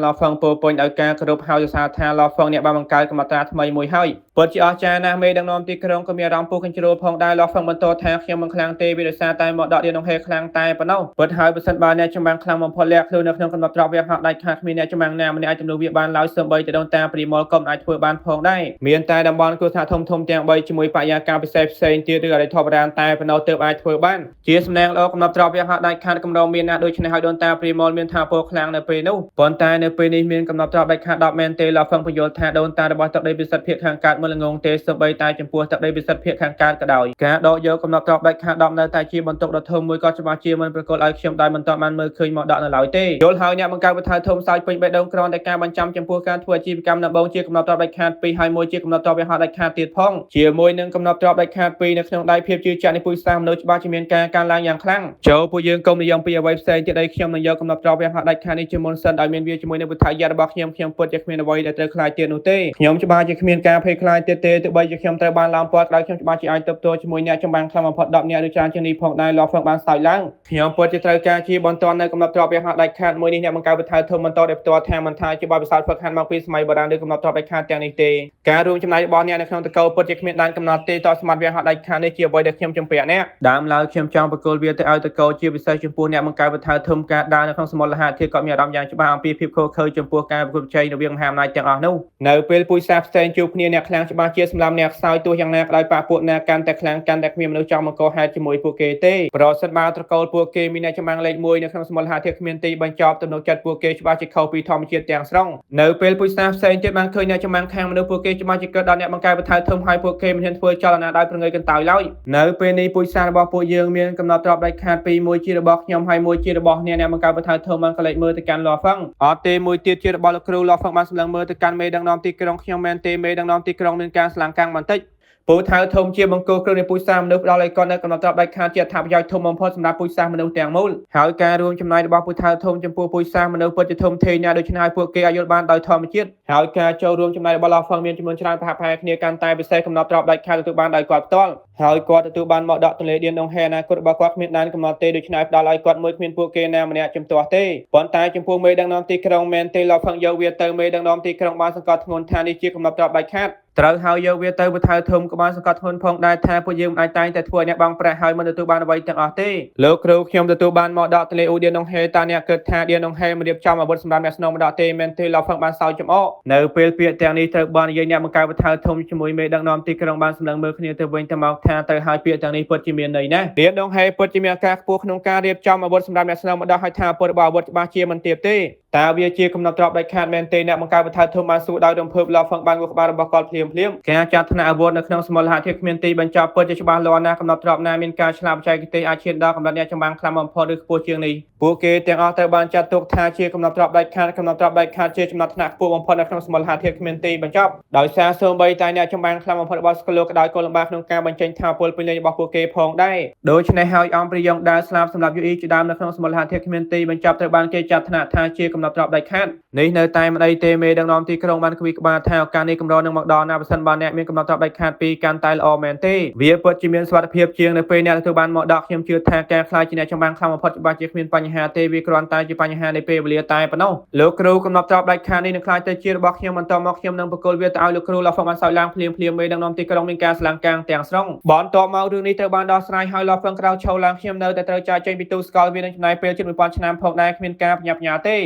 លោកហ្វឹងពោពេញដោយការគោរពហើយសរសើរថាលោកហ្វឹងអ្នកបានបង្កើតកំណត់ត្រាថ្មីមួយហើយពិតជាអស្ចារ្យណាស់មេដឹកនាំទីក្រុងក៏មានអារម្មណ៍ពុះកញ្ជ្រោលផងដែរលោកហ្វឹងបន្តថាខ្ញុំមិនខ្លាំងទេវាដោយសារតែមកដកដៀនដងហេខ្លាំងតែប៉ុណ្ណោះពិតហើយបើសិនបើអ្នកចម្បាំងខ្លាំងបំផុតលាក់ខ្លួននៅក្នុងកំណត់ទ្របវាហាក់ដាច់ខាតគ្មានអ្នកចម្បាំងណាម្នាក់អាចជំនួសវាបានឡើយសូម្បីតែដូនតាព្រាមលក៏មិនអាចធ្វើបានផងដែរមានតែតំបន់គ្រោះថ្នាក់ធំទាំង3ជាមួយបរិយាកាសពិសេសផ្សេងទៀតឬអរិយធម៌បុរាណតែប៉ុណ្ណោះទើបអាចធ្វើបានជាសំណាងល្អកំណត់ទ្របវាហាក់ដាច់ខាតកម្រមានណាដូច្នេះហើយដូនតាព្រាមលមានថាពលខ្លាំងនៅពេលនោះប៉ុន្តែនៅពេលនេះមានកំណត់ទ្របដាច់ខាត10មែនទេលោកហ្វឹងបញ្យល់ថាដូនតារបស់ទឹកដីពិសិដ្ឋភាពខាងកើតមិនល្ងងទេសូម្បីតែចំពោះទឹកដីពិសិដ្ឋភាពខាងកើតក៏ដោយការដកយកកំណត់ទ្របដាច់ខាត10នៅតែជាបន្ទុកដ៏ធំមួយក៏ច្បាស់ជាមិនប្រកល់ឲ្យខ្ញុំដោយមិនតបានមើលឃើញមកដកនៅឡើយទេយល់ហើយអ្នកបង្កើតបឋៅធំសោយពេញបេះដូងក្រនតែការបញ្ចាំចំពោះការធ្វើអាជីវកម្មដំបូងជាកំណត់ទ្របដាច់ខាត2ហើយមួយជាកំណត់ទ្របវាហាក់ដាច់ខាតទៀតផងជាមួយនឹងកំណត់ទ្របដាច់ខាត2នៅក្នុងដៃភាពជឿជាក់នៃពុទ្ធសាសនាមនុស្សច្បាស់ជាមានការកើនឡើងយ៉ាងខ្លាំងចូលពួកយើងកុំនិយមពីអ្វីផ្សេងទៀតឲ្យខ្ញុំនឹងយកកំណត់ទ្របវាហាក់ដាច់ខាតនេះជាមុនសិនដោយមានវាជាមួយនឹងពុទ្ធយៈរបស់ខ្ញុំពិតជាគ្មានអ្វីដែលត្រូវខ្លាចទៀតនោះទេខ្ញុំច្បាស់ជាគ្មានការភ័យខ្លាចទៀតទេទោះបីជាខ្ញុំត្រូវបានឡោមព័ទ្ធដោយខ្ញុំច្បាស់ជាអាចទប់ទល់ជាមួយអ្នកចម្បាំងខ្លាំងបំផុត10នាក់ឬច្រើនជាងនេះផងដែរលោកហ្វឹងបានសោយឡើងខ្ញុំពិតជាត្រូវការជាបន្តនៅកំណត់ទ្របវាហាក់ដាច់ខាតមួយនេះអ្នកបង្កើតបឋៅធំបន្តដោយផ្ទាល់ថាមិនថាជាបទពិសោធន៍ហ្វឹកហាត់មកពីសម័យបុរាណឬកំណត់ទ្របដាច់ខាតទាំងនេះទេការរួមចំណែករបស់អ្នកនៅក្នុងតកោពិតជាគ្មានដែនកំណត់ទេតបសម្បត្តិវាហាក់ដាច់ខាតនេះជាអ្វីដែលខ្ញុំជំពាក់អ្នកដើមឡើយខ្ញុំចង់បកគោលវាទៅឲ្យតកោជាពិសេសចំពោះអ្នកបង្កើតបឋៅធំការដើរនៅក្នុងសមុទ្រលហាធាតុក៏មានអារម្មណ៍យ៉ាងច្បាស់អំពីភាពខុសខើចំពោះការប្រកួតប្រជែងរវាងមហាអំណាចទាំងអស់នោះនៅពេលពុយសាផ្សេងជួបគ្នាអ្នកខ្លាំងច្បាស់ជាសម្លាប់អ្នកខ្សោយទោះយ៉ាងណាក៏ដោយបកពួកណាកាន់តែខ្លាំងកាន់តែគ្មានមនុស្សចង់មកកោហេតុជាមួយពួកគេទេប្រសិនបើត្រកូលពួកគេមានអ្នកចម្បាំងលេខ1នៅក្នុងសមុទ្រលហាធាតុគ្មានទីបញ្ចប់ទំនុកចិត្តពួកគេច្បាស់ជាខុសពីធម្មជាតិទាំងស្រុងនៅពេលពុយសាផ្សេងទៀតបានឃើញអ្នកចម្បាំងខាងមនុស្សពួកគេច្បាស់ជាកើតដល់អ្នកបង្កើតបឋៅធំហើយពួកគេមិនហ៊ានធ្វើចលនាដោយប្រងើយកន្តើយឡើយនៅពេលនេះពុយសារបស់ពួកយើងមានកំណត់ទ្របដាច់ខាត2មួយជារបស់ខ្ញុំហើយមួយជារបស់អ្នកបង្កើតបឋៅធំបានក៏លេចមើលទៅកាន់លោកហ្វឹងអត់ទេមួយទៀតជារបស់លោកគ្រូលោកហ្វឹងបានសម្លឹងមើលទៅកាន់មេដឹកនាំទីក្រុងខ្ញុំមែនទេមេដឹកនាំទីក្រុងមានការស្លាំងកាំងបន្តិច ពូថៅធំជាបង្គោលគ្រឿងនៃពូជសាសន៍មនុស្សផ្ដល់ឲ្យគាត់នៅកំណត់ត្រាប់ដាច់ខាតជាអត្ថប្រយោជន៍ធំបំផុតសម្រាប់ពូជសាសន៍មនុស្សទាំងមូលហើយការរួមចំណែករបស់ពូថៅធំចំពោះពូជសាសន៍មនុស្សពិតជាធំធេងណាស់ដូច្នេះហើយពួកគេអាចយល់បានដោយធម្មជាតិហើយការចូលរួមចំណែករបស់លោកហ្វឹងមានចំនួនច្រើនប្រហាក់ប្រហែលគ្នាកាន់តែពិសេសកំណត់ត្រាប់ដាច់ខាតទទួលបានដោយគាត់ផ្ទាល់ហើយគាត់ទទួលបានមកដកទន្លេឌៀនដងហែអនាគតរបស់គាត់គ្មានដែនកំណត់ទេដូច្នេះផ្ដល់ឲ្យគាត់មួយគ្មានពួកគេណាម្នាក់ជំទាស់ទេប៉ុន្តែចំពោះមេដឹកនាំទីក្រុងមែនទេលោកហ្វឹងយកវាទៅមេដឹកនាំទីក្រុងបានសង្កត់ធ្ងន់ថានេះជាកំណត់ត្រាប់ដាច់ខាតត្រូវហើយយកវាទៅបថៅធំក៏បានសង្កត់ធ្ងន់ផងដែរថាពួកយើងមិនអាចតែងតែធ្វើឲ្យអ្នកបងប្រាក់ហើយមិនទទួលបានអ្វីទាំងអស់ទេលោកគ្រូខ្ញុំទទួលបានមកដកទន្លេអូឌៀនដងហេតាអ្នកគិតថាឌៀនដងហេមិនរៀបចំអាវុធសម្រាប់អ្នកស្នងមកដកទេមែនទេលោកហ្វឹងបានសើចចំអកនៅពេលពាក្យទាំងនេះត្រូវបាននិយាយអ្នកបង្កើតបថៅធំជាមួយមេដឹកនាំទីក្រុងបានសម្លឹងមើលគ្នាទៅវិញទៅមកថាទៅហើយពាក្យទាំងនេះពិតជាមានន័យណាស់ឌៀនដងហេពិតជាមានការខ្ពស់ក្នុងការរៀបចំអាវុធសម្រាប់អ្នកស្នងមកដកឲ្យថាពុតរបស់អាវុធច្បាស់ជាមិនទៀបទេតើវាជាកំណត់ត្រាប់ដាច់ខាតមែនទេអ្នកបង្កើតបថៅធំបានសួរដោយរំភើបលោកហ្វឹងបានងក់ក្បាលរបស់គាត់ភ្លាមការចាត់ថ្នាក់អាវុធនៅក្នុងសមូលហត្ថភាពគ្មានទីបញ្ចប់ពិតជាច្បាស់លាស់ណាស់កំណត់ត្រាប់ណាមានការឆ្លាតបច្ចេកទេសអាចឈានដល់កម្រិតអ្នកចម្បាំងខ្លាំងបំផុតឬខ្ពស់ជាងនេះពួកគេទាំងអស់ត្រូវបានចាត់ទុកថាជាកំណត់ត្រាប់ដាច់ខាតកំណត់ត្រាប់ដាច់ខាតជាចំណាត់ថ្នាក់ខ្ពស់បំផុតនៅក្នុងសមូលហត្ថភាពគ្មានទីបញ្ចប់ដោយសារសូម្បីតែអ្នកចម្បាំងខ្លាំងបំផុតរបស់ស្គលក៏ដោយកលំបាកក្នុងការបញ្ចេញថាពលពេញលេញរបស់ពួកគេផងដែរដូច្នេះហើយអង្គព្រាយងដើរស្លាប់សម្រាប់យូអ៊ីជាដើមនៅក្នុងសមូលហត្ថភាពគ្មានទីបញ្ចប់ត្រូវបានគេចាត់ថ្នាក់ថាជាកំណត់ត្រាប់ដាច់ខាតនេះនៅតែមិនអីទេមេដឹកនាំទីក្រុងបានគីក្បាលថាឱកាសនេះកម្រនឹងមកដល់ណាបើសិនបើអ្នកមានកំណត់ត្រាប់ដាច់ខាតពីកាន់តែល្អមែនទេវាពិតជាមានសុវត្ថិភាពជាងនៅពេលអ្នកទទួលបានមកដល់ខ្ញុំជឿថាការខ្លាចជាអ្នកចម្បាំងខ្លាំងបំផុតច្បាស់ជាគ្មានបញ្ហាទេវាគ្រាន់តែជាបញ្ហានៃពេលវេលាតែប៉ុណ្ណោះលោកគ្រូកំណត់ត្រាប់ដាច់ខាតនេះនឹងខ្លាចទៅជារបស់ខ្ញុំបន្តមកខ្ញុំនឹងបកគលវាទៅឲ្យលោកគ្រូលោកហ្វឹងបានសោយឡើងភ្លាមមេដឹកនាំទីក្រុងមានការស្លាំងកាំងទាំងស្រុងបន្ទាប់មករឿងនេះត្រូវបានដោះស្រាយហើយលោកហ្វឹងក្រោកឈរឡើងខ្ញុំនៅតែត្រូវចាយចេញពីទូស្កលវានឹងចំណាយពេលជិត 1000 ឆ្នាំផងដែរគ្មានការប្រញាប់ប្រញាល់ទេ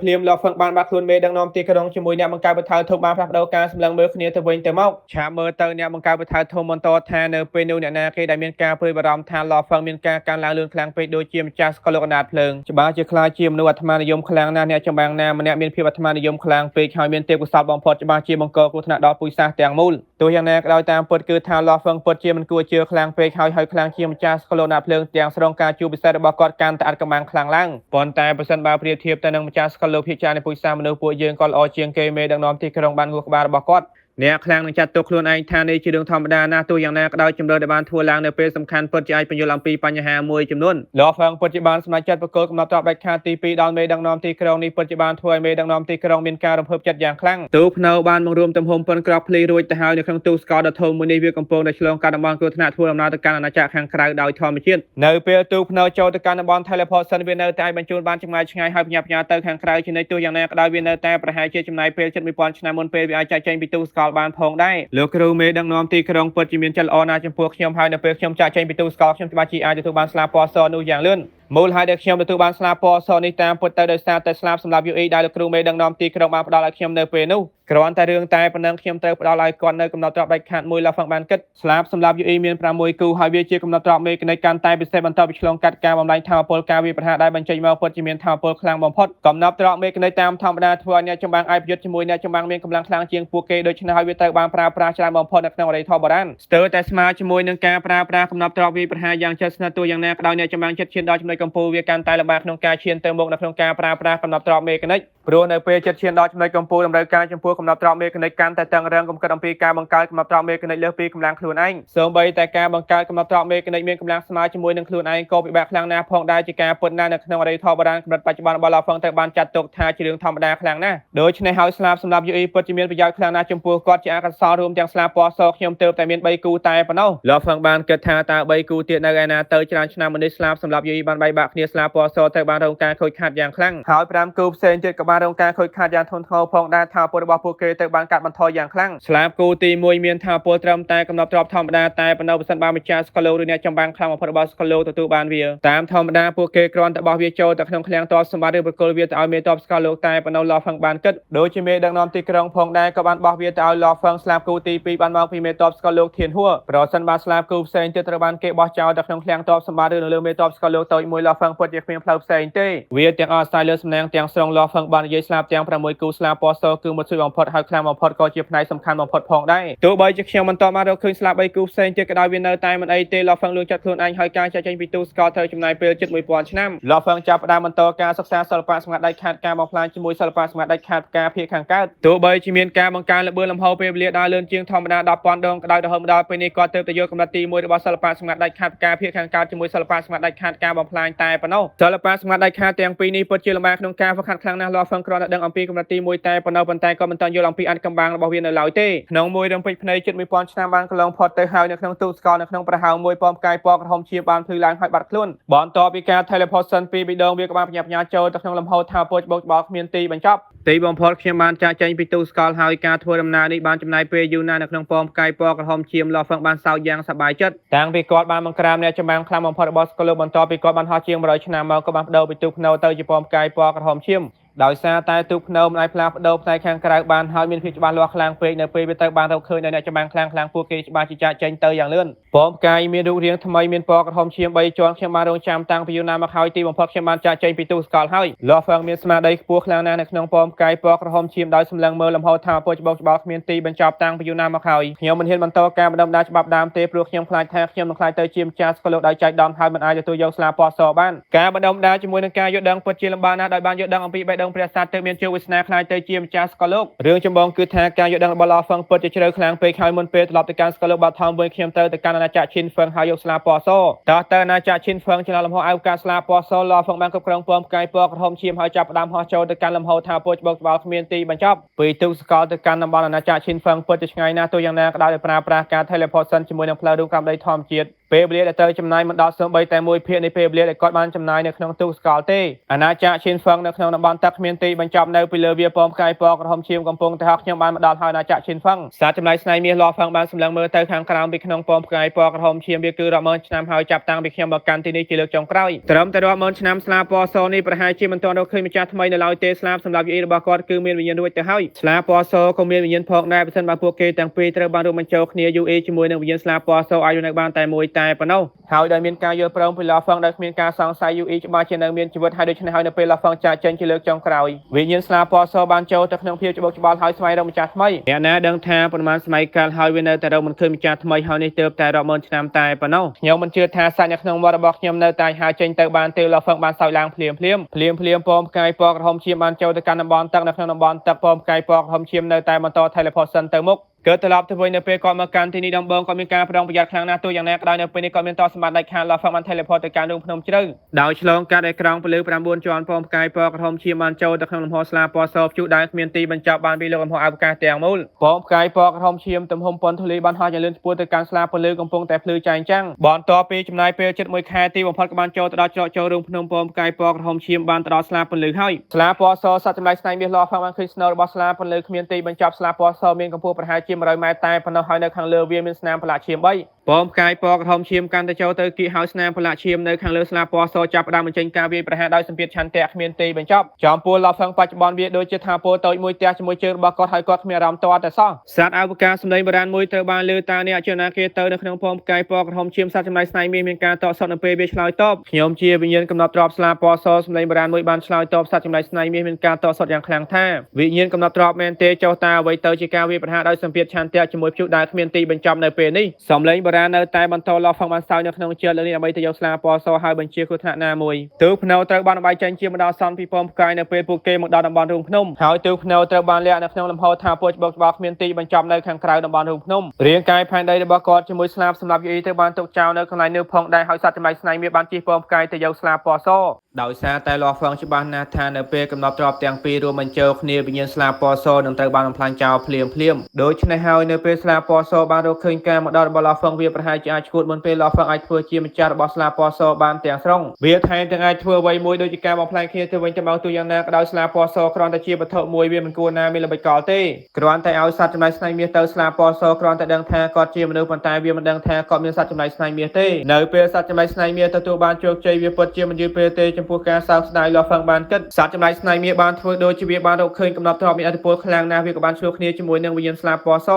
ភ្លាមលោកហ្វឹងបានបាត់ខ្លួនមេដឹកនាំទីក្រុងជាមួយអ្នកបង្កើតបថៅធំបានផ្លាស់ប្ដូរការសម្លឹងមើលគ្នាទៅវិញទៅមកឆាប់មើលទៅអ្នកបង្កើតបថៅធំបន្តថានៅពេលនោះអ្នកណាគេដែលមានការព្រួយបារម្ភថាលោកហ្វឹងមានការកើនឡើងលឿនខ្លាំងពេកដូចជាម្ចាស់ស្កលលោកអណ្ដាតភ្លើងច្បាស់ជាខ្លាចជាមនុស្សអាត្មានិយមខ្លាំងណាស់អ្នកចម្បាំងណាម្នាក់មានភាពអាត្មានិយមខ្លាំងពេកហើយមានទេពកោសល្យបំផុតច្បាស់ជាបង្កគ្រោះថ្នាក់ដល់ពូជសាសន៍ទាំងមូលទោះយ៉ាងណាក៏ដោយតាមពិតគឺថាលោកហ្វឹងពិតជាមិនគួរជឿខ្លាំងពេកហើយខ្លាំងជាម្ចាស់ស្កលលោកអណ្ដាតភ្លើងទាំងស្រុងការជួបពិសេសរបស់គាត់កាន់តែអត់កម្បាំងខ្លាំងឡើងប៉ុន្តែប្រសិនបើប្រៀបធៀបទៅនឹងម្ចាស់ស្កលលោកភាគច្រើននៃពូជសាសន៍មនុស្សពួកយើងក៏ល្អជាងគេមេដឹកនាំទីក្រុងបានងក់ក្បាលរបស់គាត់អ្នកខ្លាំងនឹងចាត់ទុកខ្លួនឯងថានេះជារឿងធម្មតាណាស់ទោះយ៉ាងណាក៏ដោយជំរឿនដែលបានធ្វើឡើងនៅពេលសំខាន់ពិតជាអាចបញ្យល់អំពីបញ្ហាមួយចំនួនលោកហ្វឹងពិតជាបានសម្រេចចិត្តបកគលកំណត់ត្រាប់ដាច់ខាតទី2ដល់មេដឹកនាំទីក្រុងនេះពិតជាបានធ្វើឲ្យមេដឹកនាំទីក្រុងមានការរំភើបចិត្តយ៉ាងខ្លាំងទូភ្នៅបានបង្រួមទំហំប៉ុនក្របភ្លីរួចទៅហើយនៅក្នុងទូស្កលដ៏ធំមួយនេះវាកំពុងតែឆ្លងកាត់តំបន់គ្រោះថ្នាក់ធ្វើដំណើរទៅកាន់អាណាចក្រខាងក្រៅដោយធម្មជាតិនៅពេលទូភ្នៅចូលទៅកាន់តំបន់ Teleport វានៅតែបញ្ជូនបានចម្ងាយឆ្ងាយហើយផ្ញើទៅខាងក្រៅជានិច្ចទោះយ៉ាងណាក៏ដោយវានៅតែប្រហែលជាចំណាយពេលជិត 1000 ឆ្នាំមុនពេលវាអាចចាកចេញពីទូស្កលបានផងដែរលោកគ្រូមេដឹកនាំទីក្រុងពិតជាមានចិត្តល្អណាស់ចំពោះខ្ញុំហើយនៅពេលខ្ញុំចាកចេញពីទូស្កលខ្ញុំច្បាស់ជាអាចទទួលបានស្លាបពណ៌សនោះយ៉ាងលឿនមូលហេតុដែលខ្ញុំទទួលបានស្លាបពណ៌សនេះតាមពិតទៅដោយសារតែស្លាបសម្រាប់យូអ៊ីដែលលោកគ្រូមេដឹកនាំទីក្រុងបានផ្ដល់ឲ្យខ្ញុំនៅពេលនោះគ្រាន់តែរឿងតែប៉ុណ្ណឹងខ្ញុំត្រូវផ្ដល់ឲ្យគាត់នៅកំណត់ត្រាប់ដាច់ខាតមួយលោកហ្វឹងបានគិតស្លាបសម្រាប់យូអ៊ីមាន6គូហើយវាជាកំណត់ត្រាប់មេកានិកកាន់តែពិសេសបន្តពីឆ្លងកាត់ការបំលែងថាមពលការវាប្រហារដែលបញ្ចេញមកពិតជាមានថាមពលខ្លាំងបំផុតកំណត់ត្រាប់មេកានិកតាមធម្មតាធ្វើឲ្យអ្នកចម្បាំងអាចប្រយុទ្ធជាមួយអ្នកចម្បាំងមានកម្លាំងខ្លាំងជាងពួកគេដូច្នេះហើយវាត្រូវបានប្រើប្រាស់ច្រើនបំផុតនៅក្នុងអរិយធម៌បុរាណស្ទើរតែស្មើជាមួយនឹងការប្រើប្រាស់កំណត់ត្រាប់វាប្រហារយ៉ាងជិតស្និទ្ធទោះយ៉ាងណាក៏ដោយអ្នកចម្បាំងចិត្តឈានដល់ចំណុចកំពូលវាកាន់តែលំបាកក្នុងការឈានទៅមុខនៅក្នុងការប្រើប្រាស់កំណត់ត្រាប់មេកានិកព្រោះនៅពេលចិត្តឈានដល់ចំណុចកំពូលតម្រូវការចំពោះកំណត់ត្រាប់មេកានិកកាន់តែតឹងរ៉ឹងកំគិតអំពីការបង្កើតកំណត់ត្រាប់មេកានិកលើសពីកម្លាំងខ្លួនឯងសូម្បីតែការបង្កើតកំណត់ត្រាប់មេកានិកមានកម្លាំងស្មើជាមួយនឹងខ្លួនឯងក៏ពិបាកខ្លាំងណាស់ផងដែរជាការពិតណាស់នៅក្នុងអរិយធម៌បុរាណកម្រិតបច្ចុប្បន្នរបស់លោកហ្វឹងត្រូវបានចាត់ទុកថាជារឿងធម្មតាខ្លាំងណាស់ដូច្នេះហើយស្លាបសម្រាប់យូអ៊ីពិតជាមានប្រយោជន៍ខ្លាំងណាស់ចំពោះគាត់ជាអកុសលរួមទាំងស្លាបពណ៌សខ្ញុំទើបតែមាន3គូតែប៉ុណ្ណោះលោកហ្វឹងបានគិតថាតើ3គូទៀតនៅឯណាទៅច្រើនឆ្នាំមុននេះស្លាបសម្រាប់យូអ៊ីបានបែកបាក់គ្នាស្លាបពណ៌សត្រូវបានរងការខូចខាតយ៉ាងខ្លាំងហើយ5គូផ្សេងទៀតក៏បានរងការខូចខាតយ៉ាងធ្ងន់ធ្ងរផងដែរថាពលរបស់ពួកគេត្រូវបានកាត់បន្ថយយ៉ាងខ្លាំងស្លាបគូទី1មានថាពលត្រឹមតែកំណត់ត្រាប់ធម្មតាតែប៉ុណ្ណោះបើសិនបើម្ចាស់ស្កលឬអ្នកចម្បាំងខ្លាំងបំផុតរបស់ស្កលទទួលបានវាតាមធម្មតាពួកគេគ្រាន់តែបោះវាចូលទៅក្នុងឃ្លាំងទ័ពសម្បត្តិឬបកគលវាទៅឲ្យមេទ័ពស្កលតែប៉ុណ្ណោះលោកហ្វឹងបានគិតដូចជាមេដឹកនាំទីក្រុងផងដែរក៏បានបោះវាទៅឲ្យលោកហ្វឹងស្លាបគូទី2បានមកពីមេទ័ពស្កលធានហួរប្រសិនបើស្លាបគូផ្សេងទៀតត្រូវបានគេបោះចោលទៅក្នុងឃ្លាំងទ័ពសម្បត្តិឬនៅលើមេទ័ពស្កលតូចមួយ ជាមួយលហ្វឹងពុតជាគ្មានផ្លូវផ្សេងទេវាទាំងអស់ស្ដាយលើសំណាងទាំងស្រុងលហ្វឹងបាននិយាយស្លាប់ទាំង6គូស្លាពណ៌សគឺមុតស៊ុយបំផុតហើយខ្លាំងបំផុតក៏ជាផ្នែកសំខាន់បំផុតផងដែរទោះបីជាខ្ញុំមិនតបានរកឃើញស្លាប់3គូផ្សេងទៀតក៏ដោយវានៅតែមិនអីទេលហ្វឹងលួងចាត់ខ្លួនឯងហើយការចាក់ចេញពីទូស្កលត្រូវចំណាយពេលជិត1000ឆ្នាំលហ្វឹងចាប់ផ្ដើមបន្តការសិក្សាសិល្បៈសម្ងាត់ដាច់ខាតការបំផ្លាញជាមួយសិល្បៈសម្ងាត់ដាច់ខាតការភាគខាងកើតទោះបីជាមានការបង្កើនល្បឿនលំហូរពេលវេលាដើរលឿនជាងធម្មតា10,000ដងក៏ដោយរហូតមកដល់ពេលនេះក៏ទើបតែយកកម្រិតទី1របស់សិល្បៈសម្ងាត់ដាច់ខាតការភាគខាងកើតជាមួយសិល្បៈសម្ងាត់ដាច់ខាតការបំផ្លាញតែប៉ុណ្ណោះសិល្បៈសម្ងាត់ដាច់ខាតទាំងពីរនេះពិតជាលំបាកក្នុងការហ្វឹកហាត់ខ្លាំងណាស់លហ្វឹងគ្រាន់តែដឹងអំពីកម្រិតទី1តែប៉ុណ្ណោះប៉ុន្តែក៏មិនទាន់យល់អំពីអត្ថកម្បាំងរបស់វានៅឡើយទេក្នុងមួយរំពេចភ្នែកជិត1000ឆ្នាំបានកន្លងផុតទៅហើយនៅក្នុងទូស្កលនៅក្នុងប្រហោងមួយពំផ្កាយពណ៌ក្រហមជាបានភ្លឺឡើងហើយបាត់ខ្លួនបន្ទាប់ពីការ teleport សិនពីបេះដូងវាក៏បានបញ្ញាបញ្ញាចូលទៅក្នុងលំហូរថាពោចបោកច្បល់គ្មានទីបញ្ចប់ទីបំផុតខ្ញុំបានចាក់ចេញពីទូស្កលហើយការធ្វើដំណើរនេះបានចំណាយពេលយូរណាស់នៅក្នុងពំផ្កាយពណ៌ក្រហមជាលហ្វឹងបានសោកយ៉ាងសប្បាយចិត្តតាំងពីគាត់បានបង្ក្រាបអ្នកចម្បាំងខ្លាំងបំផុតរបស់ស្កលបន្ទាប់ពីគាត់បានហោះជាង100ឆ្នាំមកក៏បានបដូរពីទូភ្នៅទៅជាពំផ្កាយពណ៌ក្រហមឈាមដោយសារតែទូភ្នៅមិនអាចផ្លាស់ប្ដូរផ្នែកខាងក្រៅបានហើយមានភាពច្បាស់លាស់ខ្លាំងពេកនៅពេលវាទៅបានរកឃើញនៅអ្នកចម្បាំងខ្លាំងពួកគេច្បាស់ជាចាក់ចេញទៅយ៉ាងលឿនពំផ្កាយមានរូបរាងថ្មីមានពណ៌ក្រហមឈាម3ជាន់ខ្ញុំបានរងចាំតាំងពីយូរណាស់មកហើយទីបំផុតខ្ញុំបានចាក់ចេញពីទូស្កលហើយលហ្វឹងមានស្មារតីខ្ពស់ខ្លាំងណាស់នៅក្នុងពំផ្កាយពណ៌ក្រហមឈាមដោយសម្លឹងមើលលំហូរថាពោចបោកច្បល់គ្មានទីបញ្ចប់តាំងពីយូរណាស់មកហើយខ្ញុំមិនហ៊ានបន្តការបណ្ដុំដាច្បាប់ដើមទេព្រោះខ្ញុំខ្លាចថាខ្ញុំនឹងខ្លាចទៅជាម្ចាស់ស្កលដោយចែកដំហើយមិនអាចទទួលយកស្លាពណ៌សបានការបណ្ដុំដាជាមួយនឹងការយល់ដឹងពិតជាលំបាកណាស់ដោយបានយល់ដឹងអំពីបេះដូងព្រះសត្វទើបមានជោគវាសនាខ្លាចទៅជាម្ចាស់ស្កលលោករឿងចម្បងគឺថាការយល់ដឹងរបស់លហ្វឹងពិតជាជ្រៅខ្លាំងពេកហើយមុនពេលត្រឡប់ទៅកាន់ស្កលលោកបាត់ថោមវិញខ្ញុំត្រូវទៅកាន់អាណាចក្រឈិនហ្វឹងហើយយកស្លាពណ៌សតើអាណាចក្រឈិនហ្វឹងចលនាលំហូរអវកាសស្លាពណ៌សលហ្វឹងបានគ្រប់គ្រងពំផ្កាយពណ៌ក្រហមឈាមហើយចាប់ផ្ដើមហោះចូលទៅកាន់លំហូរថាពោចបោកច្បល់គ្មានទីបញ្ចប់ពីទូស្កលទៅកាន់តំបន់អាណាចក្រឈិនហ្វឹងពិតជាឆ្ងាយណាស់ទោះយ៉ាងណាក៏ដោយប្រើប្រាស់ការ teleport សិនជាមួយនឹងផ្លូវរួមកម្មដីធម្មជាតិពេលវេលាដែលត្រូវចំណាយមិនដល់សូម្បីតែ1ភាគនៃពេលវេលាដែលគាត់បានចំណាយនៅក្នុងទូស្កលទេអាណាចក្រឈិនហ្វឹងនៅក្នុងតំបន់ទឹកគ្មានទីបញ្ចប់នៅពីលើវាពំផ្កាយពណ៌ក្រហមឈាមកំពុងតែហោះខ្ញុំបានមកដល់ហើយអាណាចក្រឈិនហ្វឹងសារចម្លែកស្នៃមាសលហ្វឹងបានសម្លឹងមើលទៅខាងក្រោមពីក្នុងពំផ្កាយពណ៌ក្រហមឈាមវាគឺរាប់ម៉ឺនឆ្នាំហើយចាប់តាំងពីខ្ញុំមកកាន់ទីនេះជាលើកចុងក្រោយត្រឹមតែរាប់ម៉ឺនឆ្នាំស្លាពណ៌សនេះប្រហែលជាមិនទាន់រកឃើញម្ចាស់ថ្មីនៅឡើយទេស្លាបសម្រាប់យីរបស់គាត់គឺមានវិញ្ញាណរួចទៅហើយស្លាពណ៌សក៏មានវិញ្ញាណផងដែរបើមិនបើពួកគេទាំងពីរត្រូវបានរួមបញ្ចូលគ្នា UE ជាមួយនឹងវិញ្ញាណស្លាពណ៌សអាចនៅបានតែមួយតែប៉ុណ្ណោះហើយដោយមានការយល់ព្រមពីលហ្វឹងដោយគ្មានការសង្ស័យ UE ច្បាស់ជានៅមានជីវិតហើយដូច្នេះហើយនៅពេលលហ្វឹងចាក់ចេញជាលើកចុងក្រោយវិញ្ញាណស្លាពណ៌សបានចូលទៅក្នុងភាពច្បោកច្បល់ហើយស្វែងរកម្ចាស់ថ្មីអ្នកណាដឹងថាប៉ុន្មានសម័យកាលហើយវានៅតែរកមិនឃើញម្ចាស់ថ្មីហើយនេះទើបតែរាប់ម៉ឺនឆ្នាំតែប៉ុណ្ណោះខ្ញុំមិនជឿថាសាច់នៅក្នុងមាត់របស់ខ្ញុំនៅតែហើរចេញទៅបានទេលហ្វឹងបានសោយឡើងភ្លាមពំផ្កាយពណ៌ក្រហមឈាមបានចូលទៅកាន់តំបន់ទឹកនៅក្នុងតំបន់ទឹកពំផ្កាយពណ៌ក្រហមឈាមនៅតែបន្ត teleport សិនទៅមុខកើតត្រឡប់ទៅវិញនៅពេលគាត់មកកាន់ទីនេះដំបូងគាត់មានការប្រុងប្រយ័ត្នខ្លាំងណាស់ទោះយ៉ាងណាក៏ដោយនៅពេលនេះគាត់មានតបសម្បត្តិដាច់ខាតលហ្វឹងបាន teleport ទៅកាន់រូងភ្នំជ្រៅដោយឆ្លងកាត់អេក្រង់ពលឺ9ជាន់ពំផ្កាយពណ៌ក្រហមឈាមបានចូលទៅក្នុងលំហស្លាពណ៌សភ្ជុះដែលគ្មានទីបញ្ចប់បានពីលោកលំហអវកាសទាំងមូលពំផ្កាយពណ៌ក្រហមឈាមទំហំប៉ុនធូលីបានហោះយ៉ាងលឿនឆ្ពោះទៅកាន់ស្លាពលឺកំពុងតែភ្លឺចែងចាំងបន្ទាប់ពីចំណាយពេលជិត1ខែទីបំផុតក៏បានចូលទៅដល់ច្រកចូលរូងភ្នំពំផ្កាយពណ៌ក្រហមឈាមបានទៅដល់ស្លាពលឺហើយស្លាពណ៌សសត្វចម្លែកស្នៃមាសលហ្វឹងបានឃើញស្នូលរបស់ស្លាពលឺគ្មានទីបញ្ចប់ស្លាពណ៌សមានកម្ពស់ប្រហែលជា100ម៉ែត្រតែប៉ុណ្ណោះហើយនៅខាងលើវាមានស្នាមប្រឡាក់ឈាម3ពំផ្កាយពណ៌ក្រហមឈាមកាន់តែចូលទៅគៀកហើយស្នាមប្រឡាក់ឈាមនៅខាងលើស្លាពណ៌សចាប់ផ្ដើមបញ្ចេញការវាយប្រហារដោយសម្ពាធឆន្ទៈគ្មានទីបញ្ចប់ចំពោះលហ្វឹងបច្ចុប្បន្នវាដូចជាថាពោតូចមួយផ្ទះជាមួយជើងរបស់គាត់ហើយគាត់គ្មានអារម្មណ៍ទាល់តែសោះសត្វអវកាសសម្លេងបុរាណមួយត្រូវបានលើតាអ្នកចលនាគេទៅនៅក្នុងពំផ្កាយពណ៌ក្រហមឈាមសត្វចម្លែកស្នៃមាសមានការតក់សត់នៅពេលវាឆ្លើយតបខ្ញុំជាវិញ្ញាណកំណត់ទ្របស្លាពណ៌សសម្លេងបុរាណមួយបានឆ្លើយតបសត្វចម្លែកស្នៃមាសមានការតក់សត់យ៉ាងខ្លាំងថាវិញ្ញាណកំណត់ទ្របមែនទេចុះតាអ្វីទៅជាការវាយប្រហារដោយសម្ពាធឆន្ទៈជាមួយព្យុះដែលគ្មានទីបញ្ចប់នៅពេលនេះសម្លេងបុរាណនៅតែបន្តលហ្វឹងបានសោយនៅក្នុងជើងលើនេះដើម្បីទៅយកស្លាពណ៌សហើយបញ្ជាគ្រោះថ្នាក់ណាមួយទូភ្នៅត្រូវបានបាយចេញជាបណ្ដោះអាសន្នពីពំផ្កាយនៅពេលពួកគេមកដល់តំបន់រូងភ្នំហើយទូភ្នៅត្រូវបានលាក់នៅក្នុងលំហូរថាពោចបោកច្បល់គ្មានទីបញ្ចប់នៅខាងក្រៅតំបន់រូងភ្នំរាងកាយផែនដីរបស់គាត់ជាមួយស្លាបសម្រាប់យីត្រូវបានទុកចោលនៅកន្លែងនេះផងដែរហើយសត្វចម្លែកស្នៃមាសបានជិះពំផ្កាយទៅយកស្លាពណ៌សដោយសារតែលហ្វឹងច្បាស់ណាស់ថានៅពេលកំណត់ទ្របទាំងពីររួមបញ្ចូលគ្នាវិញ្ញាណស្លាពណ៌សនឹងត្រូវបានបំផ្លាញចោលភ្លាមដូច្នេះហើយនៅពេលស្លាពណ៌សបានរកឃើញការមកដល់របស់លហ្វឹងវាប្រហែលជាអាចឈួតមុនពេលលហ្វឹងអាចធ្វើជាម្ចាស់របស់ស្លាពណ៌សបានទាំងស្រុងវាថែមទាំងអាចធ្វើអ្វីមួយដូចជាការបំផ្លាញគ្នាទៅវិញទៅមកទូយ៉ាងណាក៏ដោយស្លាពណ៌សគ្រាន់តែជាវត្ថុមួយវាមិនគួរណាមានល្បិចកលទេគ្រាន់តែឲ្យសត្វចម្លែកស្នៃមាសទៅស្លាពណ៌សគ្រាន់តែដឹងថាគាត់ជាមនុស្សប៉ុន្តែវាមិនដឹងថាគាត់មានសត្វចម្លែកស្នៃមាសទេនៅពេលសត្វចម្លែកស្នៃមាសទទួលបានជោគជ័យវាពិតជាមិនយឺតពេលទេចំពោះការសោកស្ដាយលហ្វឹងបានគិតសត្វចម្លែកស្នៃមាសបានធ្វើដូចជាវាបានរកឃើញកំណត់ទ្របមានឥទ្ធិពលខ្លាំងណាស់វាក៏បានឆ្លោះគ្នាជាមួយនឹងវិញ្ញាណស្លាពណ៌ស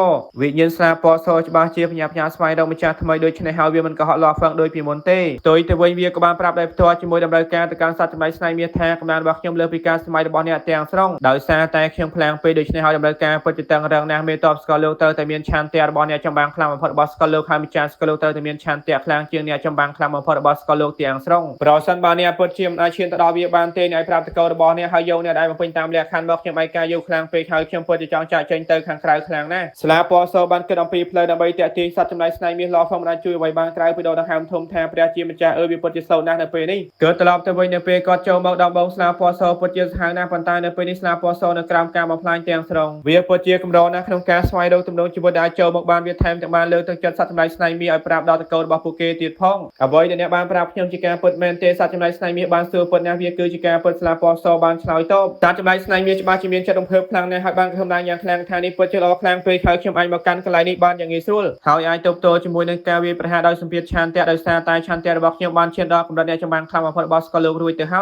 ច្បាស់ជាបញ្ញាស្វែងរកម្ ចាស់ថ្មីដូចនេះហើយវាមិនក៏ហត់លាស់ហ្វឹងដោយពីមុនទេផ្ទុយទៅវិញវាក៏បានប្រាប់ដោយផ្ទាល់ជាមួយតម្រូវការទៅកាន់សត្វចម្លែកស្នៃមាសថាកម្លាំងរបស់ខ្ញុំលើពីការសម័យរបស់អ្នកទាំងស្រុងដោយសារតែខ្ញុំខ្លាំងពេកដូច្នេះហើយតម្រូវការពិតជាតឹងរឹងណាស់មេតបស្កលលោកទៅតែមានឆន្ទៈរបស់អ្នកចម្បាំងខ្លាំងបំផុតរបស់ស្កលលោកហើយម្ចាស់ស្កលលោកទៅតែមានឆន្ទៈខ្លាំងជាងអ្នកចម្បាំងខ្លាំងបំផុតរបស់ស្កលលោកទាំងស្រុងប្រសិនបើអ្នកពិតជាមិនអាចឈានទៅដល់វាបានទេអ្នកប្រាប់តកោរបស់អ្នកហើយយកអ្នកដែលបំពេញតាមលក្ខខណ្ឌមកខ្ញុំឯកាយកខ្លាំងពេកហើយខ្ញុំពិតជាចង់ចាក់ចេញទៅខាងក្រៅខ្លាំងណាស់ស្លាពណ៌សបានគិតអំពីផ្លូវដើម្បីតាក់ទាញសត្វចម្លែកស្នៃមាសឡហ្វឹងមិនអាចជួយអ្វីបានក្រៅពីដកដង្ហើមធំថាព្រះជាម្ចាស់វាពិតជាស្លូតណាស់នៅពេលនេះកើតត្រឡប់ទៅវិញនៅពេលគាត់ចូលមកដល់បងស្លាពណ៌សពិតជាសាហាវណាស់ប៉ុន្តែនៅពេលនេះស្លាពណ៌សនៅក្រោមការបំផ្លាញទាំងស្រុងវាពិតជាកម្រណាស់ក្នុងការស្វែងរកទំនងជីវិតដែលចូលមកបានវាថែមទាំងបានលើកទឹកចិត្តសត្វចម្លែកស្នៃមាសឲ្យប្រាប់ដល់តកោរបស់ពួកគេទៀតផងអ្វីដែលអ្នកបានប្រាប់ខ្ញុំជាការពិតមែនទេសត្វចម្លែកស្នៃមាសបានសួរពិតណាស់វាគឺជាការពិតស្លាពណ៌សបានឆ្លើយតបសត្វចម្លែកស្នៃមាសច្បាស់ជាមានចិត្តរំភើបខ្លាំងណាស់ហើយបានកំដាងយ៉ាងខ្លាំងថានេះពិតជាល្អខ្លាំងពេកហើយខ្ញុំអាចមកកាន់កន្លែងនេះបានយ៉ាងងាយស្រួលហើយអាចទប់ទល់ជាមួយនឹងការវាយប្រហារដោយសម្ពាធឆន្ទៈដោយសារតែឆន្ទៈរបស់ខ្ញុំបានឈានដល់កម្រិតអ្នកចម្បាំងខ្លាំងបំផុតរបស់ស្កលលោករួចទៅហ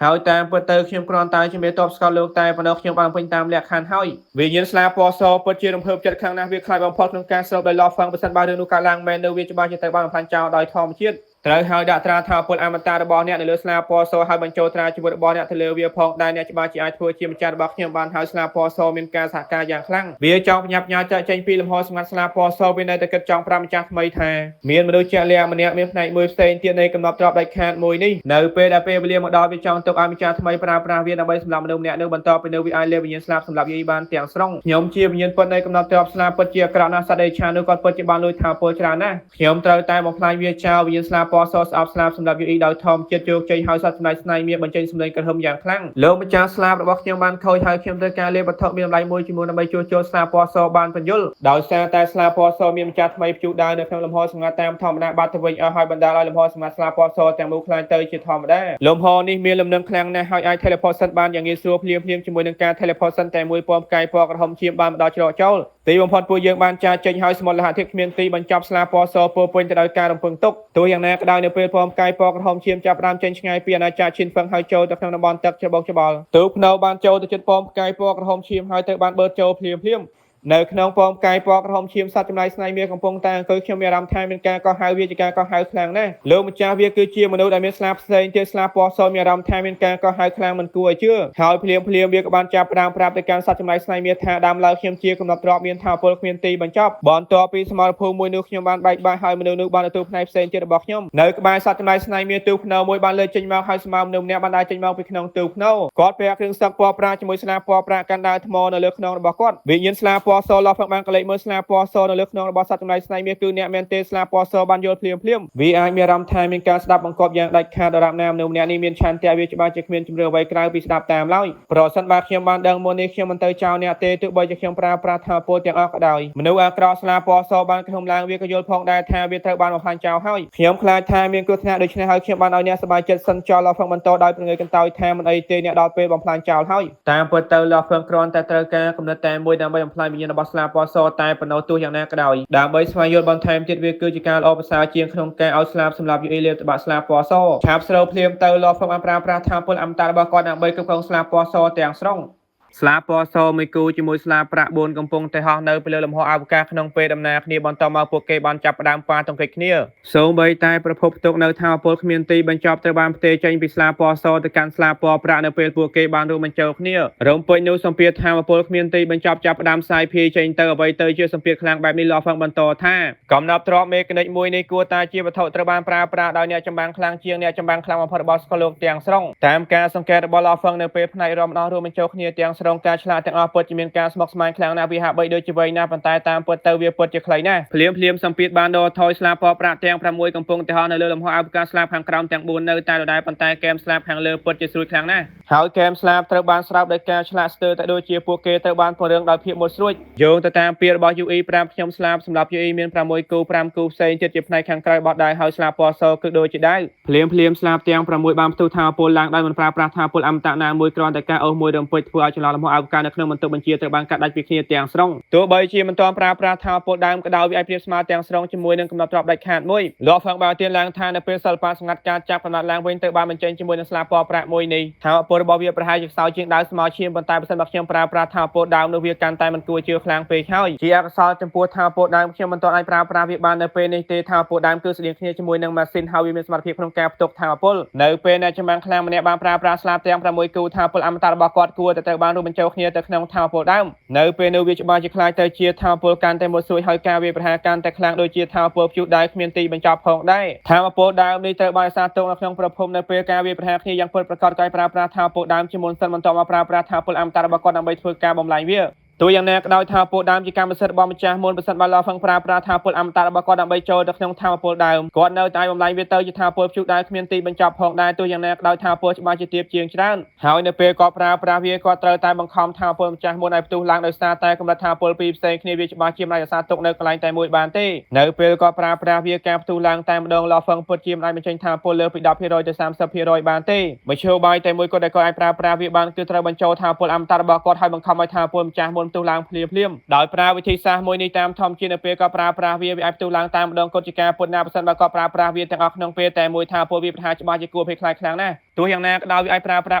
ើយតាមពិតទៅខ្ញុំគ្រាន់តែជាមេតបស្កលលោកតែប៉ុណ្ណោះខ្ញុំបានពេញតាមលក្ខខណ្ឌហើយវិញ្ញាណស្លាពណ៌សពិតជារំភើបចិត្តខ្លាំងណាស់វាខ្លាចបំផុតក្នុងការស្រូបដោយឡោះហ្វឹងបើសិនបើរឿងនោះកើតឡើងមែននៅវាច្បាស់ជាត្រូវបានបំផ្លាញចោលដោយធម្មជាតិត្រូវហើយដាក់ត្រាថាពលអមតៈរបស់អ្នកនៅលើស្លាពណ៌សហើយបញ្ចូលត្រាជីវិតរបស់អ្នកទៅលើវាផងដែលអ្នកច្បាស់ជាអាចធ្វើជាម្ចាស់របស់ខ្ញុំបានហើយស្លាពណ៌សមានការសហការយ៉ាងខ្លាំងវាចង់បញ្ញាប់ញ៉ាចាក់ចេញពីលំហសម្ងាត់ស្លាពណ៌សវានៅតែគិតចង់ប្រាប់ម្ចាស់ថ្មីថាមានមនុស្សជាក់លាក់ម្នាក់មានផ្នែកមួយផ្សេងទៀតនៃកំណត់ទ្របដាច់ខាតមួយនេះនៅពេលដែលពេលវេលាមកដល់វាចង់ទុកឲ្យម្ចាស់ថ្មីប្រើប្រាស់វាដើម្បីសម្លាប់មនុស្សម្នាក់នោះបន្តពីនៅវាអាចលេបវិញ្ញាណស្លាប់សម្លាប់យាយបានទាំងស្រុងខ្ញុំជាវិញ្ញាណពិតនៃកំណត់ទ្របស្លាប់ពិតជាអាក្រក់ណាស់សត្វដេឆានោះគាត់ពិតជាបានលួចថាពលច្រើនណាស់ខ្ញុំត្រូវតែបំផ្លាញវាចោលវិញ្ញាណស្លាពណ៌សស្អប់ស្លាប់សម្រាប់យូអ៊ីដោយធម្មជាតិជោគជ័យហើយសត្វស្នៃស្នៃមានបញ្ចេញសម្លេងក្រហមយ៉ាងខ្លាំងលោកម្ចាស់ស្លាបរបស់ខ្ញុំបានខូចហើយខ្ញុំត្រូវការលេបវត្ថុមានតម្លៃមួយចំនួនដើម្បីជួសជុលស្លាពណ៌សបានបញ្យលដោយសារតែស្លាពណ៌សមានម្ចាស់ថ្មីភ្ជួរដើរនៅក្នុងលំហសម្ងាត់តាមធម្មតាបាត់ទៅវិញអស់ហើយបណ្ដាលឲ្យលំហសម្ងាត់ស្លាពណ៌សទាំងមូលខ្លាញ់ទៅជាធម្មតាលំហនេះមានលំនឹងខ្លាំងណាស់ហើយអាច teleport សិនបានយ៉ាងងាយស្រួលភ្លាមជាមួយនឹងការ teleport សិនតែមួយពណ៌ផ្កាយពណ៌ក្រហមឈាមបានមកដល់ច្រកចូលទីបំផុតពួកយើងបានចាចេញហើយសមុទ្រលហធាតុគ្មានទីបញ្ចប់ស្លាពណ៌សពោពេញទៅដោយការរំពឹងទុកទោះយ៉ាងណាក៏ដោយនៅពេលពណ៌ផ្កាយពណ៌ក្រហមឈាមចាប់ផ្ដើមចេញឆ្ងាយពីអាណាចក្រឈិនហ្វឹងហើយចូលទៅក្នុងតំបន់ទឹកច្របូកច្របល់ទូកភ្នៅបានចូលទៅជិតពណ៌ផ្កាយពណ៌ក្រហមឈាមហើយទៅបានបឺតចូលភ្លាមនៅក្នុងពងផ្កាយពណ៌ក្រហមឈាមសត្វចម្លែកស្នៃមាសកំពុងតែអង្គុយខ្ញុំមានអារម្មណ៍ថាមានការកោះហៅវាជាការកោះហៅខ្លាំងណាស់លោកម្ចាស់វាគឺជាមនុស្សដែលមានស្លាបផ្សេងទៀតស្លាបពណ៌សមានអារម្មណ៍ថាមានការកោះហៅខ្លាំងមិនគួរឲ្យជឿហើយភ្លាមវាក៏បានចាប់ផ្ដើមប្រាប់ទៅកាន់សត្វចម្លែកស្នៃមាសថាដើមឡើយខ្ញុំជាកំណត់ទ្របមានថាពលគ្មានទីបញ្ចប់បន្ទាប់ពីសមរភូមិមួយនោះខ្ញុំបានបែកបាក់ហើយមនុស្សនោះបានទទួលផ្នែកផ្សេងទៀតរបស់ខ្ញុំនៅក្បែរសត្វចម្លែកស្នៃមាសទូកភ្នៅមួយបានលើកចេញមកហើយស្មៅមនុស្សម្នាក់បានដើរចេញមកពីក្នុងទូកភ្នៅគាត់ពាក់គ្រឿងសឹកពណ៌ប្រាក់ជាមួយស្លាបពណ៌ប្រាក់កាន់ដើរថ្មនៅលើខ្នងរបស់គាត់វិញ្ញាណស្លាបពណ៌សឡោះផងបានលេខមើលស្លាពណ៌សនៅលើខ្នងរបស់សត្វចម្លែកស្នៃមាសគឺអ្នកមែនទេស្លាពណ៌សបានយល់ភ្លាមវាអាចមានអារម្មណ៍ថាមានការស្ដាប់បង្គាប់យ៉ាងដាច់ខាតដរាបណាមនុស្សម្នាក់នេះមានឆន្ទៈវាច្បាស់ជាគ្មានជំរឿអ្វីក្រៅពីស្ដាប់តាមឡើយប្រសិនបើខ្ញុំបានដឹងមុននេះខ្ញុំមិនទៅចោលអ្នកទេទោះបីជាខ្ញុំប្រើប្រាស់ថាពលទាំងអស់ក៏ដោយមនុស្សអាក្រក់ស្លាពណ៌សបានក្រុមឡើងវាក៏យល់ផងដែរថាវាត្រូវបានបំផ្លាញចោលហើយខ្ញុំខ្លាចថាមានគ្រោះថ្នាក់ដូច្នេះហើយខ្ញុំបានឲ្យអ្នកសប្បាយចិត្តសិនចោលឡោះហ្វឹងបន្តដោយប្រងើយកន្តើយថាមិនអីទេអ្នកដល់ពេលបំផ្លាញចោលហើយតាមពិតទៅឡោះហ្វឹងគ្រាន់តែត្រូវការកំណត់តែមួយដើម្បីបំផ្លាញវិញ្ញាណរបស់ស្លាពណ៌សតែប៉ុណ្ណោះទោះយ៉ាងណាក៏ដោយដើម្បីស្វែងយល់បន្ថែមទៀតវាគឺជាការល្អប្រសើរជាងក្នុងការឲ្យស្លាបសម្រាប់យូអ៊ីលេបតបាក់ស្លាបពណ៌សឆាប់ស្រូវភ្លាមទៅឡោះហ្វឹងបានប្រើប្រាស់ថាពលអមតៈរបស់គាត់ដើម្បីគ្រប់គ្រងស្លាបពណ៌សទាំងស្រុងស្លាបពណ៌សមួយគូជាមួយស្លាបប្រាក់4កំពុងតែហោះនៅពីលើលំហអវកាសក្នុងពេលដំណើរគ្នាបន្តមកពួកគេបានចាប់ផ្ដើមប៉ាទង្គិចគ្នាសូម្បីតែប្រភពផ្ទុកនៅថាពលគ្មានទីបញ្ចប់ត្រូវបានផ្ទេរចេញពីស្លាបពណ៌សទៅកាន់ស្លាបពណ៌ប្រាក់នៅពេលពួកគេបានរួមបញ្ចូលគ្នារំពេញនោះសម្ពាធថាពលគ្មានទីបញ្ចប់ចាប់ផ្ដើមផ្សាយភាយចេញទៅអ្វីទៅជាសម្ពាធខ្លាំងបែបនេះឡោះហ្វឹងបន្តថាកំណត់ទ្របមេកានិកមួយនេះគួរតែជាវត្ថុត្រូវបានប្រើប្រាស់ដោយអ្នកចម្បាំងខ្លាំងជាងអ្នកចម្បាំងខ្លាំងបំផុតរបស់ស្កលលោកទាំងស្រុងតាមការសង្កេតរបស់ឡោះហ្វឹងនៅពេលផ្នែករំដោះរួមបញ្ចូលគ្នាទាំងស្រុងការឆ្លាតទាំងអស់ពិតជាមានការស្មុគស្មាញខ្លាំងណាស់វាហាក់បីដូចជាវែងណាស់ប៉ុន្តែតាមពិតទៅវាពិតជាខ្លីណាស់ភ្លាមសម្ពាធបានដកថយស្លាបពណ៌ប្រាក់ទាំង6កំពុងតែហោះនៅលើលំហអវកាសស្លាបខាងក្រោមទាំង4នៅតែដដែលប៉ុន្តែគែមស្លាបខាងលើពិតជាស្រួយខ្លាំងណាស់ហើយគែមស្លាបត្រូវបានស្រោបដោយការឆ្លាក់ស្ទើរតែដូចជាពួកគេត្រូវបានពង្រឹងដោយភាពមុតស្រួចយោងទៅតាមពាក្យរបស់ UE ប្រាប់ខ្ញុំស្លាបសម្រាប់ UE មាន6គូ5គូផ្សេងទៀតជាផ្នែកខាងក្រៅបោះដៃហើយស្លាបពណ៌សគឺដូចជាដៅភ្លាមស្លាបទាំង6បានផ្ទុះថាពលឡើងដោយមិនប្រើប្រាស់ថាពលអមតៈណាមួយគ្រាន់តែការអូសមួយរំពេចធ្វើឲ្យចន្លោះ លំហអាវការនៅក្នុងបន្ទប់បញ្ជាត្រូវបានកាត់ដាច់ពីគ្នាទាំងស្រុងទោះបីជាមិនទាន់ប្រើប្រាស់ថាពលដើមក៏ដោយវាអាចប្រៀបស្មើទាំងស្រុងជាមួយនឹងកំណត់ទ្របដាច់ខាតមួយលោកផងបានទានឡើងថានៅពេលសិល្បៈសម្ងាត់ការចាប់កំណត់ឡើងវិញទៅបានបញ្ចេញជាមួយនឹងស្លាបពណ៌ប្រាក់មួយនេះថាពលរបស់វាប្រហែលជាខ្សោយជាងដើមស្មោឈាមប៉ុន្តែបើសិនបើខ្ញុំប្រើប្រាស់ថាពលដើមនោះវាកាន់តែមិនគួរជឿខ្លាំងពេកហើយជាអកុសលចំពោះថាពលដើមខ្ញុំមិនទាន់អាចប្រើប្រាស់វាបាននៅពេលនេះទេថាពលដើមគឺស្តៀងគ្នាជាមួយនឹងម៉ាស៊ីនហើយវាមានសមត្ថភាពក្នុងការផ្ទុកថាពលនៅពេលអ្នកចម្បាំងខ្លាំងម្នាក់បានប្រើប្រាស់ស្លាបទាំង6គូថាពលអមតៈរបស់គាត់គួរតែត្រូវបានរួមបញ្ចូលគ្នាទៅក្នុងថាពលដើមនៅពេលនោះវាច្បាស់ជាខ្លាយទៅជាថាពលកាន់តែមួយសួយហើយការវាប្រហារកាន់តែខ្លាំងដូចជាថាពលព្យុះដែលគ្មានទីបញ្ចប់ផងដែរថាពលដើមនេះត្រូវបានសាទុកនៅក្នុងប្រភពនៅពេលការវាប្រហារគ្នាយ៉ាងពិតប្រាកដកាយប្រើប្រាស់ថាពលដើមជាមុនសិនបន្តមកប្រើប្រាស់ថាពលអមតៈរបស់គាត់ដើម្បីធ្វើការបំលែងវាទោះយ៉ាងណាក៏ដោយថាពលដើមជាកម្មសិទ្ធិរបស់ម្ចាស់មុនប្រសិនបើឡោះផឹងប្រើប្រាស់ថាពលអមតៈរបស់គាត់ដើម្បីចូលទៅក្នុងថាពលដើមគាត់នៅតែបំលែងវាទៅជាថាពលព្យុះដែលគ្មានទីបញ្ចប់ផងដែរទោះយ៉ាងណាក៏ដោយថាពលច្បាស់ជាទៀបជាងច្រើនហើយនៅពេលគាត់ប្រើប្រាស់វាគាត់ត្រូវតែបង្ខំថាពលម្ចាស់មុនឲ្យផ្ទុះឡើងដោយសារតែកម្រិតថាពលពីរផ្សេងគ្នាវាច្បាស់ជាមិនអាចរក្សាទុកនៅកន្លែងតែមួយបានទេនៅពេលគាត់ប្រើប្រាស់វាការផ្ទុះឡើងតែម្ដងឡោះផឹងពិតជាមិនអាចបញ្ចេញថាពលលើពី 10% ទៅ 30% បានទេមធ្យោបាយតែមួយគាត់ដែលគាត់អាចប្រើប្រាស់វាបានគឺត្រូវបញ្ចូលថាពលអមតៈរបស់គាត់ឲ្យបង្ខំឲ្យថាពលម្ចាស់មុនផ្ទុះឡើងភ្លាមដោយប្រើវិធីសាស្ត្រមួយនេះតាមធម្មជាតិនៅពេលគាត់ប្រើប្រាស់វាអាចផ្ទុះឡើងតាមម្ដងគាត់ជាការពុតណាប្រសិនបើគាត់ប្រើប្រាស់វាទាំងអស់ក្នុងពេលតែមួយថាពលវាប្រហារច្បាស់ជាគួរភ័យខ្លាចខ្លាំងណាស់ទោះយ៉ាងណាក៏ដោយវាអាចប្រើប្រាស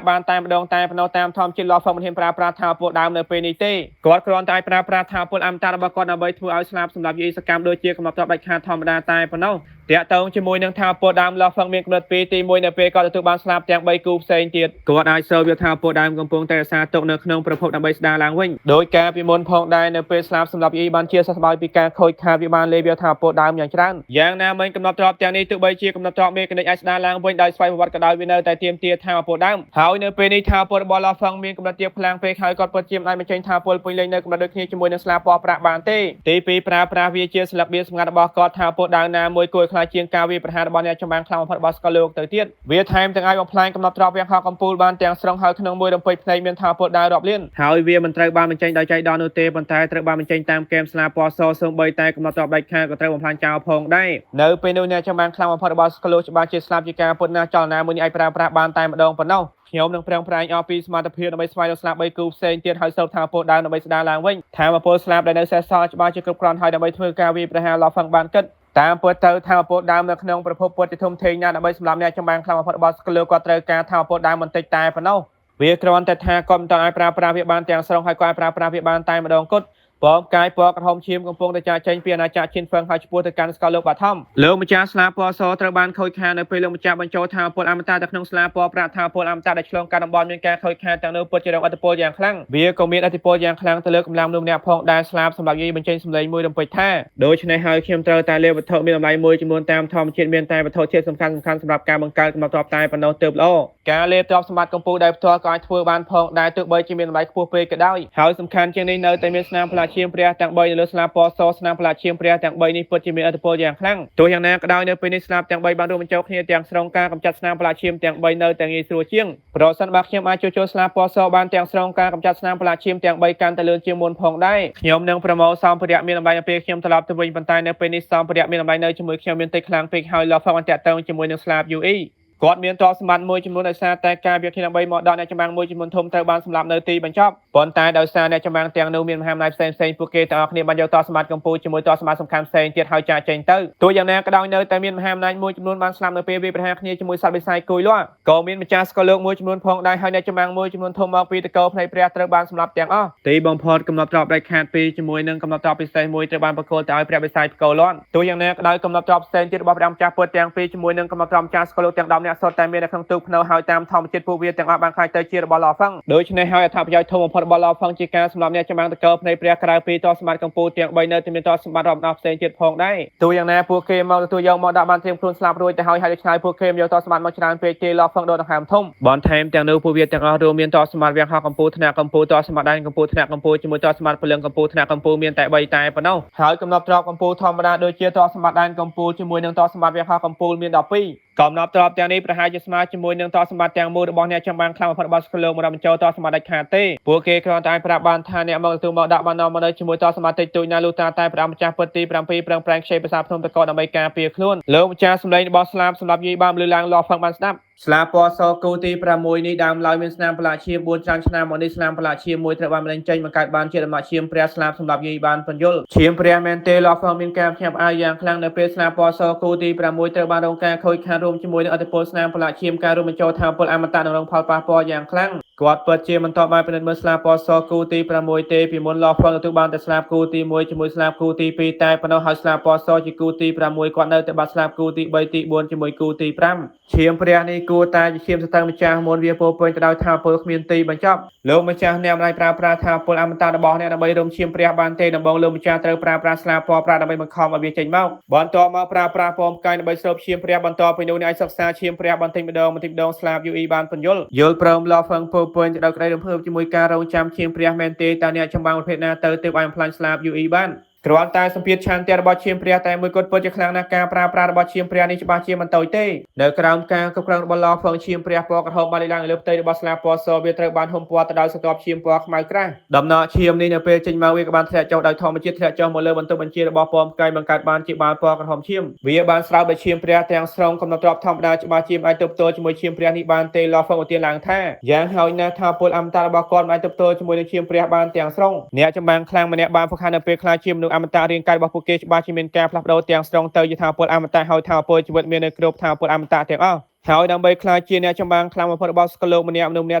់បានតែម្ដងតែប៉ុណ្ណោះតាមធម្មជាតិឡោះហ្វឹងមិនហ៊ានប្រើប្រាស់ថាពលដើមនៅពេលនេះទេគាត់គ្រាន់តែប្រើប្រាស់ថាពលអមតៈរបស់គាត់ដើម្បីធ្វើឲ្យស្លាប់សម្រាប់យីសកម្មដូចជាកំណត់ទ្របដាច់ខាតធម្មតាតែប៉ុណ្ណោះតាក់ទងជាមួយនឹងថាពលដើមឡោះហ្វឹងមានកម្រិត2ទី1នៅពេលគាត់ទទួលបានស្លាប់ទាំង3គូផ្សេងទៀតគាត់អាចសើវាថាពលដើមកំពុងតែរក្សាទុកនៅក្នុងប្រភពដើម្បីស្ដារឡើងវិញដោយការពីមុនផងដែរនៅពេលស្លាប់សម្រាប់យីបានជាសះស្បើយពីការខូចខាតវាបានលេបវាថាពលដើមយ៉ាងច្រើនយ៉ាងណាមិញកំណត់ទ្របទាំងនេះទោះបីជាកំណត់ទ្របមេកានិកអាចស្ដារឡើងវិញដោយស្វ័យប្រវត្តិក៏ដោយវានៅតែទាមទារថាពលដើមហើយនៅពេលនេះថាពលរបស់ឡោះហ្វឹងមានកម្រិតទាបខ្លាំងពេកហើយគាត់ពិតជាមិនអាចបញ្ចេញថាពលពេញលេញនៅកម្រិតដូចគ្នាជាមួយនឹងស្លាបពណ៌ប្រាក់បានទេទី2ប្រើប្រាស់វាជាស្លឹកបៀសម្ងាត់របស់គាត់ថាពលដើមណាមួយគួរខ្លាចជាងការវាប្រហាររបស់អ្នកចម្បាំងខ្លាំងបំផុតរបស់ស្កលោកទៅទៀតវាថែមទាំងអាចបំផ្លាញកំណត់ទ្របវាហោកំពូលបានទាំងស្រុងហើយក្នុងមួយរំពេចភ្នែកមានថាពលដើមរាប់លានហើយវាមិនត្រូវបានបញ្ចេញដោយចៃដន្យនោះទេប៉ុន្តែត្រូវបានបញ្ចេញតាមគែមស្លាបពណ៌សសូម្បីតែកំណត់ទ្របដាច់ខាតក៏ត្រូវបំផ្លាញចោលផងដែរនៅពេលនោះអ្នកចម្បាំងខ្លាំងបំផុតរបស់ស្កលោកច្បាស់ជាស្លាប់ជាការពុតណាស់ចលនាមួយនេះអាចប្រើប្រាស់បានតែម្ដងប៉ុណ្ណោះខ្ញុំនឹងប្រឹងប្រែងអស់ពីសមត្ថភាពដើម្បីស្វែងរកស្លាប3គូផ្សេងទៀតហើយសូមថាពលដើមដើម្បីស្ដារឡើងវិញថាពលស្លាបដែលនៅសេសសល់ច្បាស់ជាគ្រប់គ្រាន់ហើយដើម្បីធ្វើការវាប្រហារឡោះហ្វឹងបានគិតតាមពិតទៅថាពលដើមនៅក្នុងប្រភពពុតជាធំធេងណាស់ដើម្បីសម្រាប់អ្នកចម្បាំងខ្លាំងបំផុតរបស់ស្កលោកគាត់ត្រូវការថាពលដើមបន្តិចតែប៉ុណ្ណោះវាគ្រាន់តែថាគាត់មិនអាចប្រើប្រាស់វាបានទាំងស្រុងហើយគាត់អាចប្រើប្រាស់វាបានតែម្ដងគត់ពណ៌កាយពណ៌ក្រហមឈាមកំពុងតែចាក់ចេញពីអាណាចក្រឈិនហ្វឹងហើយឆ្ពោះទៅកាន់ស្កលោកបឋមលោកម្ចាស់ស្លាបពណ៌សត្រូវបានខូចខាតនៅពេលលោកម្ចាស់បញ្ចូលថាពលអមតៈទៅក្នុងស្លាបពណ៌ប្រាក់ថាពលអមតៈដែលឆ្លងកាត់តំបន់មានការខូចខាតទាំងនោះពិតជារងឥទ្ធិពលយ៉ាងខ្លាំងវាក៏មានឥទ្ធិពលយ៉ាងខ្លាំងទៅលើកម្លាំងមនុស្សម្នាក់ផងដែលស្លាបសម្រាប់និយាយបញ្ចេញសម្លេងមួយរំពេចថាដូច្នេះហើយខ្ញុំត្រូវតែលេបវត្ថុមានតម្លៃមួយចំនួនតាមធម្មជាតិមានតែវត្ថុធាតុសំខាន់សម្រាប់ការបង្កើតកំណត់ទ្របតែប៉ុណ្ណោះទើបល្អការលេបទ្រព្យសម្បត្តិកម្ពុជាដែលផ្ទាល់ក៏អាចធ្វើបានផងដែរទោះបីជាមានតម្លៃខ្ពស់ពេកក៏ដោយហើយសំខាន់ជាងនេះនៅតែមានស្នាមផ្លាឈាមព្រះទាំង3នៅលើស្លាបពណ៌សស្នាមផ្លាឈាមព្រះទាំង3នេះពិតជាមានឥទ្ធិពលយ៉ាងខ្លាំងទោះយ៉ាងណាក៏ដោយនៅពេលនេះស្លាបទាំង3បានរួមបញ្ចូលគ្នាទាំងស្រុងការកម្ចាត់ស្នាមផ្លាឈាមទាំង3នៅតែងាយស្រួលជាងប្រសិនបើខ្ញុំអាចចូលស្លាបពណ៌សបានទាំងស្រុងការកម្ចាត់ស្នាមផ្លាឈាមទាំង3កាន់តែលឿនជាងមុនផងដែរខ្ញុំនឹងប្រមូលសម្ភារៈមានតម្លៃនៅពេលខ្ញុំត្រឡប់ទៅវិញប៉ុន្តែនៅពេលនេះសម្ភារៈមានតម្លៃនៅជាមួយខ្ញុំមានតិចខ្លាំងពេកហើយឡោះផងអន្តៈតើជាមួយនឹងស្លាប UEគាត់មានទ្រព្យសម្បត្តិមួយចំនួនដោយសារតែការវាគ្នាដើម្បីមកដល់អ្នកចម្បាំងមួយចំនួនធំត្រូវបានសម្លាប់នៅទីបញ្ចប់ប៉ុន្តែដោយសារអ្នកចម្បាំងទាំងនោះមានមហាអំណាចផ្សេងៗពួកគេទាំងអស់គ្នាបានយកទ្រព្យសម្បត្តិកម្ពុជាជាមួយទ្រព្យសម្បត្តិសំខាន់ផ្សេងទៀតហើយចាកចេញទៅទោះយ៉ាងណាក៏ដោយនៅតែមានមហាអំណាចមួយចំនួនបានស្លាប់នៅពេលវាប្រហារគ្នាជាមួយសត្វបិសាចគួយលាស់ក៏មានម្ចាស់ស្កលោកមួយចំនួនផងដែរហើយអ្នកចម្បាំងមួយចំនួនធំមកពីតកោភ្នែកព្រះត្រូវបានសម្លាប់ទាំងអស់ទីបំផុតកំណត់ទ្រព្យដាច់ខាតពីជាមួយនឹងកំណត់ទ្រព្យពិសេសមួយត្រូវបានប្រគល់ទៅឲ្យព្រះបិសាចកោលាន់ទោះយ៉ាងណាក៏ដោយកំណត់ទ្រព្យផ្សេងទៀតរបស់ព្រះម្ចាស់ពុទ្ធទាំងពីរជាមួយនឹងកំណត់ទ្រព្យម្ចាស់ស្កលោកទាំង10នាក់សុទ្ធតែមាននៅក្នុងទូកភ្នៅហើយតាមធម្មជាតិពួកវាទាំងអស់បានខ្លាចទៅជារបស់ឡោហ្វឹងដូច្នេះហើយអត្ថប្រយោជន៍ធំបំផុតរបស់ឡោហ្វឹងជាការសម្លាប់អ្នកចម្បាំងតកោភ្នែកព្រះក្រៅពីទ្រព្យសម្បត្តិកម្ពុជាទាំង3នៅតែមានទ្រព្យសម្បត្តិរបស់ផ្សេងទៀតផងដែរទោះយ៉ាងណាពួកគេមកទទួលយកមកដាក់បានត្រៀមខ្លួនស្លាប់រួចទៅហើយដូច្នេះពួកគេយកទ្រព្យសម្បត្តិមកច្រើនពេកគេឡោហ្វឹងដូរដង្ហើមធំបន្ថែមទាំងនោះពួកវាទាំងអស់រួមមានទ្រព្យសម្បត្តិវាំងហោះកម្ពុជាថ្នាក់កម្ពុជាទ្រព្យសម្បត្តិដែនកម្ពុជាថ្នាក់កម្ពុជាជាមួយទ្រព្យសម្បត្តិពលឹងកម្ពុជាថ្នាក់កម្ពុជាមានតែ3តែប៉ុណ្ណោះហើយកំណត់ទ្រព្យកម្ពុជាធម្មតាដូចជាទ្រព្យសម្បត្តិដែនកម្ពុជាជាមួយនឹងទ្រព្យសម្បត្តិវាំងហោះកម្ពុជាមាន12កំណត់ទ្រព្យទាំងនេះប្រហែលជាស្មើជាមួយនឹងទ្រព្យសម្បត្តិទាំងមូលរបស់អ្នកចម្បាំងខ្លាំងបំផុតរបស់ស្កលោកមកបញ្ចូលទ្រព្យសម្បត្តិដាច់ខាតទេពួកគេគ្រាន់តែប្រាប់បានថាអ្នកមកទទួលមកដាក់បាននាំមកនៅជាមួយទ្រព្យសម្បត្តិតិចតួចណាលុះតាតែព្រះម្ចាស់ពុទ្ធទី7ប្រឹងប្រែងខ្ចីភាសាភ្នំតកោដើម្បីការពារខ្លួនលោកម្ចាស់សម្លេងរបស់ស្លាបសម្រាប់យាយបានលឺឡើងលាស់ផឹងបានស្ដាប់ ស្លាពណ៌សគូទី6នេះដើមឡើយមានស្នាមប្រឡាក់ឈាម4ច្រើនឆ្នាំមកនេះស្នាមប្រឡាក់ឈាមមួយត្រូវបានបញ្ចេញបង្កើតបានជាដំណក់ឈាមព្រះស្លាប់សម្រាប់យាយបានបញ្យល់ឈាមព្រះមែនទេលោកផងមានការភ្ញាក់ផ្អើលយ៉ាងខ្លាំងនៅពេលស្លាពណ៌សគូទី6ត្រូវបានរងការខូចខាតរួមជាមួយនឹងអតិពលស្នាមប្រឡាក់ឈាមការរួមបញ្ចូលថាមពលអមតៈនិងរងផលប៉ះពាល់យ៉ាងខ្លាំងគាត់ពិតជាមិនតបបានពិនិត្យមើលស្លាពណ៌សគូទី6ទេពីមុនលោកផងទទួលបានតែស្លាពគូទី1ជាមួយស្លាពគូទី2តែប៉ុណ្ណោះហើយស្លាពណ៌សជាគូទី6គាត់នៅតែបាត់ស្លាពគូទី3ទី4ជាមួយគូទី5ឈាមព្រះនេះគួរតែជាឈាមស្ទឹងម្ចាស់មុនវាពោពេញទៅដោយថាមពលគ្មានទីបញ្ចប់លោកម្ចាស់អ្នកមិនអាចប្រើប្រាស់ថាមពលអមតៈរបស់អ្នកដើម្បីរុំឈាមព្រះបានទេដំបូងលោកម្ចាស់ត្រូវប្រើប្រាស់ស្លាពណ៌ប្រាដើម្បីបង្ខំឲ្យវាចេញមកបន្ទាប់មកប្រើប្រាស់ពណ៌ផ្កាយដើម្បីស្រូបឈាមព្រះបន្ទាប់ពីនោះអ្នកអាចសិក្សាឈាមព្រះបន្តិចម្ដងស្លាព UE បានបញ្យល់យល់ព្រមលោកផងពោពេញទៅដោយក្តីរំភើបជាមួយការរងចាំឈាមព្រះមែនទេតើអ្នកចម្បាំងប្រភេទណាទៅទើបឲ្យបំផ្លាញស្លាព UE បានគ្រាន់តែសម្ពាធឆន្ទៈរបស់ឈាមព្រះតែមួយគត់ពិតជាខ្លាំងណាស់ការប្រើប្រាស់របស់ឈាមព្រះនេះច្បាស់ជាមិនតូចទេនៅក្រោមការគ្រប់គ្រងរបស់លោកផងឈាមព្រះពណ៌ក្រហមបានឡើងលើផ្ទៃរបស់ស្លាពណ៌សវាត្រូវបានហុំព័ទ្ធទៅដោយស្រទាប់ឈាមពណ៌ខ្មៅក្រាស់ដំណក់ឈាមនេះនៅពេលចេញមកវាក៏បានធ្លាក់ចុះដោយធម្មជាតិធ្លាក់ចុះមកលើបន្ទប់បញ្ជារបស់ពណ៌ផ្កាយបង្កើតបានជាបាល់ពណ៌ក្រហមឈាមវាបានស្រោបដោយឈាមព្រះទាំងស្រុងកំណត់ទ្របធម្មតាច្បាស់ជាអាចទប់ទល់ជាមួយឈាមព្រះនេះបានទេលោកផងឧទាហរណ៍ឡើងថាយ៉ាងហើយណាស់ថាពលអមតៈរបស់គាត់មិនអាចទប់ទល់ជាមួយនឹងឈាមព្រះបានទាំងស្រុងអ្នកចម្បាំងខ្លាំងម្នាក់បានហ្វឹកហាត់នៅពេលខ្លាចជាមនុស្សអមតៈរាងកាយរបស់ពួកគេច្បាស់ជាមានការផ្លាស់ប្ដូរទាំងស្រុងទៅជាថាពលអមតៈហើយថាពលជីវិតមាននៅគ្រប់ថាពលអមតៈទាំងអស់ហើយដើម្បីខ្លាចជាអ្នកចម្បាំងខ្លាំងបំផុតរបស់សកលលោកម្នាក់មនុស្សម្នាក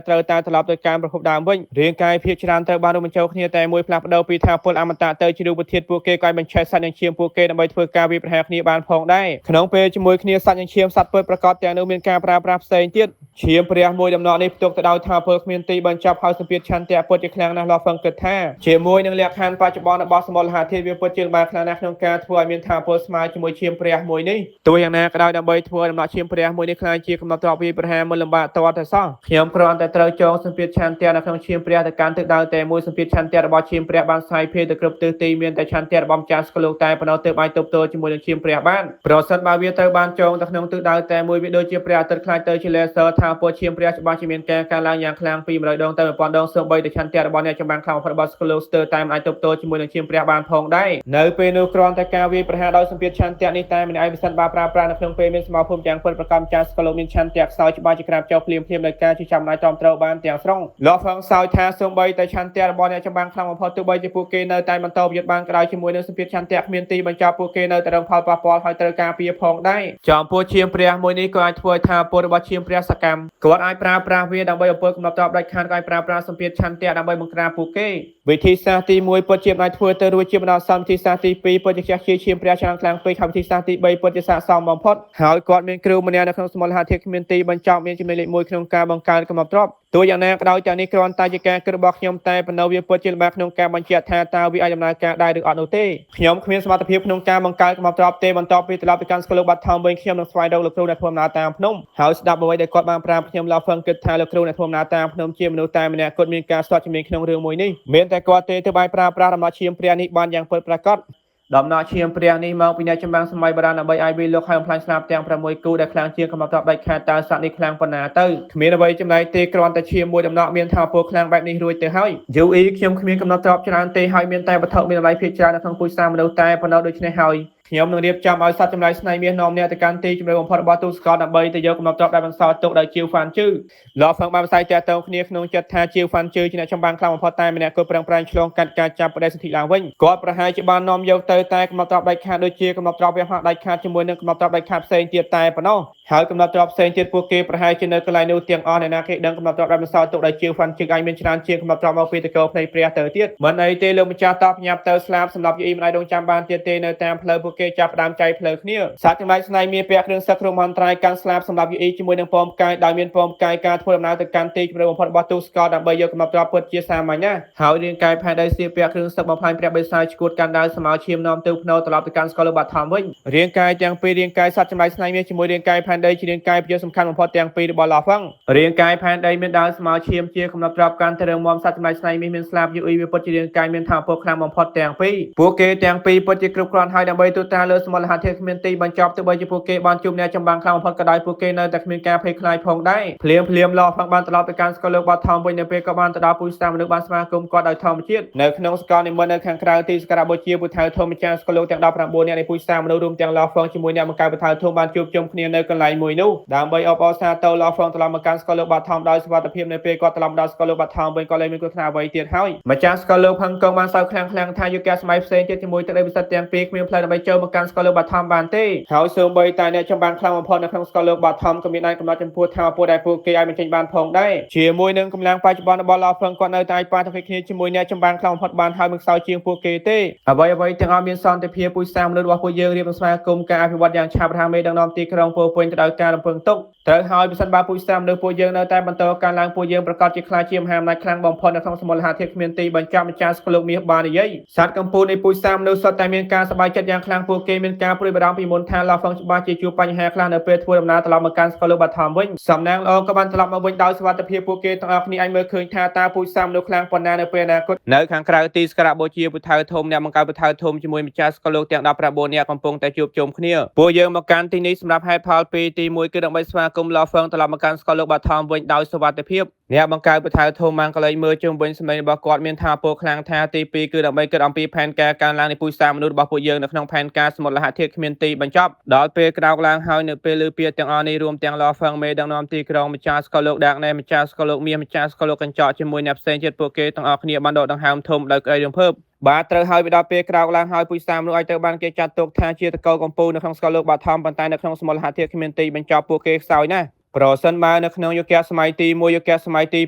់ត្រូវតែត្រឡប់ទៅការប្រភពដើមវិញរាងកាយភាគច្រើនត្រូវបានរួមបញ្ចូលគ្នាតែមួយផ្លាស់ប្ដូរពីថាពលអមតៈទៅជារូបធាតុពួកគេក៏បញ្ឆេះសាច់និងឈាមពួកគេដើម្បីធ្វើការវាយប្រហារគ្នាបានផងដែរក្នុងពេលជាមួយគ្នាសាច់និងឈាមសត្វពិតប្រកបទាំងនោះមានការប្រើប្រាស់ផ្សេងទៀតឈាមព្រះមួយដំណក់នេះផ្ទុកទៅដោយថាពលគ្មានទីបញ្ចប់ហើយសម្ពាធឆន្ទៈពិតជាខ្លាំងណាស់លោកហ្វឹងគិតថាជាមួយនឹងលក្ខខណ្ឌបច្ចុប្បន្នរបស់សមូលហេតុធាតុវាពិតជាបានខ្លាំងណាស់ក្នុងការធ្វើឲ្យមានថាពលស្មើជាមួយឈាមព្រះមួយនេះទោះយ៉ាងណាក៏ដោយដើម្បីធ្វើដំណក់ឈាមព្រះមួយនេះខ្លាំងជាកំណត់ទ្របវាប្រហារមិនលំបាកតតែសោះខ្ញុំគ្រាន់តែត្រូវចងសម្ពាធឆន្ទៈនៅក្នុងឈាមព្រះទៅកាន់ទិសដៅតែមួយសម្ពាធឆន្ទៈរបស់ឈាមព្រះបានស្វ័យភេទទៅគ្រប់ទិសទីមានតែឆន្ទៈរបស់ម្ចាស់សកលលោកតែប៉ុណ្ណោះទើបអាចទប់ទល់ជាមួយនឹងឈាមព្រះបានប្រសិនបើវាត្រូវបានចងទៅក្នុងទិសដៅតែមួយវាដូចជាព្រះអាទិត្យខ្លាចទៅជា laser ថាពលឈាមព្រះច្បាស់ជាមានការកើនឡើងយ៉ាងខ្លាំងពី100ដងទៅ1000ដងសូម្បីតែឆន្ទៈរបស់អ្នកចម្បាំងខ្លាំងបំផុតរបស់សកលលោកស្ទើរតែមិនអាចទប់ទល់ជាមួយនឹងឈាមព្រះបានផងដែរនៅពេលនោះគ្រាន់តែការវាយប្រហារដោយសម្ពាធឆន្ទៈនេះតែម្នាក់ឯងមិនសិនបើប្រើប្រាស់នៅក្នុងពេលមានសមរភូមិយ៉ាងពិតប្រាកដម្ចាស់សកលលោកមានឆន្ទៈខ្សោយច្បាស់ជាក្រាបចុះភ្លាមៗនៅការជាចាំណាយតាមត្រូវបានទាំងស្រុងលោកហ្វឹងសោយថាសូម្បីតែឆន្ទៈរបស់អ្នកចម្បាំងខ្លាំងបំផុតទោះបីជាពួកគេនៅតែបន្តប្រយុទ្ធបានក្តៅជាមួយនឹងសម្ពាធឆន្ទៈគ្មានទីបញ្ចប់ពួកគេនៅតែរងផលប៉ះពាល់ហើយត្រូវការពារផងដែរចំពោះឈាមព្រះមួយនេះក៏អាចធ្វើឲ្យថាពលរបស់ឈាមព្រះសកម្មគាត់អាចប្រើប្រាស់វាដើម្បីអំពើកំណត់តបដាច់ខាតក៏អាចប្រើប្រាស់សម្ពាធឆន្ទៈដើម្បីបង្ក្រាបពួកគេវិធីសាស្ត្រទី1ពិតជាអាចធ្វើទៅរួចជាបណ្ដោះអាសន្នវិធីសាស្ត្រទី2ពិតជាខ្ជះជាឈាមព្រះច្រើនខ្លាំងពេកហើយវិធីសាស្ត្រទី3ពិតជាស័ក្តិសមបំផុតហើយគាត់មានគ្រូម្នាក់នៅក្នុងសមូលហេតុធាតុគ្មានទីបញ្ចប់មានចំណុចលេខ1ក្នុងការបង្កើតកំណត់ទ្របទោះយ៉ាងណាក៏ដោយទាំងនេះគ្រាន់តែជាការគិតរបស់ខ្ញុំតែប៉ុណ្ណោះវាពិតជាលំបាកក្នុងការបញ្ជាក់ថាតើវាអាចដំណើរការដែរឬអត់នោះទេខ្ញុំគ្មានសមត្ថភាពក្នុងការបង្កើតកំណត់ទ្របទេបន្ទាប់ពីត្រឡប់ទៅកាន់សកលលោកបាត់ថោមវិញខ្ញុំនឹងស្វែងរកលោកគ្រូអ្នកធ្វើដំណើរតាមភ្នំហើយស្ដាប់អ្វីដែលគាត់បានប្រាប់ខ្ញុំលោកហ្វឹងគិតថាលោកគ្រូអ្នកធ្វើដំណើរតាមភ្នំជាមនុស្សតែម្នាក់គាត់មានការស្ទាត់ជំនាញក្នុងរឿងមួយនេះមានតែគាត់ទេទើបបានប្រើប្រាស់ដំណក់ឈាមព្រះនេះបានយ៉ាងពិតប្រាកដដំណក់ឈាមព្រះនេះមកពីអ្នកចម្បាំងសម័យបុរាណដើម្បីឲ្យវាលោកហើយបំផ្លាញស្លាប់ទាំង6គូដែលខ្លាំងជាងកំណត់ទ្របដាច់ខាតតើសត្វនេះខ្លាំងប៉ុណ្ណាទៅគ្មានអ្វីចំណែកទេគ្រាន់តែឈាមមួយដំណក់មានថាពលខ្លាំងបែបនេះរួចទៅហើយ UE ខ្ញុំគ្មានកំណត់ទ្របច្រើនទេហើយមានតែវត្ថុមានតម្លៃភាគច្រើននៅក្នុងពូជសាសន៍មនុស្សតែប៉ុណ្ណោះដូច្នេះហើយខ្ញុំនឹងរៀបចំឲ្យសត្វចម្លែកស្នៃមាសនាំអ្នកទៅកាន់ទីជម្រៅបំផុតរបស់ទូតស្កតដើម្បីទៅយកកំណត់ទ្របដែលបន្សល់ទុកដោយជាវហ្វាន់ជឺលោកហ្វឹងបានផ្សាយតាក់ទងគ្នាក្នុងចិត្តថាជាវហ្វាន់ជឺជាអ្នកចម្បាំងខ្លាំងបំផុតតែម្នាក់គាត់ប្រឹងប្រែងឆ្លងកាត់ការចាប់បដិសន្ធិឡើងវិញគាត់ប្រហែលជាបាននាំយកទៅតែកំណត់ទ្របដាច់ខាតដូចជាកំណត់ទ្របវាហោះដាច់ខាតជាមួយនឹងកំណត់ទ្របដាច់ខាតផ្សេងទៀតតែប៉ុណ្ណោះហើយកំណត់ទ្របផ្សេងទៀតពួកគេប្រហែលជានៅកន្លែងនោះទាំងអស់អ្នកណាគេដឹងកំណត់ទ្របដែលបន្សល់ទុកដោយជាវហ្វាន់ជឺអាចមានច្រើនជាងកំណត់ទ្របមកពីតកោភ្នែកព្រះទៅទៀតមិនអីទេលោកម្ចាស់តបញាប់ទៅស្លាប់សម្រាប់យីមិនអាចរងចាំបានទៀតទេនៅតាមផ្លូវពួកគេចាប់ផ្ដើមចៃផ្លូវគ្នាសត្វចម្លែកស្នៃមាសពាក់គ្រឿងសឹកក្រុមហន្តរាយកាន់ស្លាប់សម្រាប់យីជាមួយនឹងពំកាយដោយមានពំកាយការធ្វើដំណើរទៅកាន់ទីជម្រៅបំផុតរបស់ទូស្កតដើម្បីយកកំណត់ទ្របពិតជាសាមញ្ញណាស់ហើយរាងកាយផែនដីសៀពាក់គ្រឿងសឹកបំផ្លាញព្រះបិសាចឈួតកាន់ដាវស្មៅឈាមនាំទៅភ្នោត្រឡប់ទៅកាន់ស្កលលោកបាត់ថមវិញរាងកាយទាំងពីររាងកាយសត្វចម្លែកស្នៃមាសជាមួយរាងកាយផែនដីជារាងកាយប្រយោជន៍សំខាន់បំផុតទាំងពីររបស់លោកហ្វឹងរាងកាយផែនដីមានដាវស្មៅឈាមជាកំណត់ទ្របកាន់ទៅរឹងមាំសត្វចម្លែកស្នៃមាសមានស្លាបយីវាពិតជារាងកាយមានថាពលខ្លាំងបំផុតទាំងពីរពួកគេទាំងពីរពិតជាគ្រប់គ្រាន់ហើយដើម្បីទូ ត្រាលើសមត្ថភាពគ្មានទីបញ្ចប់ទោះបីជាពួកគេបានជួបអ្នកចម្បាំងខ្លាំងបំផុតក៏ដោយពួកគេនៅតែគ្មានការភ័យខ្លាចផងដែរភ្លាមឡោផងបានត្រឡប់ទៅកាន់សកលលោកបាត់ថមវិញនៅពេលក៏បានទៅដល់ពូជសាមនុស្សបានស្វាគមន៍គាត់ដោយធម្មជាតិនៅក្នុងសកលនិមន្តនៅខាងក្រៅទីសក្ការៈបូជាពុទ្ធៅធម៌ម្ចាស់សកលលោកទាំង19នាក់នៃពូជសាមនុស្សរួមទាំងឡោហ្វងជាមួយអ្នកបង្កើតពុទ្ធៅធម៌បានជួបជុំគ្នានៅកន្លែងមួយនោះដើម្បីអបអរសាទរឡោហ្វងត្រឡប់មកកាន់សកលលោកបាត់ថមដោយសុវត្ថិភាពនៅពេលគាត់ត្រឡប់ដល់សកលលោកបាត់ថមវិញក៏លែងមានគ្រោះថ្នាក់អ្វីទៀតហើយម្ចាស់សកលលោកផឹងកងបានសោកខ្លាំងថាយុគសម័យផ្សេងទៀតជាមួយទឹកដីពិសិដ្ឋទាំងពីរគ្មានផ្លូវដើម្បីចូលមកកាន់សកលលោកបាត់ថមបានទេហើយសូម្បីតែអ្នកចម្បាំងខ្លាំងបំផុតនៅក្នុងសកលលោកបាត់ថមក៏មានដែនកំណត់ចំពោះថាពួកដែលពួកគេអាចបញ្ចេញបានផងដែរជាមួយនឹងកម្លាំងបច្ចុប្បន្នរបស់ឡោហ្វងគាត់នៅតែអាចប៉ះទង្គិចគ្នាជាមួយអ្នកចម្បាំងខ្លាំងបំផុតបានហើយមិនខ្សោយជាងពួកគេទេអ្វីទាំងអស់មានសន្តិភាពពូជសាមនុស្សរបស់ពួកយើងរៀបស្វាគមន៍ការអភិវឌ្ឍយ៉ាងឆាប់រហ័សមេដឹកនាំទីក្រុងពោពេញទៅដោយការរំពឹងទុកត្រូវហើយពិសិដ្ឋបើពូជសាមនុស្សពួកយើងនៅតែបន្តការឡើងពួកយើងប្រកាសជាខ្លាចជាមហាអំណាចខ្លាំងបំផុតនៅក្នុងសមូលហត្ថភាពគ្មានទីបញ្ចប់ម្ចាស់សកលលោកមាសបាននិយាយសត្វកម្ពុជានៃពូជសាមនុស្សសុទ្ធតែមានការសប្បាយចិត្តយ៉ាងខ្លាំងពួកគេមានការព្រួយបារម្ភពីមុនថាឡោហ្វងច្បាស់ជាជួបបញ្ហាខ្លះនៅពេលធ្វើដំណើរត្រឡប់មកកាន់សកលលោកបាត់ថមវិញសំណាងល្អក៏បានត្រឡប់មកវិញដោយសុវត្ថិភាពពួកគេទាំងអស់គ្នាអាចមើលឃើញថាតើពូជសាមនុស្សខ្លាំងប៉ុណ្ណានៅពេលអនាគតនៅខាងក្រៅទីសក្ការៈបូជាពុទ្ធៅធម៌អ្នកបង្កើតពុទ្ធៅធម៌ជាមួយម្ចាស់សកលលោកទាំង19នាក់កំពុងតែជួបជុំគ្នាពួកយើងមកកាន់ទីនេះសម្រាប់ហេតុផលពីរទី1គឺដើម្បីស្វាគមន៍ឡោហ្វងត្រឡប់មកកាន់សកលលោកបាត់ថមវិញដោយសុវត្ថិភាពអ្នកបង្កើតពុទ្ធៅធម៌បានក៏លេចមើលជុំវិញសម្លេងរបស់គាត់មានថាពោលខ្លាំងថាទី2គឺដើម្បីគិតអំពីផែនការកើនឡើងនៃពូជសាមនុស្សរបស់ពួកយើងនៅក្នុងផែនការសមុទ្រលហធាតុគ្មានទីបញ្ចប់ដល់ពេលក្រោកឡើងហើយនៅពេលលើពាក្យទាំងអស់នេះរួមទាំងឡោហ្វងមេដឹកនាំទីក្រុងម្ចាស់សកលលោកដាកណែម្ចាស់សកលលោកមាសម្ចាស់សកលលោកកញ្ចក់ជាមួយអ្នកផ្សេងទៀតពួកគេទាំងអស់គ្នាបានដកដង្ហើមធំដោយក្តីរំភើបបាទត្រូវហើយវាដល់ពេលក្រោកឡើងហើយពូជសាមនុស្សឲ្យទៅបានគេចាត់ទុកថាជាតកូលកំពូលនៅក្នុងសកលលោកបាត់ថមប៉ុន្តែនៅក្នុងសមុទ្រលហធាតុគ្មានទីបញ្ចប់ពួកគេខ្សោយណាស់ប្រសិនបើនៅក្នុងយុគសម័យទី1យុគសម័យទី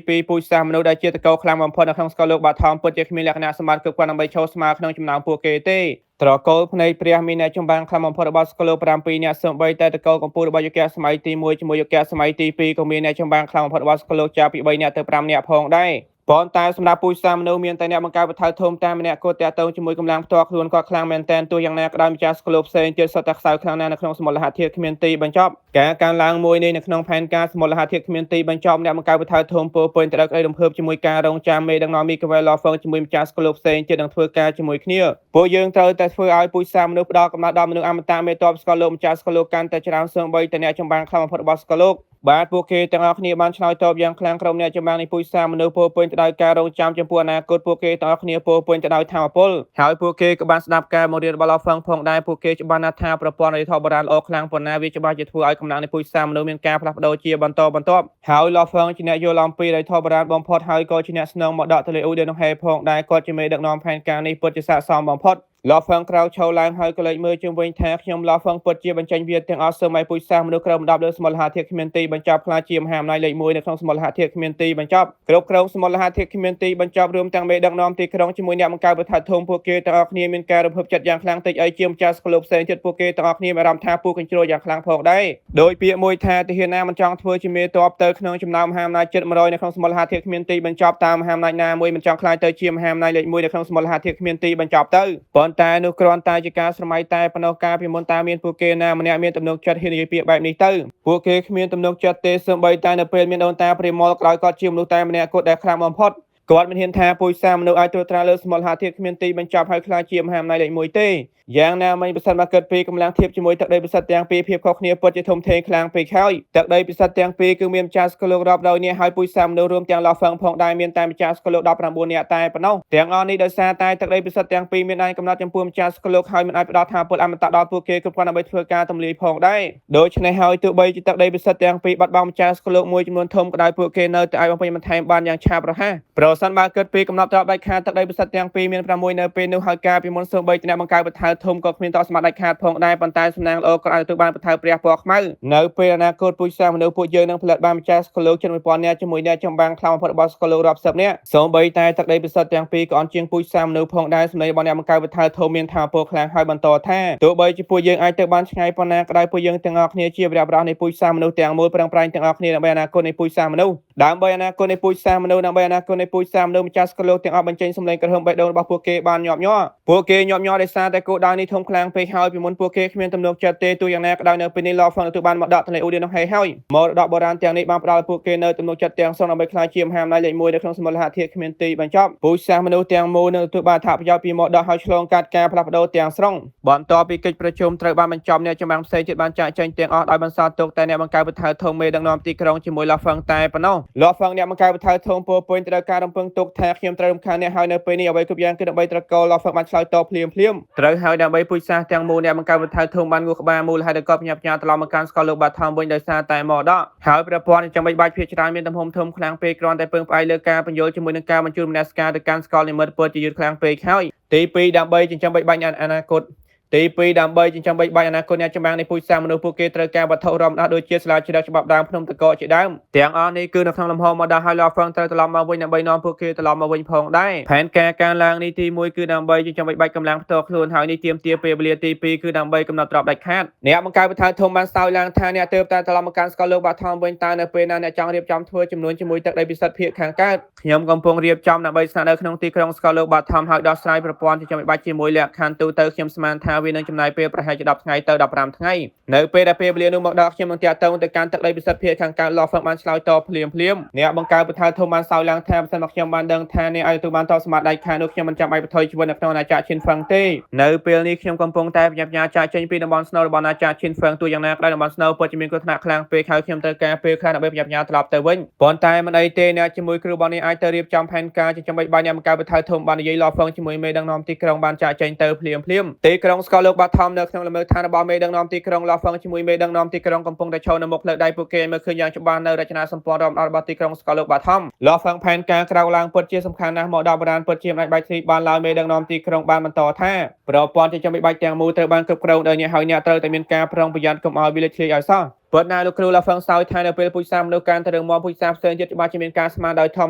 2ពូជសាសមនុស្សដែលជាតកូលខ្លាំងបំផុតនៅក្នុងសកលលោកបាត់ថមពិតជាគ្មានលក្ខណៈសម្បត្តិគ្រប់គ្រាន់ដើម្បីឈរស្មើក្នុងចំណោមពួកគេទេត្រកូលភ្នែកព្រះមានអ្នកចម្បាំងខ្លាំងបំផុតរបស់សកលលោក7នាក់សូម្បីតែតកូលកំពូលរបស់យុគសម័យទី1ជាមួយយុគសម័យទី2ក៏មានអ្នកចម្បាំងខ្លាំងបំផុតរបស់សកលលោកចាប់ពី3នាក់ទៅ5នាក់ផងដែរប៉ុន្តែសម្រាប់ពូជសាមនុស្សមានតែអ្នកបង្កើតវត្ថុធំតែម្នាក់គាត់តាក់ទងជាមួយកម្លាំងផ្ទាល់ខ្លួនគាត់ខ្លាំងមែនទែនទោះយ៉ាងណាក៏ដោយម្ចាស់សកលលោកផ្សេងទៀតសុទ្ធតែខ្សោយខ្លាំងណាស់នៅក្នុងសមុទ្រលហធាតុគ្មានទីបញ្ចប់ការកើនឡើងមួយនេះនៅក្នុងផែនការសមុទ្រលហធាតុគ្មានទីបញ្ចប់អ្នកបង្កើតវត្ថុធំពោពេញទៅដោយក្តីរំភើបជាមួយការរងចាំមេដឹកនាំមីកាវែលឡោហ្វងជាមួយម្ចាស់សកលលោកផ្សេងទៀតនឹងធ្វើការជាមួយគ្នាពួកយើងត្រូវតែធ្វើឲ្យពូជសាមនុស្សផ្ដល់កំណត់ដល់មនុស្សអមតៈមេតបសកលលោកម្ចាស់សកលលោកកាន់តែច្រើនសូម្បីតែអ្នកចម្បាំងខ្លាំងបំផុតរបស់សកលលោកបាទពួកគេទាំងអស់គ្នាបានឆ្លើយតបយ៉ាងខ្លាំងក្រុមអ្នកចម្បាំងនៃពូជសាមនុស្សពោពេញទៅដោយការរងចាំចំពោះអនាគតពួកគេទាំងអស់គ្នាពោពេញទៅដោយថាមពលហើយពួកគេក៏បានស្ដាប់ការបង្រៀនរបស់ឡោហ្វងផងដែរពួកគេច្បាស់ណាស់ថាប្រព័ន្ធរដ្ឋាភិបាលល្អខ្លាំងប៉ុណ្ណាវាច្បាស់ជាធ្វើឲ្យកម្លាំងនៃពូជសាមនុស្សមានការផ្លាស់ប្ដូរជាបន្តបន្ទាប់ហើយឡោហ្វងជាអ្នកយល់អំពីរដ្ឋាភិបាលបំផុតហើយក៏ជាអ្នកស្នងមកដកទលេអ៊ូដេនោះហេផងដែរគាត់ជាមេដឹកនាំផែនការនេះពិតជាស័ក្តិសមបំផុតឡោហ្វងក្រៅឈរឡើងហើយក៏លេចមើលជុំវិញថាខ្ញុំឡោហ្វងពិតជាបញ្ចេញវាទាំងអស់សូមឲ្យពូជសាសមនុស្សក្រុម10លើសមុទ្រលហធាតុគ្មានទីបញ្ចប់ខ្លាចជាមហាអំណាចលេខ1នៅក្នុងសមុទ្រលហធាតុគ្មានទីបញ្ចប់គ្រប់គ្រងសមុទ្រលហធាតុគ្មានទីបញ្ចប់រួមទាំងមេដឹកនាំទីក្រុងជាមួយអ្នកបង្កើតវត្ថុធំពួកគេទាំងអស់គ្នាមានការរំភើបចិត្តយ៉ាងខ្លាំងតិចអីជាម្ចាស់សកលលោកផ្សេងទៀតពួកគេទាំងអស់គ្នាមានអារម្មណ៍ថាពូកញ្ជ្រោលយ៉ាងខ្លាំងផងដែរដោយពាក្យមួយថាទាហានណាមិនចង់ធ្វើជាមេតបទៅក្នុងចំណោមមហាអំណាចជិត100នៅក្នុងសមុទ្រលហធាតុគ្មានទីបញ្ចប់តាមមហាអំណាចណាមួយមិនចង់ខ្លាចទៅជាមហាអំណាចលេខ1នៅក្នុងសមុទ្រលហធាតុគ្មានទីបញ្ចប់ទៅប៉ុន្តែនោះគ្រាន់តែជាការស្រមៃតែប៉ុណ្ណោះការពីមុនតាមានពួកគេណាម្នាក់មានទំនុកចិត្តហ៊ាននិយាយពាក្យបែបនេះទៅពួកគេគ្មានទំនុកចិត្តទេសូម្បីតែនៅពេលមានដូនតាព្រាហ្មណ៍ក្រោយគាត់ជាមនុស្សតែម្នាក់គាត់ដែលខ្លាំងបំផុតគាត់មិនហ៊ានថាពូជសាមនុស្សឲ្យត្រួតត្រាលើសមុទ្រលហធាតុគ្មានទីបញ្ចប់ឲ្យខ្លាចជាមហាអំណាចលេខ1ទេយ៉ាងណាមិញប្រសិនបើគិតពីកម្លាំងធៀបជាមួយទឹកដីពិសិដ្ឋទាំងពីរភាពខុសគ្នាពិតជាធំធេងខ្លាំងពេកហើយទឹកដីពិសិដ្ឋទាំងពីរគឺមានម្ចាស់សកលលោករាប់រយនាក់ហើយពូជសាមនុស្សរួមទាំងឡោហ្វឹងផងដែរមានតែម្ចាស់សកលលោក19នាក់តែប៉ុណ្ណោះទាំងអស់នេះដោយសារតែទឹកដីពិសិដ្ឋទាំងពីរមានដែនកំណត់ចំពោះម្ចាស់សកលលោកហើយមិនអាចផ្ដោតថាពលអមតៈដល់ពួកគេគ្រប់គ្រាន់ដើម្បីធ្វើការទម្លាយផងដែរដូច្នេះហើយទោះបីជាទឹកដីពិសិដ្ឋទាំងពីរបាត់បង់ម្ចាស់សកលលោកមួយចំនួនធំក៏ដោយពួកគេនៅតែអាចបំពេញបន្ថែមបានយ៉ាងឆាប់រហ័សប្រសិនបើគិតពីកំណត់ត្រាប់ដាច់ខាតទឹកដីពិសិដ្ឋទាំងពីរមាន6នៅពេលនោះហើយការពីមុនសូម្បីតែអ្នកបង្កើតបឋៅធំក៏គ្មានតស្មាដាច់ខាតផងដែរប៉ុន្តែសំណាងល្អក៏អាចទទួលបានបឋៅព្រះពណ៌ខ្មៅនៅពេលអនាគតពូជសាមនុស្សពួកយើងនឹងផលិតបានម្ចាស់សកលលោកជិត1000នាក់ជាមួយអ្នកចម្បាំងខ្លាំងបំផុតរបស់សកលលោករាប់សិបនាក់សូម្បីតែទឹកដីពិសិដ្ឋទាំងពីរក៏អន់ជាងពូជសាមនុស្សផងដែរសម្លេងរបស់អ្នកបង្កើតបឋៅធំមានថាពណ៌ខ្លាំងហើយបន្តថាទោះបីជាពួកយើងអាចទៅបានឆ្ងាយប៉ុណ្ណាក៏ដោយពួកយើងទាំងអស់គ្នាជាវីរបុរសនៃពូជសាមនុស្សទាំងមូលប្រឹងប្រែងទាំងអស់គ្នាដើម្បីអនាគតនៃពូជសាមនុស្ស ដើម្បីអនាគតនៃពូជសាសន៍មនុស្សដើម្បីអនាគតនៃពូជសាសន៍មនុស្សម្ចាស់ស្គរលោកទាំងអស់បញ្ចេញសម្លេងក្រហមបេះដូងរបស់ពួកគេបានញាប់ញ័រពួកគេញាប់ញ័រដោយសារតែគោលដៅនេះធំខ្លាំងពេកហើយពីមុនពួកគេគ្មានទំនុកចិត្តទេទោះយ៉ាងណាក៏ដោយនៅពេលនេះឡោហ្វឹងទទួលបានមកដកទន្លេអូឌីននោះហើយមរតកបុរាណទាំងនេះបានផ្ដល់ពួកគេនៅទំនុកចិត្តទាំងស្រុងដើម្បីក្លាយជាមហាអំណាចលេខ1នៅក្នុងសមូលហត្ថធាតុគ្មានទីបញ្ចប់ពូជសាសន៍មនុស្សទាំងមូលនឹងទទួលបានអត្ថប្រយោជន៍ពីមរតកហើយឆ្លងកាត់ការផ្លាស់ប្ដូរទាំងស្រុងបន្ទាប់ពីកិច្ចប្រជុំត្រូវបានបញ្ចប់អ្នកចម្បាំងផ្សេងទៀតបានចាក់ចែងទាំងអស់ដោយបន្សល់ទុកតែអ្នកបង្កើតវិថៅធំមេដឹកនាំទីក្រុងជាមួយឡោហ្វឹងតែប៉ុណ្ណោះឡោហ្វឹងអ្នកបង្កើតវិថៅធំពោពេញទៅដោយការរំពឹងទុកថាខ្ញុំត្រូវរំខានអ្នកហើយនៅពេលនេះអ្វីគ្រប់យ៉ាងគឺដើម្បីត្រកូលឡោហ្វឹងបានឆ្លើយតបភ្លាមត្រូវហើយដើម្បីពូជសាសន៍ទាំងមូលអ្នកបង្កើតវិថៅធំបានងូក្បាលមូលហេតុក៏ផ្ញើផ្ញើត្រឡប់មកកាន់ស្កលលោកបាថមវិញដោយសារតែមរតកហើយប្រព័ន្ធចាំបាច់បាច់ភាគច្រើនមានទំហំធំខ្លាំងពេកគ្រាន់តែពឹងផ្អែកលើការបញ្យល់ជាមួយនឹងការបញ្ជូនមនសិការទៅកាន់ស្កលនិមិត្តពិតជាយឺតខ្លាំងពេកហើយទី2ដើម្បីចិញ្ចឹមបាច់អនាគតទី2ដើម្បីចិញ្ចឹមបីបាច់អនាគតអ្នកចម្បាំងនៃពូជសាសន៍មនុស្សពួកគេត្រូវការវត្ថុរំដោះដូចជាស្លាជ្រឹកច្បាប់ដើមភ្នំតកកជាដើមទាំងអស់នេះគឺនៅក្នុងលំហមកដល់ហើយឡោហ្វឹងត្រូវត្រឡប់មកវិញដើម្បីនាំពួកគេត្រឡប់មកវិញផងដែរផែនការឡើងនេះទី1គឺដើម្បីចិញ្ចឹមបីបាច់កម្លាំងផ្ទាល់ខ្លួនហើយនេះទាមទារពេលវេលាទី2គឺដើម្បីកំណត់ទ្រព្យដាច់ខាតអ្នកបង្កើតវិថៅធំបានសើចឡើងថាអ្នកទើបតែត្រឡប់មកកាន់ស្កលលោកបាថមវិញតើនៅពេលណាអ្នកចង់រៀបចំធ្វើចំនួនជាមួយទឹកដីពិសិដ្ឋភាគខាងកើតខ្ញុំកំពុងរៀបចំដើម្បីស្នាក់នៅក្នុងទីក្រុងស្កលលោកបាថមហើយដោះស្រាយប្រព័ន្ធចិញ្ចឹមបីបាច់ជាមួយលក្ខខណ្ឌទូទៅខ្ញុំស្មានថាវានឹងចំណាយពេលប្រហែលជា10ថ្ងៃទៅ15ថ្ងៃនៅពេលដែលពេលវេលានោះមកដល់ខ្ញុំនឹងតាក់ទងទៅកាន់ទឹកដីពិសិដ្ឋភាគខាងកើតឡោហ្វឹងបានឆ្លើយតបភ្លាមអ្នកបង្កើតវិថៅធំបានសោយឡើងថាបើសិនមកខ្ញុំបានដឹងថាអ្នកអាចទទួលបានតបសម្បត្តិដៃខាងនោះខ្ញុំមិនចាំបាច់បន្ថយជីវិតនៅក្នុងអាណាចក្រឈិនហ្វឹងទេនៅពេលនេះខ្ញុំកំពុងតែបញ្ញាចាក់ចេញពីតំបន់ស្នូលរបស់អាណាចក្រឈិនហ្វឹងទូយ៉ាងណាក៏ដោយតំបន់ស្នូលពិតជាមានគ្រោះថ្នាក់ខ្លាំងពេកហើយខ្ញុំត្រូវការពេលខ្លះដើម្បីបញ្ញាត្រឡប់ទៅវិញប៉ុន្តែមិនអីទេអ្នកជាមួយគ្រូរបស់នេះអាចទៅរៀបចំផែនការចិញ្ចឹមបីបាច់អ្នកបង្កើតវិថៅធំបាននិយាយឡោហ្វឹងជាមួយមេដឹកនាំទីក្រុងបានចាក់ចេញទៅភ្លាមទីក្រុងស្កលលោកបាថមនៅក្នុងលំនៅឋានរបស់មេដឹកនាំទីក្រុងឡោហ្វឹងជាមួយមេដឹកនាំទីក្រុងកំពុងតែឈរនៅមុខលើដៃពួកគេមើលឃើញយ៉ាងច្បាស់នៅរចនាសម្ព័ន្ធរបស់ទីក្រុងស្កលលោកបាថមឡោហ្វឹងផែនការក្រៅឡើងពិតជាសំខាន់ណាស់មកដល់បុរាណពិតជាមិនអាចបាច់ទីបានឡើយមេដឹកនាំទីក្រុងបានបន្តថាប្រព័ន្ធចិញ្ចឹមបីបាច់ទាំងមូលត្រូវបានគ្រប់គ្រងដោយអ្នកហើយអ្នកត្រូវតែមានការប្រុងប្រយ័ត្នកុំឲ្យវាលេចធ្លាយឲ្យសោះប៉ុន្តែលោកគ្រូឡោហ្វឹងសោយថានៅពេលពូជសាសន៍មនុស្សកាន់តែរឹងមាំពូជសាសន៍ផ្សេងទៀតច្បាស់ជាមានការស្មានដោយធម្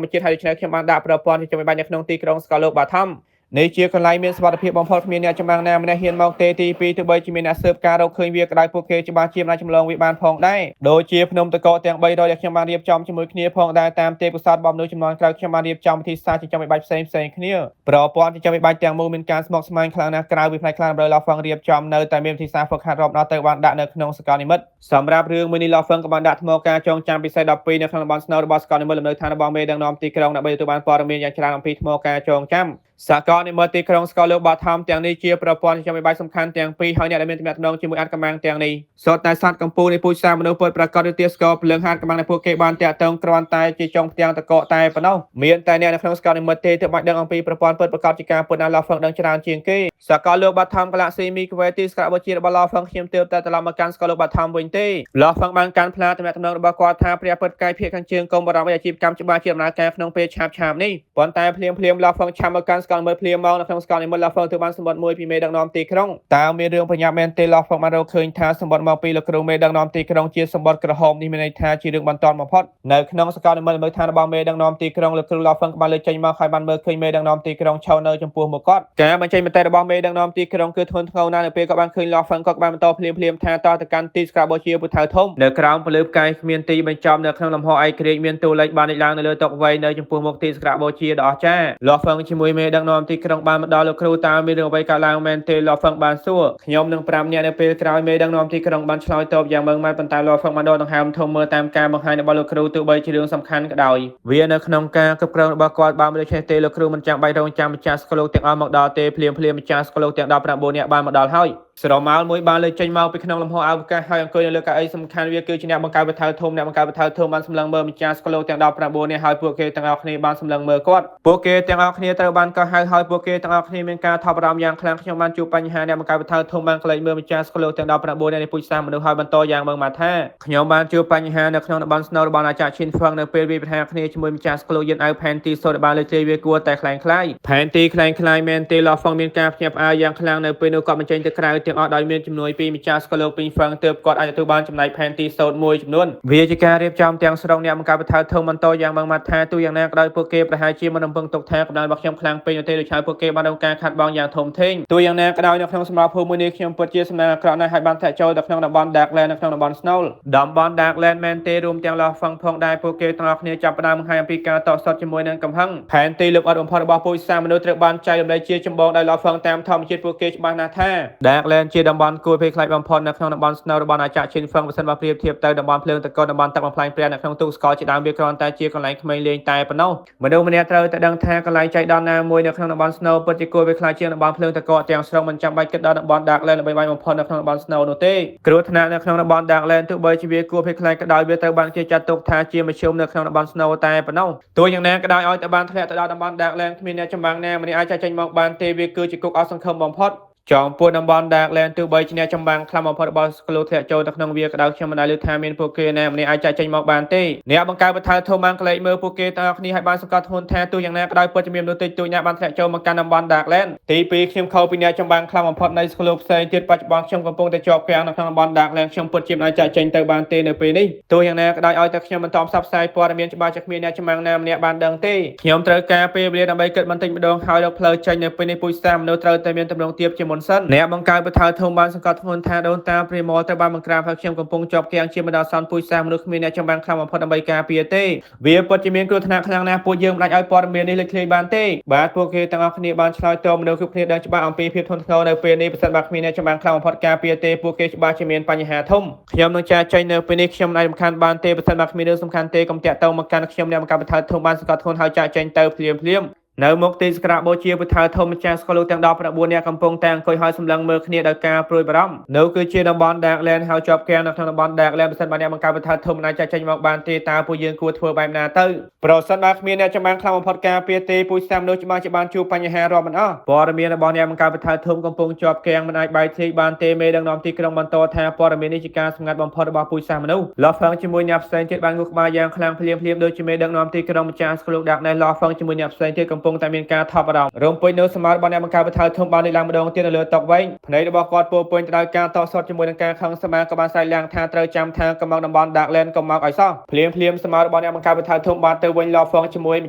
មជាតិហើយដូច្នេះខ្ញុំបានដាក់ប្រព័ន្ធចិញ្ចឹមបីបាច់នៅក្នុងទីក្រុងស្កលលោកបាថមនេះជាកន្លែងមានសុវត្ថិភាពបំផុតគ្មានអ្នកចម្បាំងណាម្នាក់ហ៊ានមកទេទី2ទោះបីជាមានអ្នកស៊ើបការរកឃើញវាក្តៅពួកគេច្បាស់ជាមិនអាចចម្លងវាបានផងដែរដូចជាភ្នំតកកទាំង300ដែលខ្ញុំបានរៀបចំជាមួយគ្នាផងដែរតាមទេពកោសល្យរបស់មនុស្សចំនួនក្រោយខ្ញុំបានរៀបចំវិធីសាស្ត្រចិញ្ចឹមបីបាច់ផ្សេងគ្នាប្រព័ន្ធចិញ្ចឹមបីបាច់ទាំងមូលមានការស្មុគស្មាញខ្លាំងណាស់ក្រៅពីផ្នែកខ្លះរបស់ឡោហ្វឹងរៀបចំនៅតែមានវិធីសាស្ត្រហ្វឹកហាត់រាប់ដល់ទៅបានដាក់នៅក្នុងសកលនិមិត្តសម្រាប់រឿងមួយនេះឡោហ្វឹងក៏បានដាក់ថ្មការចងចាំពិសេស12នៅក្នុងតំបន់ស្នូលរបស់សកលនិមិត្តលំនៅឋានរបស់មេដឹកនាំទីក្រុងដើម្បីទទួលបានព័ត៌មានយ៉ាងច្រើនអំពីថ្មការចងចាំសកលនិមិត្តទីក្រុងស្កលលោកបាថមទាំងនេះជាប្រព័ន្ធចិញ្ចឹមបីបាច់សំខាន់ទាំងពីរហើយអ្នកដែលមានទំនាក់ទំនងជាមួយអាតកម្មាំងទាំងនេះសុទ្ធតែសត្វកម្ពុជានៃពូជសាសន៍មនុស្សពិតប្រាកដឬទាស្គរភ្លើងហាតកម្មាំងនៃពួកគេបានតាក់ទងគ្រាន់តែជាចុងផ្ទាំងតកកតែប៉ុណ្ណោះមានតែអ្នកនៅក្នុងសកលនិមិត្តទេទើបបាច់ដឹងអំពីប្រព័ន្ធពិតប្រាកដជាការពុតណាឡោហ្វឹងដឹងច្រើនជាងគេសកលលោកបាថមកាឡាក់ស៊ីមីក្វេទីស្ក្រាបជារបស់ឡោហ្វឹងខ្ញុំទើបតែត្រឡប់មកកាន់សកលលោកបាថមវិញទេឡោហ្វឹងបានកាន់ផ្លាទំនាក់ទំនងរបស់គាត់ថាព្រះពិតកាយភាគខាងជើងកុំបារម្ភអាជីវកម្មច្បាស់ជាដំណើរការក្នុងពេលឆាប់នេះប៉ុន្តែភ្លាមឡោហ្វឹងឆាប់មកកាន់សកលនិមិត្តភ្លាមមកនៅក្នុងសកលនិមិត្តឡោហ្វឹងធ្វើបានសម្បត្តិមួយពីមេដឹកនាំទីក្រុងតើមានរឿងប្រញាប់មែនទេឡោហ្វឹងបានរកឃើញថាសម្បត្តិមកពីលោកគ្រូមេដឹកនាំទីក្រុងជាសម្បត្តិក្រហមនេះមានន័យថាជារឿងបន្ទាន់បំផុតនៅក្នុងសកលនិមិត្តមើលឋានរបស់មេដឹកនាំទីក្រុងលោកគ្រូឡោហ្វឹងបានលើកចេញមកហើយបានមើលឃើញមេដឹកនាំទីក្រុងឈរនៅចំពោះមុខគាត់ការបញ្ចេញមតិរបស់មេដឹកនាំទីក្រុងគឺធ្ងន់ធ្ងរណាស់នៅពេលគាត់បានឃើញឡោហ្វឹងគាត់បានបន្តភ្លាមថាតទៅកាន់ទីស្ក្រាបជាពុទ្ធៅធំនៅក្រោមពលឺផ្កាយគ្មានទីបញ្ចប់នៅក្នុងលំហឯករាជ្យមានតួលេខបានលេចឡើងនៅលើតុវែងនៅចំពោះមុខទីស្ក្រាបជាដ៏អស្ចារ្យឡោហ្វឹងជាមួយមេដឹកនាំទីក្រុងបានមកដល់លោកគ្រូតើមានរឿងអ្វីកើតឡើងមែនទេឡោហ្វឹងបានសួរខ្ញុំនឹង5នាក់នៅពេលក្រោយមេដឹកនាំទីក្រុងបានឆ្លើយតបយ៉ាងម៉ឺងម៉ាត់ប៉ុន្តែឡោហ្វឹងបានដកដង្ហើមធំមើលតាមការបង្ហាញរបស់លោកគ្រូទោះបីជារឿងសំខាន់ក៏ដោយវានៅក្នុងការគ្រប់គ្រងរបស់គាត់បានមិនដូច្នេះទេលោកគ្រូមិនចាំបាច់រងចាំម្ចាស់ស្គលលោកទាំងអស់មកដល់ទេភ្លាមម្ចាស់ស្គលលោកទាំង19នាក់បានមកដល់ហើយស្រមោលមួយបានលើកចេញមកពីក្នុងលំហអវកាសហើយអង្គុយនៅលើកៅអីសំខាន់វាគឺជាអ្នកបង្កើតវិថៅធំអ្នកបង្កើតវិថៅធំបានសម្លឹងមើលម្ចាស់ស្គលលោកទាំង19នាក់ហើយពួកគេទាំងអស់គ្នាបានសម្លឹងមើលគាត់ពួកគេទាំងអស់គ្នាត្រូវបានកោះហៅហើយពួកគេទាំងអស់គ្នាមានការថប់បារម្ភយ៉ាងខ្លាំងខ្ញុំបានជួបបញ្ហាអ្នកបង្កើតវិថៅធំបានក្លែងមើលម្ចាស់ស្គលលោកទាំង19នាក់នៃពូជសាសន៍មនុស្សហើយបន្តយ៉ាងម៉ឺងម៉ាត់ថាខ្ញុំបានជួបបញ្ហានៅក្នុងតំបន់ស្នូលរបស់អាចារ្យឈិនហ្វឹងនៅពេលវាប្រហាគ្នាជាមួយម្ចាស់ស្គលលោកយិនអៅផែនទីសូត្របានលើកជ័យវាគួរតែខ្លាំងខ្លាយផែនទីខ្លាំងខ្លាយមែនទេឡោះហ្វឹងមានការភ្ញាក់ផ្អើលយ៉ាងខ្លាំងនៅពេលនោះគាត់បញ្ចេញទៅក្រៅ ទាំងអស់ដោយមានជំនួយពីម្ចាស់ស្កលោកពីហ្វឹងទើបគាត់អាចទទួលបានចំណាយផែនទីសូត្រមួយចំនួនវាជាការរៀបចំទាំងស្រុងអ្នកបង្កើតបន្ថែមធំបន្តយ៉ាងម៉ឺងម៉ាត់ថាទូយ៉ាងណាក៏ដោយពួកគេប្រហែលជាមិនរំពឹងទុកថាកម្ដៅរបស់ខ្ញុំខ្លាំងពេកនោះទេដូច្នេះពួកគេបានរងការខាត់បងយ៉ាងធំធេងទូយ៉ាងណាក៏ដោយនៅក្នុងសម្រាប់ភូមិមួយនេះខ្ញុំពិតជាសំណាងអាក្រក់ណាស់ហើយបានធ្លាក់ចូលទៅក្នុងតំបន់ Darkland នៅក្នុងតំបន់ Snow តំបន់ Darkland មែនទេរួមទាំងលោះហ្វឹងផងដែរពួកគេទាំងអស់គ្នាចាប់ផ្ដើមបង្ហាញអំពីការតស៊ូជាមួយនឹងកំហឹងផែនទីលំអិតបំផុតរបស់ពូជសាសមនុស្សត្រូវបានចែករំលែកជាចម្បងដោយលោះហ្វឹងតាមធម្មជាតិពួកគេច្បាស់ណាស់ថា Darkland ជាតំបន់គួរភ័យខ្លាចបំផុតនៅក្នុងតំបន់ Snow របស់អាចារ្យឈិនហ្វឹងបើសិនបើប្រៀបធៀបទៅតំបន់ភ្លើងតកោតំបន់ទឹកបំផ្លាញព្រះនៅក្នុងទូកស្ករជាដើមវាគ្រាន់តែជាកន្លែងក្មេងលេងតែប៉ុណ្ណោះមនុស្សម្នាក់ត្រូវតែដឹងថាកន្លែងចៃដន្យណាមួយនៅក្នុងតំបន់ Snow ពិតជាគួរភ័យខ្លាចជាងតំបន់ភ្លើងតកោទាំងស្រុងមិនចាំបាច់គិតដល់តំបន់ Darkland ល្បីល្បាញបំផុតនៅក្នុងតំបន់ Snow នោះទេគ្រោះថ្នាក់នៅក្នុងតំបន់ Darkland ទោះបីជាវាគួរភ័យខ្លាចក៏ដោយវាត្រូវបានគេចាត់ទុកថាជាមធ្យមនៅក្នុងតំបន់ Snow តែប៉ុណ្ណោះទោះយ៉ាងណាក៏ដោយឲ្យតែបានធ្លាក់ទៅដល់តំបន់ Darkland គ្មានអ្នកចម្បាំងណាម្នាក់អាចចាក់ចេញមកបានទេវាគឺជាគុកអស់សង្ឃឹមបំផុតចំពោះតំបន់ Darkland ទោះបីជាអ្នកចម្បាំងខ្លាំងបំផុតរបស់ស្គលូធ្លាក់ចូលទៅក្នុងវាក៏ដោយខ្ញុំមិនដែលលើកថាមានពួកគេណាម្នាក់អាចចាក់ចេញមកបានទេអ្នកបង្កើតបន្ថែមធំបានក្លែកមើលពួកគេទាំងអស់គ្នាឲ្យបានសង្កត់ធ្ងន់ថាទោះយ៉ាងណាក៏ដោយពិតជាមានមនុស្សតិចតួចណាស់បានធ្លាក់ចូលមកកាន់តំបន់ Darkland ទី2ខ្ញុំខុសពីអ្នកចម្បាំងខ្លាំងបំផុតនៃស្គលូផ្សេងទៀតបច្ចុប្បន្នខ្ញុំកំពុងតែជាប់គាំងនៅក្នុងតំបន់ Darkland ខ្ញុំពិតជាមិនអាចចាក់ចេញទៅបានទេនៅពេលនេះទោះយ៉ាងណាក៏ដោយឲ្យតែខ្ញុំបន្តផ្សព្វផ្សាយព័ត៌មានច្បាស់ជាគ្មានអ្នកចម្បាំងណាម្នាក់បានដឹងទេខ្ញុំត្រូវការពេលវេលាដើម្បីគិតបន្តិចម្ដងហើយរកផ្លូវចេញនៅពេលនេះពូជសាសមនុស្សត្រូវតែមានទំនងទាបជាមុនសិនអ្នកបង្កើតបន្ថែមធំបានសង្កត់ធ្ងន់ថាដូនតាព្រាហ្មណ៍ត្រូវបានបង្ក្រាបហើយខ្ញុំកំពុងជាប់គាំងជាបណ្ដោះអាសន្នពូជសាសមនុស្សគ្មានអ្នកចម្បាំងខ្លាំងបំផុតដើម្បីការពារទេវាពិតជាមានគ្រោះថ្នាក់ខ្លាំងណាស់ពួកយើងមិនអាចឲ្យព័ត៌មាននេះលេចធ្លាយបានទេបាទពួកគេទាំងអស់គ្នាបានឆ្លើយតបមនុស្សគ្រប់គ្នាដឹងច្បាស់អំពីភាពធ្ងន់ធ្ងរនៅពេលនេះប្រសិនបើគ្មានអ្នកចម្បាំងខ្លាំងបំផុតការពារទេពួកគេច្បាស់ជាមានបញ្ហាធំខ្ញុំនឹងចាចេញនៅពេលនេះខ្ញុំមិនអាចរំខានបានទេប្រសិនបើគ្មានរឿងសំខាន់ទេកុំតាក់ទងមកកាន់ខ្ញុំអ្នកបង្កើតបន្ថែមធំបានសង្កត់ធ្ងន់ហើយចាចេញទៅភ្លាមនៅមុខទីសក្ការបូជាពុទ្ធធម៌ម្ចាស់ស្គលទាំង19នាក់កំពុងតែអង្គុយហើយសម្លឹងមើលគ្នាដោយការព្រួយបារម្ភនៅគឺជាតំបន់ Darkland ហើយជាប់គាំងនៅក្នុងតំបន់ Darkland បើសិនបើអ្នកបង្កើតបន្ថែមធំមិនអាចចាក់ចេញមកបានទេតើពួកយើងគួរធ្វើបែបណាទៅប្រសិនបើគ្មានអ្នកចម្បាំងខ្លាំងបំផុតការពារទេពូជសាសមនុស្សច្បាស់ជាបានជួបបញ្ហារាប់មិនអស់ព័ត៌មានរបស់អ្នកបង្កើតបន្ថែមធំកំពុងជាប់គាំងមិនអាចបែកធ្លាយបានទេមេដឹកនាំទីក្រុងបន្តថាព័ត៌មាននេះជាការសម្ងាត់បំផុតរបស់ពូជសាសមនុស្សលោះហ្វឹងជាមួយអ្នកផ្សេងទៀតបានងូសក្បាលយ៉ាងខ្លាំងភ្លាមដូចជាមេដឹកនាំទីក្រុងម្ចាស់ស្គលDarklandលោះហ្វឹងជាមួយអ្នកផ្សេងទៀតកំពុងតែមានការថប់បារម្ភរំពេចនៅសមត្ថរបស់អ្នកបង្កើតបន្ថែមធំបានលេចឡើងម្ដងទៀតនៅលើតុវែងភ្នែករបស់គាត់ពោពេញទៅដោយការតស៊ូជាមួយនឹងការខឹងសម្បាក៏បានស្អែកឡើងថាត្រូវចាំថាកំមកតំបន់ Darkland កុំមកឲ្យសោះភ្លាមសមត្ថរបស់អ្នកបង្កើតបន្ថែមធំបានទៅវិញលោហ្វឹងជាមួយម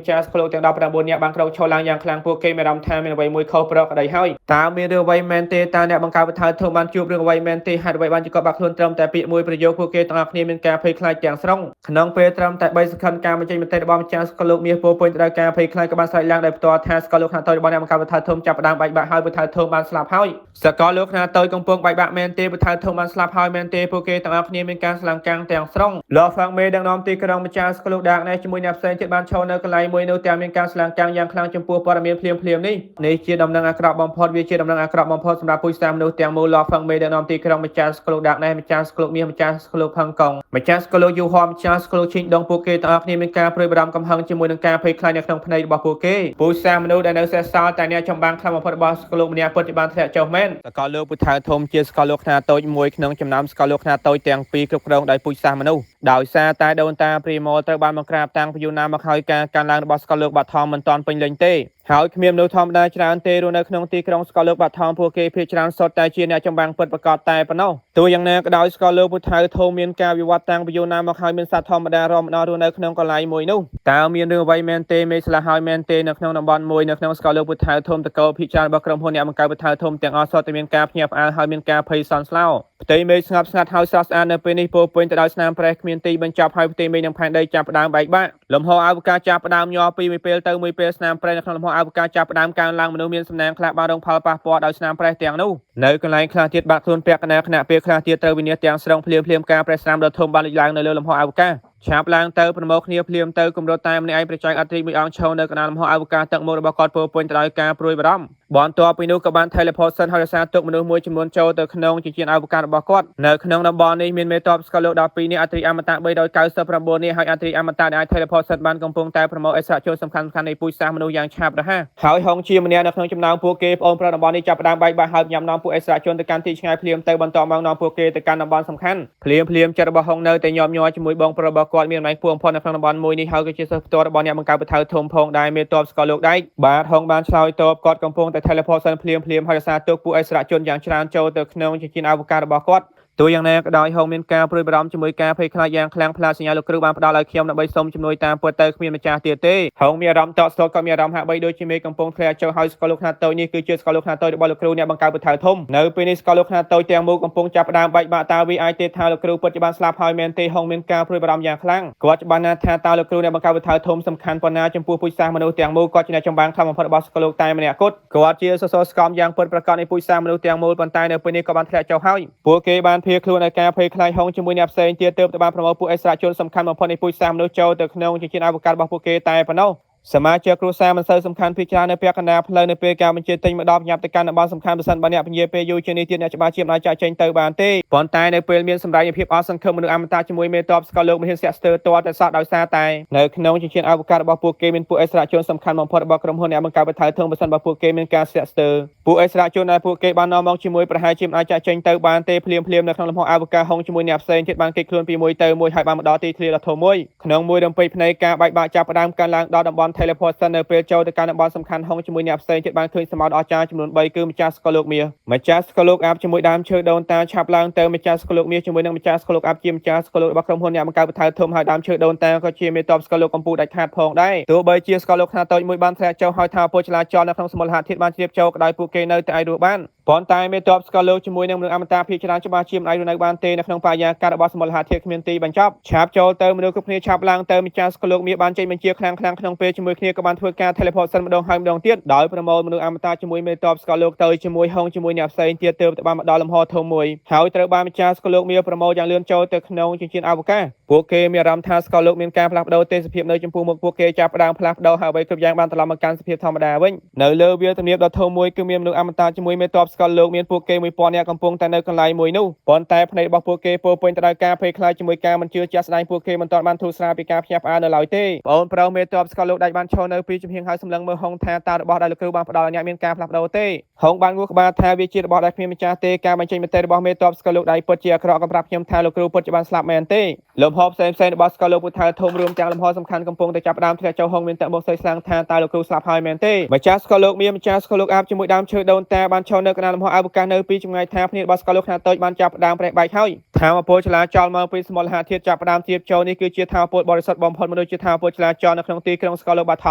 ្ចាស់ស្គលទាំង19នាក់បានក្រោកឈរឡើងយ៉ាងខ្លាំងពួកគេមានអារម្មណ៍ថាមានអ្វីមួយខុសប្រក្រតីហើយតើមានរឿងអ្វីមែនទេតើអ្នកបង្កើតបន្ថែមធំបានជួបរឿងអ្វីមែនទេហេតុអ្វីបានជាគាត់បាក់ខ្លួនត្រឹមតែពាក្យមួយប្រយោគពួកគេទាំងអស់គ្នាមានការភ័យខ្លាចទាំងស្រុងក្នុងពេលត្រឹមតែ3សង្ខិនការបញ្ចេញមតិរបស់ម្ចាស់ស្គលមាសពោពេញទៅដោយការភ័យខ្លាចក៏បានស្អែកឡើងដោយផ្ទាល់ថាស្គលខាងតូចរបស់អ្នកបង្កើតបន្ថែមធំចាប់ផ្ដើមបែកបាក់ហើយបន្ថែមធំបានស្លាប់ហើយសកលលោកខ្នាតតូចកំពុងបែកបាក់មែនទេបន្ថែមធំបានស្លាប់ហើយមែនទេពួកគេទាំងអស់គ្នាមានការស្លងកាំងទាំងស្រុងលោហ្វាំងមេដឹកនាំទីក្រុងម្ចាស់ស្គលដាកនេះជាមួយអ្នកផ្សេងទៀតបានឈរនៅកន្លែងមួយនោះតែមានការស្លងកាំងយ៉ាងខ្លាំងចំពោះព័ត៌មានភ្លាមនេះជាដំណឹងអាក្រក់បំផុតវាជាដំណឹងអាក្រក់បំផុតសម្រាប់ពូជសាសមនុស្សទាំងមូលលោហ្វាំងមេដឹកនាំទីក្រុងម្ចាស់ស្គលដាកនេះម្ចាស់ស្គលមាសម្ចាស់ស្គលផឹងកងម្ចាស់ស្គលយូហមម្ចាស់ស្គលឈីងដងពួកគេទាំងអស់គ្នាមានការព្រួយបារម្ភកំហឹងជាមួយនឹងការភ័យខ្លាចនៅក្នុងភ្នែករបស់ពួកគេពូជសាសមនុស្សដែលនៅសេសសល់តែអ្នកចម្បាំងខ្លាំងបំផុតរបស់ស្គលម្នាក់ពិតជាបានធ្លាក់ចុះមែនសកលលោកពុទ្ធធម៌ជាសកលលោកខ្នាតតូចមួយក្នុងចំណោមសកលលោកខ្នាតតូចទាំងពីរគ្រប់គ្រងដោយពូជសាសមនុស្សដោយសារតែដូនតាព្រាហ្មណ៍ត្រូវបានបង្ក្រាបតាំងពីយូរណាមកហើយការកើនឡើងរបស់សកលលោកបឋមមិនទាន់ពេញលេញទេហើយគ្មានមនុស្សធម្មតាច្រើនទេរស់នៅក្នុងទីក្រុងសកលលោកបឋមពួកគេភាគច្រើនសុទ្ធតែជាអ្នកចម្បាំងពិតប្រាកដតែប៉ុណ្ណោះទោះយ៉ាងណាក៏ដោយសកលលោកពុទ្ធធម៌មានការវិវត្តតាំងពីយូរណាមកហើយមានសត្វធម្មតារមណរស់នៅក្នុងកន្លែងមួយនោះតើមានរឿងអ្វីមែនទេមេស្លាហើយមែនទេនៅក្នុងតំបន់មួយនៅក្នុងសកលលោកពុទ្ធធម៌តកោភិជារបស់ក្រុមហ៊ុនអ្នកបង្កើតពុទ្ធធម៌ទាំងអស់សុទ្ធតែមានការភ្ញាក់ផ្អើលហើយមានការភ័យសន្ស្លោផ្ទៃមេឃស្ងប់ស្ងាត់ហើយស្រស់ស្អាតនៅពេលនេះពោពេញទៅដោយស្នាមប្រេះគ្មានទីបញ្ចប់ហើយផ្ទៃមេឃនិងផែនដីចាប់ផ្ដើមបែកបាក់លំហអវកាសចាប់ផ្ដើមញ័រពីមួយពេលទៅមួយពេលស្នាមប្រេះនៅក្នុងលំហអវកាសចាប់ផ្ដើមកើនឡើងមនុស្សមានសំណាងខ្លះបានរងផលប៉ះពាល់ដោយស្នាមប្រេះទាំងនោះនៅកន្លែងខ្លះទៀតបាក់ខ្លួនពាក់កណ្ដាលខណៈពេលខ្លះទៀតត្រូវវិនិច្ឆ័យទាំងស្រុងភ្លាមការប្រេះស្នាមដ៏ធំបានលេចឡើងនៅលើលំហអវកាសឆាប់ឡើងទៅប្រមូលគ្នាភ្លាមទៅគម្រោតតែម្នាក់ឯងប្រជែងអត្រីមួយអង្គឈរនៅកណ្ដាលលំហអវកាសទឹកមុខរបស់គាត់ពោពេញទៅដោយការព្រួយបារម្ភបន្ទាប់ពីនោះក៏បាន teleport សិនហើយរសារទុកមនុស្សមួយចំនួនចូលទៅក្នុងជាជាអវកាសរបស់គាត់នៅក្នុងតំបន់នេះមានមេតបស្កលលោក12នាក់អត្រីអមតៈ399នាក់ហើយអត្រីអមតៈដែលអាច teleport សិនបានកំពុងតែប្រមូលអិសរាជជនសំខាន់នៃពូជសាសមនុស្សយ៉ាងឆាប់រហ័សហើយហងជាម្នាក់នៅក្នុងចំណោមពួកគេប្អូនប្រុសតំបន់នេះចាប់ផ្ដើមបែកបាក់ហើយញ៉ាំនាំពួកអិសរាជជនទៅកាន់ទីឆ្ងាយភ្លាមទៅបន្តមកនាំពួកគេទៅកាន់តំបន់សំខាន់ភ្លាមចិត្តរបស់ហងនៅតែញាប់ញ័រជាមួយបងប្រុសរបស់គាត់មានម្លេះពួងផុតនៅក្នុងតំបន់មួយនេះហើយក៏ជាសិស្សផ្ទាល់របស់អ្នកបង្កើតបន្ថែមធំផងដែរមេតបស្កលលោកដែកបាទហងបានឆ្លើយតបគាត់កំពុងតែ តែ teleport សិនភ្លាមហើយដោយសារទុកពួកអិសរាជជនយ៉ាងច្រើនចូលទៅក្នុងជាជាអវកាសរបស់គាត់ទោះយ៉ាងណាក៏ដោយហងមានការព្រួយបារម្ភជាមួយការភ័យខ្លាចយ៉ាងខ្លាំងផ្លាកសញ្ញាលោកគ្រូបានផ្ដល់ឲ្យខ្ញុំដើម្បីសុំជំនួយតាមពិតទៅគ្មានម្ចាស់ទៀតទេហងមានអារម្មណ៍តក់ស្លុតក៏មានអារម្មណ៍ហាក់បីដូចជាមេកំពុងធ្លាក់ចុះហើយស្កលលោកខ្នាតតូចនេះគឺជាស្កលលោកខ្នាតតូចរបស់លោកគ្រូអ្នកបង្កើតពធធំនៅពេលនេះស្កលលោកខ្នាតតូចទាំងមូលកំពុងចាប់ផ្ដើមបែកបាក់តើវាអាចទេថាលោកគ្រូពិតជាបានស្លាប់ហើយមែនទេហងមានការព្រួយបារម្ភយ៉ាងខ្លាំងគាត់ច្បាស់ណាស់ថាតើលោកគ្រូអ្នកបង្កើតពធធំសំខាន់ប៉ុណ្ណាចំពោះពូជសាសន៍មនុស្សទាំងមូលគាត់ជាអ្នកចម្បាំងខ្លាំងបំផុតរបស់ស្កលលោកតែម្នាក់គត់គាត់ជាសសរស្គមយ៉ាងពិតប្រាកដនៃពូជសាសន៍មនុស្សទាំងមូលប៉ុន្តែនៅពេលនេះក៏បានធ្លាក់ចុះហើយពួកគេបានភៀសខ្លួនឲ្យការភ័យខ្លាចហងជាមួយអ្នកផ្សេងទៀតទើបតែបានប្រមូលពួកអិសរាជជនសំខាន់បំផុតនៃពូជសាសន៍មនុស្សចូលទៅក្នុងជាជាអវកាសរបស់ពួកគេតែប៉ុណ្ណោះសមាជិកគ្រួសារមិនសូវសំខាន់ពីច្រើននៅពាក់កណ្ដាលផ្លូវនៅពេលការបញ្ជាទិញមកដល់ញ៉ាប់ទៅកាន់តំបន់សំខាន់បើសិនបើអ្នកពញាពេលយូរជាងនេះទៀតអ្នកច្បាស់ជាមិនអាចចាក់ចេញទៅបានទេប៉ុន្តែនៅពេលមានសម្ដែងភាពអស់សង្ឃឹមមនុស្សអមតៈជាមួយមេតបស្កលលោកមិនហ៊ានស្ទាក់ស្ទើរទាល់តែសោះដោយសារតែនៅក្នុងជាជាអវកាសរបស់ពួកគេមានពួកអិសរាជជនសំខាន់បំផុតរបស់ក្រុមហ៊ុនអ្នកបង្កើតបថៅធំបើសិនបើពួកគេមានការស្ទាក់ស្ទើរពួកអិសរាជជនដែលពួកគេបាននាំមកជាមួយប្រហែលជាមិនអាចចាក់ចេញទៅបានទេភ្លាមនៅក្នុងលំហអវកាសហងជាមួយអ្នកផ្សេងទៀតបានគេខ្លួនពីមួយទៅមួយហើយបានមកដល់ទីធ្លាដ៏ធំមួយក្នុងមួយរំពេចភ្នែកការបែកបាក់ចាប់ផ្ដើមកាន់ឡើងដល់តំបន់ teleportation នៅពេលចូលទៅកាន់តំបន់សំខាន់ហងជាមួយអ្នកផ្សេងទៀតបានឃើញសម្បត្តិអស្ចារ្យចំនួន3គឺម្ចាស់ស្កលោកមាសម្ចាស់ស្កលោកអាប់ជាមួយដើមឈើដូនតាឆាប់ឡើងទៅម្ចាស់ស្កលោកមាជាមួយនឹងម្ចាស់ស្កលោកអាប់ជាម្ចាស់ស្កលោករបស់ក្រុមហ៊ុនអ្នកបង្កើតបថៅធំហើយដើមឈើដូនតាក៏ជាមេតបស្កលោកកម្ពុជាដាច់ខាតផងដែរទោះបីជាស្កលោកខ្នាតតូចមួយបានធ្លាក់ចុះហើយថាពលចលាចលនៅក្នុងសមូលហធាតុបានជ្រាបចូលក៏ដោយពួកគេនៅតែអាចរស់បានប៉ុន្តែមេតបស្កលោកជាមួយនឹងមនុស្សអមតៈភាគច្រើនច្បាស់ជាមិនអាចរស់នៅបានទេនៅក្នុងបរិយាកាសរបស់សមូលហធាតុគ្មានទីបញ្ចប់ឆាប់ចូលទៅមនុស្សគ្រប់គ្នាឆាប់ឡើងទៅម្ចាស់ស្កលោកមាបានចេញបញ្ជាខ្លាំងក្នុងពេលជាមួយគ្នាក៏បានធ្វើការ teleport សិនម្ដងហើយម្ដងទៀតដោយប្រមូលមនុស្សអមតៈជាមួយមេតបស្កលោកទៅជាមួយហងជាមួយអ្នកផ្សេងទៀតទើបទៅបានមកដល់លំហធំមួយហើយត្រូវបានម្ចាស់ស្កលោកមាប្រមូលយ៉ាងលឿនចូលទៅក្នុងជាជាអវកាសពួកគេមានអារម្មណ៍ថាស្កលោកមានការផ្លាស់ប្ដូរទេសភាពនៅចំពោះមុខពួកគេចាប់ផ្ដើមផ្លាស់ប្ដូរហើយអ្វីគ្រប់យ៉ាងបានត្រឡប់មកកាន់សភាពធម្មតាវិញនៅលើវាលទំនាបដ៏ធំមួយគឺមានមនុស្សអមតៈជាមួយមេតបស្កលោកមានពួកគេ1000នាក់កំពុងតែនៅកន្លែងមួយនោះប៉ុន្តែភ្នែករបស់ពួកគេពោពេញទៅដោយការភ័យខ្លាចជាមួយការមិនជឿជាក់ស្ដែងពួកគេមិនទាន់បានធូរស្រាលពីការភ្ញាក់ផ្អើលនៅឡើយទេបងប្រុសមេតបស្កលោកដាច់បានឈរនៅពីចំហៀងហើយសម្លឹងមើលហងថាតើរបស់ដែលលោកគ្រូបានផ្ដល់ឲ្យអ្នកមានការផ្លាស់ប្ដូរទេហងបានងូក្បាលថាវាជារបស់ដែលគ្មានម្ចាស់ទេការបញ្ចេញមតិរបស់មេតបស្កលោកដៃពិតជាអាក្រក់ក៏ប្រាប់ខ្ញុំថាលោកគ្រូពិតជាបានស្លាប់មែនទេលំហផ្សេងរបស់ស្កលោកពុទ្ធៅធំរួមទាំងលំហសំខាន់កំពុងតែចាប់ផ្ដើមធ្លាក់ចុះហងមានតែបុកស្អីស្លាំងថាតើលោកគ្រូស្លាប់ហើយមែនទេម្ចាស់ស្កលោកមានម្ចាស់ស្កលោកអាប់ជាមួយដើមឈើដូនតាបានឈរនៅកណ្ដាលលំហអវកាសនៅពីចម្ងាយថាភ្នែករបស់ស្កលោកខ្នាតតូចបានចាប់ផ្ដើមប្រេះបែកហើយថាមពលចលាចលមកពីសមូលហធាតុចាប់ផ្ដើមទាបចូលនេះគឺជាថាមពលបរិសុទ្ធបំផុតមនុស្សជាថាមពលចលាចលនៅក្នុងទីក្រុងស្កលោកបាថ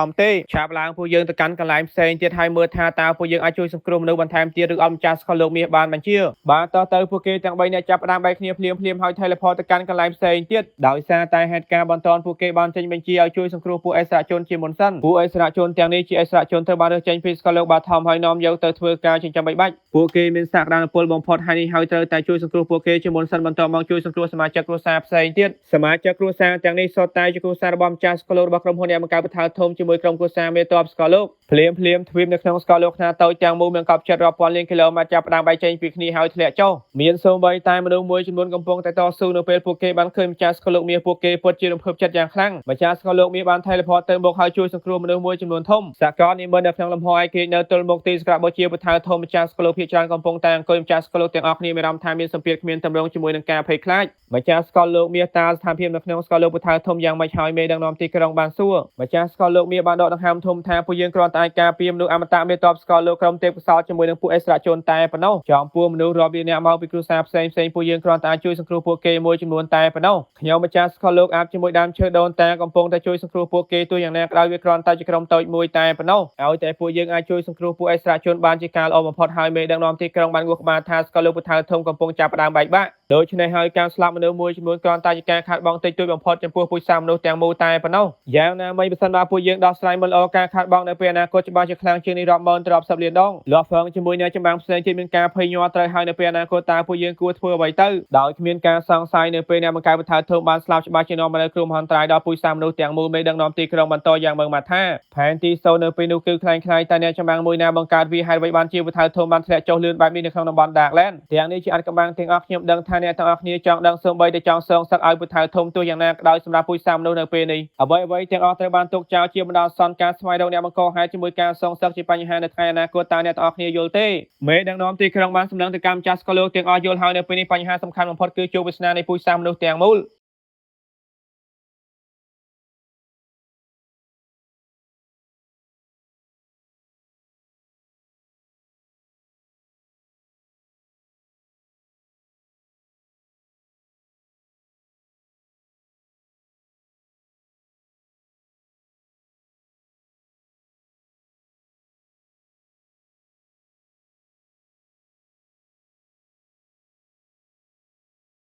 មទេឆាប់ឡើងពួកយើងទៅកាន់កន្លែងផ្សេងទៀតហើយមើលថាតើពួកយើងអាចជួយសង្គ្រោះមនុស្សបន្ថែមទៀតឬអត់ម្ចាស់ស្កលោកមាសបានបញ្ជាបាទតោះទៅពួកគេទាំង3នាក់ចាប់ផ្ដើមបែកគ្នាភ្លាមហើយ teleport ទៅកាន់កន្លែងផ្សេងទៀតដោយសារតែហេតុការណ៍បន្ទាន់ពួកគេបានចេញបញ្ជាឲ្យជួយសង្គ្រោះពួកអិសរាជជនជាមុនសិនពួកអិសរាជជនទាំងនេះជាអិសរាជជនត្រូវបានរើសចេញពីស្កលោកបាថមហើយនាំយកទៅធ្វើការចិញ្ចឹមបីបាច់ពួកគេមានសក្តានុពលបំផុតហើយនេះហើយត្រូវតែជួយសង្គ្រោះពួកគេជាមុនសិនបន្ទាប់មកជួយសង្គ្រោះសមាជិកគ្រួសារផ្សេងទៀតសមាជិកគ្រួសារទាំងនេះសុទ្ធតែជាគ្រួសាររបស់ម្ចាស់ស្កលោករបស់ក្រុមហ៊ុនអ្នកបង្កើតបថៅធំជាមួយក្រុមគ្រួសារមេតបស្កលោកភ្លាមទ្វីបនៅក្នុងស្កលោកខ្នាតតូចទាំងមូលមានកប់ចិត្តរាប់ពាន់លានគីឡូម៉ែត្រចាប់ផ្ដើមបែកចេញពីគ្នាហើយធ្លាក់ចុះមានសូម្បីតែមនុស្សមួយចំនួនកំពុងតែតស៊ូនៅពេលពួកគេបានឃើញម្ចាស់ស្កលោកមាសពួកគេពិតជារំភើបចិត្តយ៉ាងខ្លាំងម្ចាស់ស្កលោកមាសបាន teleport ទៅមកហើយជួយសង្គ្រោះមនុស្សមួយចំនួនធំសកលនិមន្តនៅក្នុងលំហឯករាជ្យនៅទល់មុខទីសក្ការៈបូជាបថៅធំម្ចាស់ស្កលោកភាគច្រើនកំពុងតែអង្គុយម្ចាស់ស្កលោកទាំងអស់គ្នាមានអារម្មណ៍ថាមានសម្ពាធគ្មានតម្រង់ជាមួយនឹងការភ័យខ្លាចម្ចាស់ស្កលោកមាសតាស្ថានភាពនៅក្នុងស្កលោកបថៅធំយ៉ាងម៉េចហើយមេដឹកនាំទីក្រុងបានសួរម្ចាស់ស្កលោកមាសបានដកដង្ហើមធំថាពួកយើងគ្រាន់តែការពារមនុស្សអមតៈមេតបស្កលោកក្រុមទេពកោសល្យជាមួយនឹងពួកអិសរាជជនតែប៉ុណ្ណោះចំពោះមនុស្សរាប់លានអ្នកមកពីគ្រួសារផ្សេងពួកយើងគ្រាន់តែជួយសង្គ្រោះពួកគេមួយចំនួនតែប៉ុណ្ណោះខ្ញុំម្ចាស់ស្កលោកអាប់ជាមួយដើមឈើដូនតាកំពុងតែជួយសង្គ្រោះពួកគេទោះយ៉ាងណាក៏ដោយវាគ្រាន់តែជាក្រុមតូចមួយតែប៉ុណ្ណោះឲ្យតែពួកយើងអាចជួយសង្គ្រោះពួកអិសរាជជនបានជាការល្អបំផុតហើយមេដឹកនាំទីក្រុងបានងូក្បាលថាស្កលោកបថៅធំកំពុងចាប់ផ្ដើមបែកបាក់ដូច្នេះហើយការស្លាប់មនុស្សមួយចំនួនគ្រាន់តែជាការខាតបង់តិចតួចបំផុតចំពោះពូជសាសន៍មនុស្សទាំងមូលតែប៉ុណ្ណោះយ៉ាងណាមិញបើសិនបើពួកយើងដោះស្រាយមិនល្អការខាតបង់នៅពេលអនាគតច្បាស់ជាខ្លាំងជាងនេះរាប់ម៉ឺនទៅរាប់សិបលានដងលាស់ហ្វឹងជាមួយអ្នកចម្បាំងផ្សេងទៀតមានការភ័យញាល់ត្រូវហើយនៅពេលអនាគតតើពួកយើងគួរធ្វើអ្វីទៅដោយគ្មានការសង្ស័យនៅពេលអ្នកបង្កើតបថៅធំបានស្លាប់ច្បាស់ជានាំមកនូវគ្រោះមហន្តរាយដល់ពូជសាសន៍មនុស្សទាំងមូលមេដឹកនាំទីក្រុងបន្តយ៉ាងម៉ឺងម៉ាត់ថាផែនទីសូននៅពេលនោះគឺខ្លាំងតែអ្នកចម្បាំងមួយណាបង្កើតវាហេតុអ្វីបានជាបថៅធំបានធ្លាក់ចុះលឿនបែបនេះនៅក្នុងតំបន់ដាកឡែនទាំងនេះជាអត្តកម្បាំងទាំងអស់ខ្ញុំដឹងថាអ្នកទាំងអស់គ្នាចង់ដឹងសូម្បីតែចង់សងសឹកឲ្យបថៅធំទោះយ៉ាងណាក៏ដោយសម្រាប់ពូជសាសន៍មនុស្សនៅពេលនេះអ្វីទាំងអស់ត្រូវបានទុកចោលជាបណ្ដោះអាសន្នការស្វែងរកអ្នកបង្កហេតុជាមួយការសងសឹកជាបញ្ហានៅថ្ងៃអនាគតតើអ្នកទាំងអស់គ្នាយល់ទេមេដឹកនាំទីក្រុងបានសម្លឹងទៅកាន់ម្ចាស់ស្កលោកទាំងអស់យល់ហើយនៅពេលនេះបញ្ហាសំខាន់បំផុតគឺជួបវាសនានៃពូជសាសន៍មនុស្សទាំងមូល